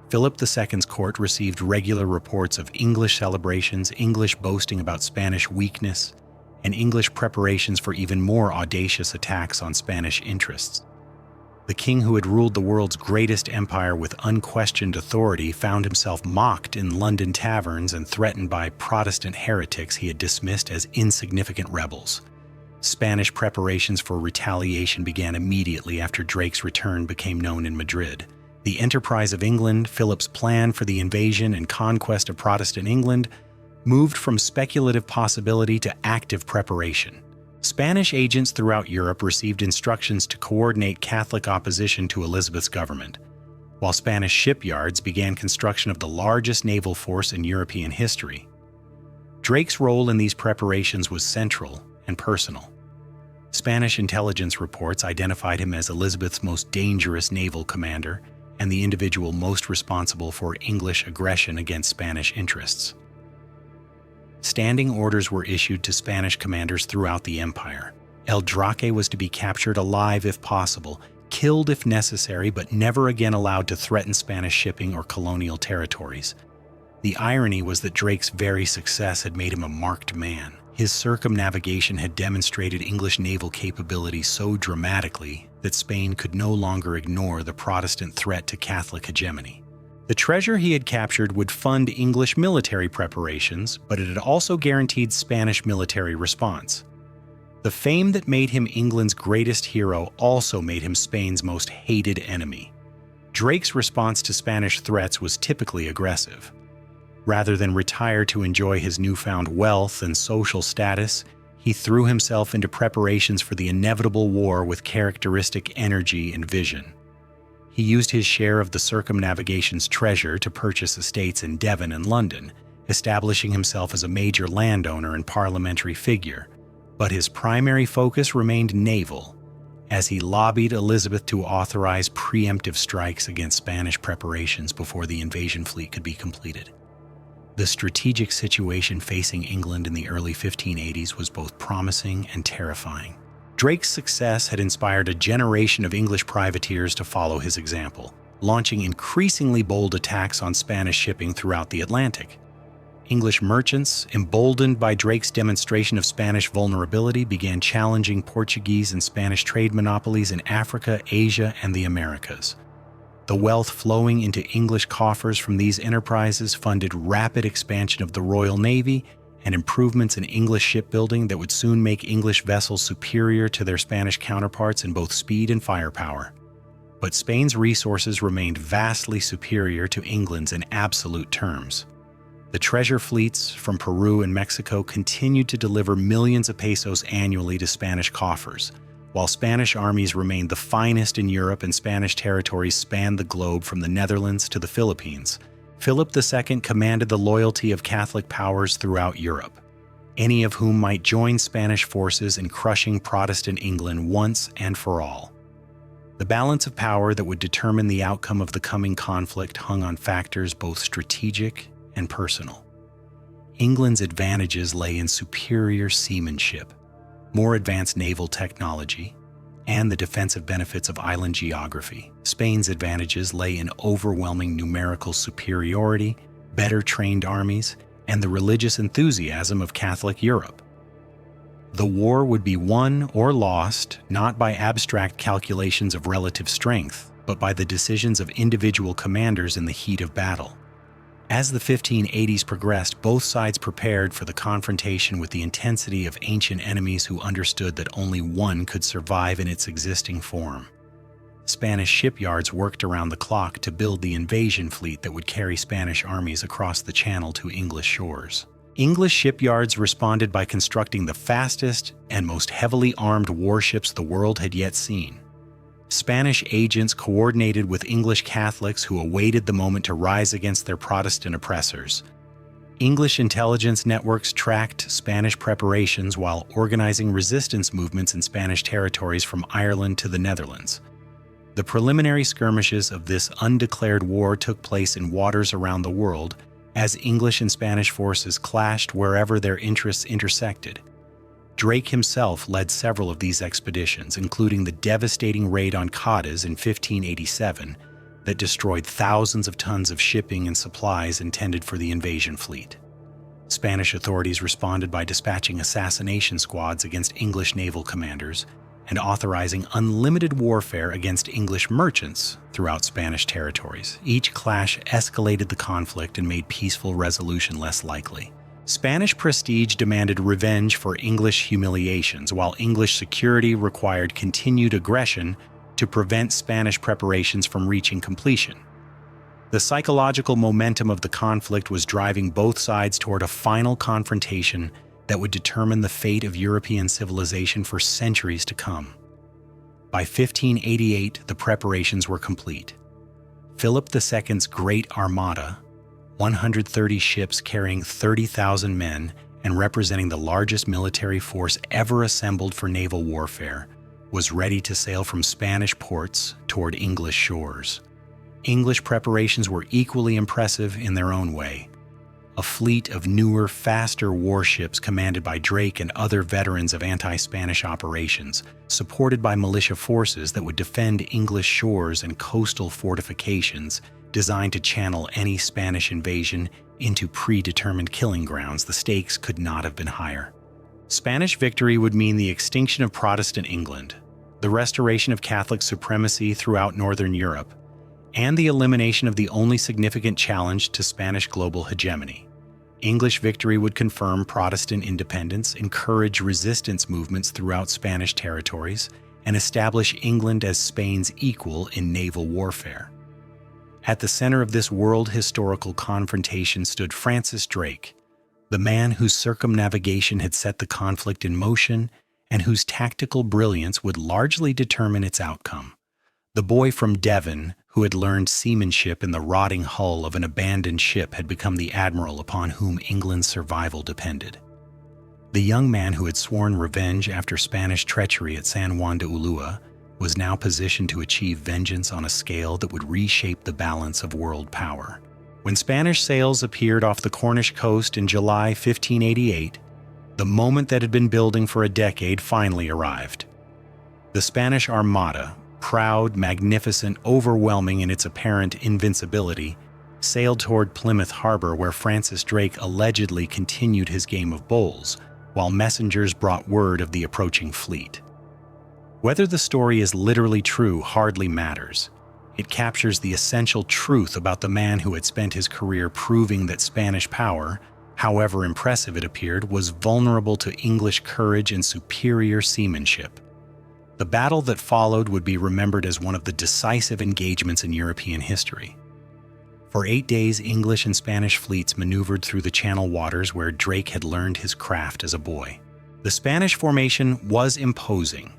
Philip II's court received regular reports of English celebrations, English boasting about Spanish weakness, and English preparations for even more audacious attacks on Spanish interests. The king who had ruled the world's greatest empire with unquestioned authority found himself mocked in London taverns and threatened by Protestant heretics he had dismissed as insignificant rebels. Spanish preparations for retaliation began immediately after Drake's return became known in Madrid. The enterprise of England, Philip's plan for the invasion and conquest of Protestant England, moved from speculative possibility to active preparation. Spanish agents throughout Europe received instructions to coordinate Catholic opposition to Elizabeth's government. while Spanish shipyards began construction of the largest naval force in European history. Drake's role in these preparations was central and personal. Spanish intelligence reports identified him as Elizabeth's most dangerous naval commander and the individual most responsible for English aggression against Spanish interests. Standing orders were issued to Spanish commanders throughout the empire. El Draque was to be captured alive if possible, killed if necessary, but never again allowed to threaten Spanish shipping or colonial territories. The irony was that Drake's very success had made him a marked man. His circumnavigation had demonstrated English naval capability so dramatically that Spain could no longer ignore the Protestant threat to Catholic hegemony. The treasure he had captured would fund English military preparations, but it had also guaranteed Spanish military response. The fame that made him England's greatest hero also made him Spain's most hated enemy. Drake's response to Spanish threats was typically aggressive. Rather than retire to enjoy his newfound wealth and social status, he threw himself into preparations for the inevitable war with characteristic energy and vision. He used his share of the circumnavigation's treasure to purchase estates in Devon and London, establishing himself as a major landowner and parliamentary figure. But his primary focus remained naval, as he lobbied Elizabeth to authorize preemptive strikes against Spanish preparations before the invasion fleet could be completed. The strategic situation facing England in the early 1580s was both promising and terrifying. Drake's success had inspired a generation of English privateers to follow his example, launching increasingly bold attacks on Spanish shipping throughout the Atlantic. English merchants, emboldened by Drake's demonstration of Spanish vulnerability, began challenging Portuguese and Spanish trade monopolies in Africa, Asia, and the Americas. The wealth flowing into English coffers from these enterprises funded rapid expansion of the Royal Navy and improvements in English shipbuilding that would soon make English vessels superior to their Spanish counterparts in both speed and firepower. But Spain's resources remained vastly superior to England's in absolute terms. The treasure fleets from Peru and Mexico continued to deliver millions of pesos annually to Spanish coffers, while Spanish armies remained the finest in Europe and Spanish territories spanned the globe from the Netherlands to the Philippines. Philip II commanded the loyalty of Catholic powers throughout Europe, any of whom might join Spanish forces in crushing Protestant England once and for all. The balance of power that would determine the outcome of the coming conflict hung on factors both strategic and personal. England's advantages lay in superior seamanship, more advanced naval technology, and the defensive benefits of island geography. Spain's advantages lay in overwhelming numerical superiority, better trained armies, and the religious enthusiasm of Catholic Europe. The war would be won or lost not by abstract calculations of relative strength, but by the decisions of individual commanders in the heat of battle. As the 1580s progressed, both sides prepared for the confrontation with the intensity of ancient enemies who understood that only one could survive in its existing form. Spanish shipyards worked around the clock to build the invasion fleet that would carry Spanish armies across the Channel to English shores. English shipyards responded by constructing the fastest and most heavily armed warships the world had yet seen. Spanish agents coordinated with English Catholics who awaited the moment to rise against their Protestant oppressors. English intelligence networks tracked Spanish preparations while organizing resistance movements in Spanish territories from Ireland to the Netherlands. The preliminary skirmishes of this undeclared war took place in waters around the world as English and Spanish forces clashed wherever their interests intersected. Drake himself led several of these expeditions, including the devastating raid on Cadiz in 1587 that destroyed thousands of tons of shipping and supplies intended for the invasion fleet. Spanish authorities responded by dispatching assassination squads against English naval commanders and authorizing unlimited warfare against English merchants throughout Spanish territories. Each clash escalated the conflict and made peaceful resolution less likely. Spanish prestige demanded revenge for English humiliations, while English security required continued aggression to prevent Spanish preparations from reaching completion. The psychological momentum of the conflict was driving both sides toward a final confrontation that would determine the fate of European civilization for centuries to come. By 1588, the preparations were complete. Philip II's Great Armada, 130 ships carrying 30,000 men and representing the largest military force ever assembled for naval warfare, was ready to sail from Spanish ports toward English shores. English preparations were equally impressive in their own way. A fleet of newer, faster warships commanded by Draque and other veterans of anti-Spanish operations, supported by militia forces that would defend English shores and coastal fortifications designed to channel any Spanish invasion into predetermined killing grounds. The stakes could not have been higher. Spanish victory would mean the extinction of Protestant England, the restoration of Catholic supremacy throughout Northern Europe, and the elimination of the only significant challenge to Spanish global hegemony. English victory would confirm Protestant independence, encourage resistance movements throughout Spanish territories, and establish England as Spain's equal in naval warfare. At the center of this world historical confrontation stood Francis Drake, the man whose circumnavigation had set the conflict in motion and whose tactical brilliance would largely determine its outcome. The boy from Devon, who had learned seamanship in the rotting hull of an abandoned ship, had become the admiral upon whom England's survival depended. The young man who had sworn revenge after Spanish treachery at San Juan de Ulua was now positioned to achieve vengeance on a scale that would reshape the balance of world power. When Spanish sails appeared off the Cornish coast in July 1588, the moment that had been building for a decade finally arrived. The Spanish Armada, proud, magnificent, overwhelming in its apparent invincibility, sailed toward Plymouth Harbor, where Francis Drake allegedly continued his game of bowls, while messengers brought word of the approaching fleet. Whether the story is literally true hardly matters. It captures the essential truth about the man who had spent his career proving that Spanish power, however impressive it appeared, was vulnerable to English courage and superior seamanship. The battle that followed would be remembered as one of the decisive engagements in European history. For 8 days, English and Spanish fleets maneuvered through the Channel waters where Drake had learned his craft as a boy. The Spanish formation was imposing.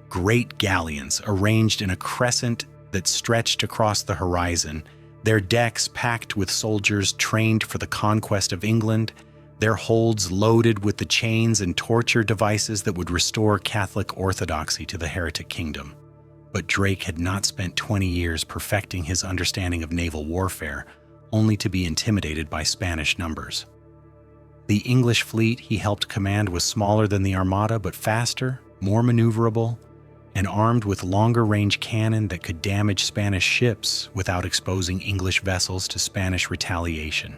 Great galleons arranged in a crescent that stretched across the horizon, their decks packed with soldiers trained for the conquest of England, their holds loaded with the chains and torture devices that would restore Catholic orthodoxy to the heretic kingdom. But Drake had not spent 20 years perfecting his understanding of naval warfare, only to be intimidated by Spanish numbers. The English fleet he helped command was smaller than the Armada, but faster, more maneuverable, and armed with longer-range cannon that could damage Spanish ships without exposing English vessels to Spanish retaliation.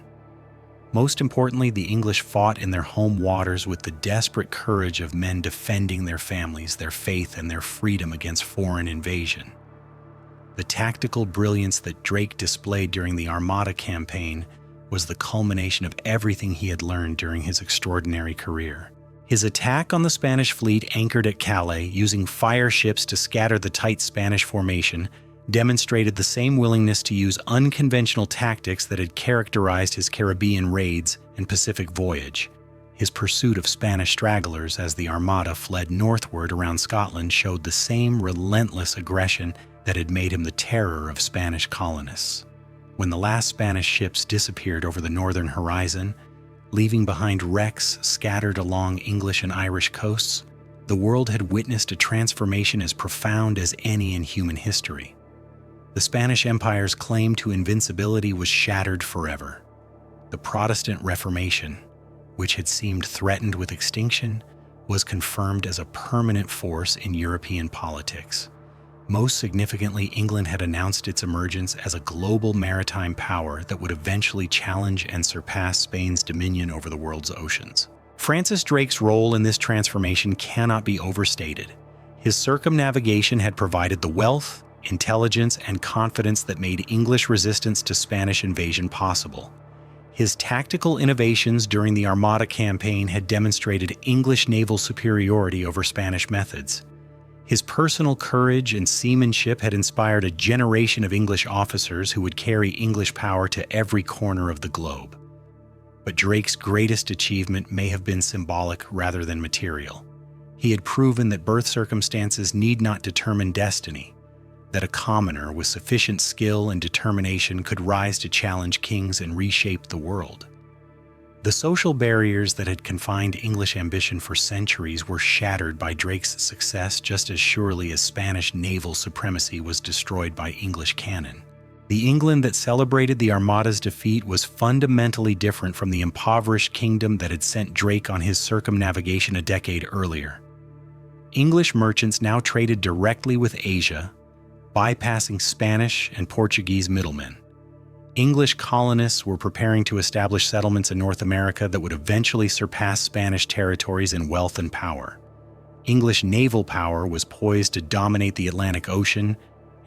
Most importantly, the English fought in their home waters with the desperate courage of men defending their families, their faith, and their freedom against foreign invasion. The tactical brilliance that Drake displayed during the Armada campaign was the culmination of everything he had learned during his extraordinary career. His attack on the Spanish fleet anchored at Calais, using fire ships to scatter the tight Spanish formation, demonstrated the same willingness to use unconventional tactics that had characterized his Caribbean raids and Pacific voyage. His pursuit of Spanish stragglers as the Armada fled northward around Scotland showed the same relentless aggression that had made him the terror of Spanish colonists. When the last Spanish ships disappeared over the northern horizon, leaving behind wrecks scattered along English and Irish coasts, the world had witnessed a transformation as profound as any in human history. The Spanish Empire's claim to invincibility was shattered forever. The Protestant Reformation, which had seemed threatened with extinction, was confirmed as a permanent force in European politics. Most significantly, England had announced its emergence as a global maritime power that would eventually challenge and surpass Spain's dominion over the world's oceans. Francis Drake's role in this transformation cannot be overstated. His circumnavigation had provided the wealth, intelligence, and confidence that made English resistance to Spanish invasion possible. His tactical innovations during the Armada campaign had demonstrated English naval superiority over Spanish methods. His personal courage and seamanship had inspired a generation of English officers who would carry English power to every corner of the globe. But Drake's greatest achievement may have been symbolic rather than material. He had proven that birth circumstances need not determine destiny. that a commoner with sufficient skill and determination could rise to challenge kings and reshape the world. The social barriers that had confined English ambition for centuries were shattered by Drake's success just as surely as Spanish naval supremacy was destroyed by English cannon. The England that celebrated the Armada's defeat was fundamentally different from the impoverished kingdom that had sent Drake on his circumnavigation a decade earlier. English merchants now traded directly with Asia, bypassing Spanish and Portuguese middlemen. English colonists were preparing to establish settlements in North America that would eventually surpass Spanish territories in wealth and power. English naval power was poised to dominate the Atlantic Ocean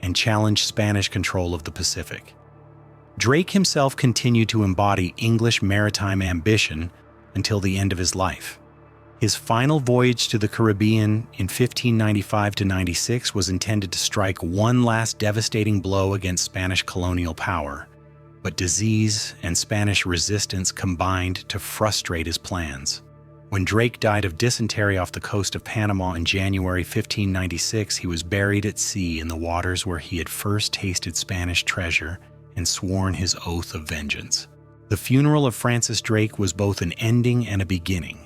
and challenge Spanish control of the Pacific. Drake himself continued to embody English maritime ambition until the end of his life. His final voyage to the Caribbean in 1595–96 was intended to strike one last devastating blow against Spanish colonial power, but disease and Spanish resistance combined to frustrate his plans. When Drake died of dysentery off the coast of Panama in January 1596, he was buried at sea in the waters where he had first tasted Spanish treasure and sworn his oath of vengeance. The funeral of Francis Drake was both an ending and a beginning.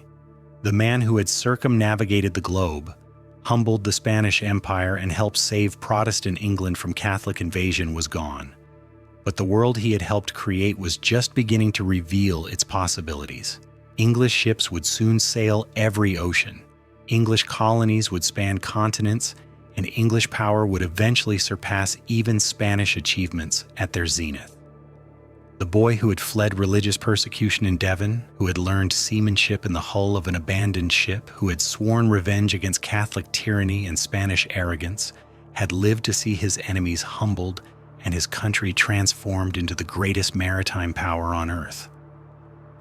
The man who had circumnavigated the globe, humbled the Spanish Empire, and helped save Protestant England from Catholic invasion was gone. But the world he had helped create was just beginning to reveal its possibilities. English ships would soon sail every ocean. English colonies would span continents, and English power would eventually surpass even Spanish achievements at their zenith. The boy who had fled religious persecution in Devon, who had learned seamanship in the hull of an abandoned ship, who had sworn revenge against Catholic tyranny and Spanish arrogance, had lived to see his enemies humbled and his country transformed into the greatest maritime power on earth.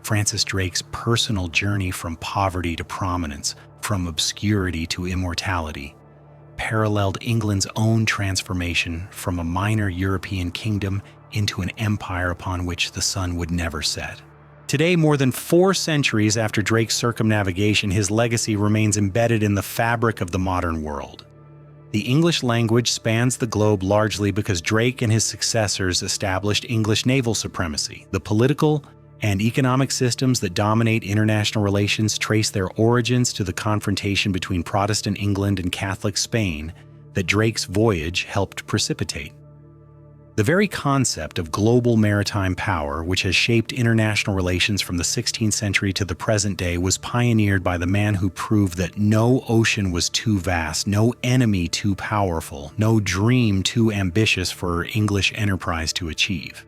Francis Drake's personal journey from poverty to prominence, from obscurity to immortality, paralleled England's own transformation from a minor European kingdom into an empire upon which the sun would never set. Today, more than 4 centuries after Drake's circumnavigation, his legacy remains embedded in the fabric of the modern world. The English language spans the globe largely because Drake and his successors established English naval supremacy. The political and economic systems that dominate international relations trace their origins to the confrontation between Protestant England and Catholic Spain that Drake's voyage helped precipitate. The very concept of global maritime power, which has shaped international relations from the 16th century to the present day, was pioneered by the man who proved that no ocean was too vast, no enemy too powerful, no dream too ambitious for English enterprise to achieve.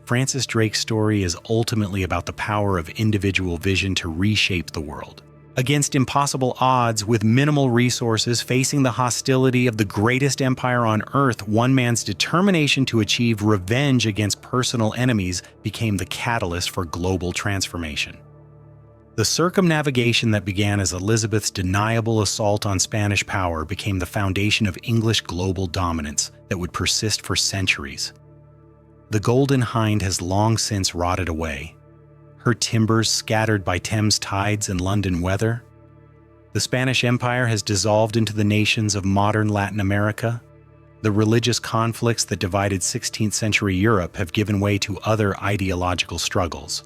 Francis Drake's story is ultimately about the power of individual vision to reshape the world. Against impossible odds, with minimal resources, facing the hostility of the greatest empire on earth, one man's determination to achieve revenge against personal enemies became the catalyst for global transformation. The circumnavigation that began as Elizabeth's deniable assault on Spanish power became the foundation of English global dominance that would persist for centuries. The Golden Hind has long since rotted away, her timbers scattered by Thames tides and London weather. The Spanish Empire has dissolved into the nations of modern Latin America. The religious conflicts that divided 16th century Europe have given way to other ideological struggles.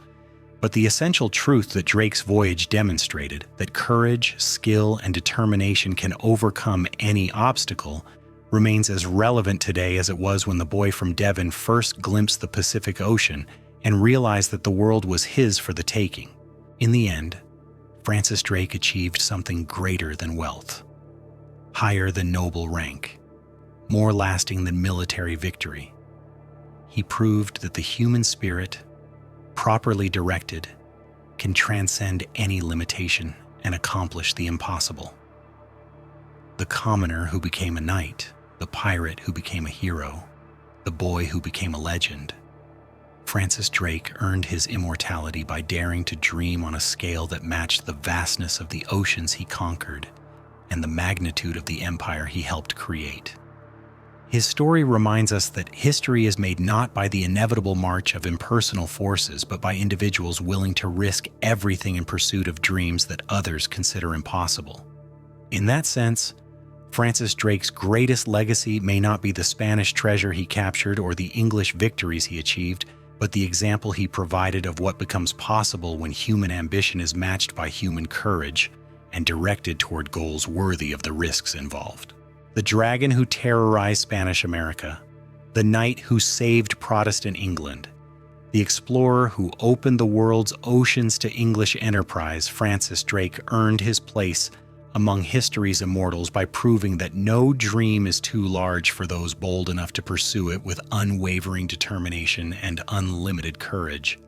But the essential truth that Drake's voyage demonstrated, that courage, skill, and determination can overcome any obstacle, remains as relevant today as it was when the boy from Devon first glimpsed the Pacific Ocean and realized that the world was his for the taking. In the end, Francis Drake achieved something greater than wealth, higher than noble rank, more lasting than military victory. He proved that the human spirit, properly directed, can transcend any limitation and accomplish the impossible. The commoner who became a knight, the pirate who became a hero, the boy who became a legend. Francis Drake earned his immortality by daring to dream on a scale that matched the vastness of the oceans he conquered and the magnitude of the empire he helped create. His story reminds us that history is made not by the inevitable march of impersonal forces, but by individuals willing to risk everything in pursuit of dreams that others consider impossible. In that sense, Francis Drake's greatest legacy may not be the Spanish treasure he captured or the English victories he achieved, but the example he provided of what becomes possible when human ambition is matched by human courage and directed toward goals worthy of the risks involved. The dragon who terrorized Spanish America, the knight who saved Protestant England, the explorer who opened the world's oceans to English enterprise, Francis Drake earned his place among history's immortals by proving that no dream is too large for those bold enough to pursue it with unwavering determination and unlimited courage.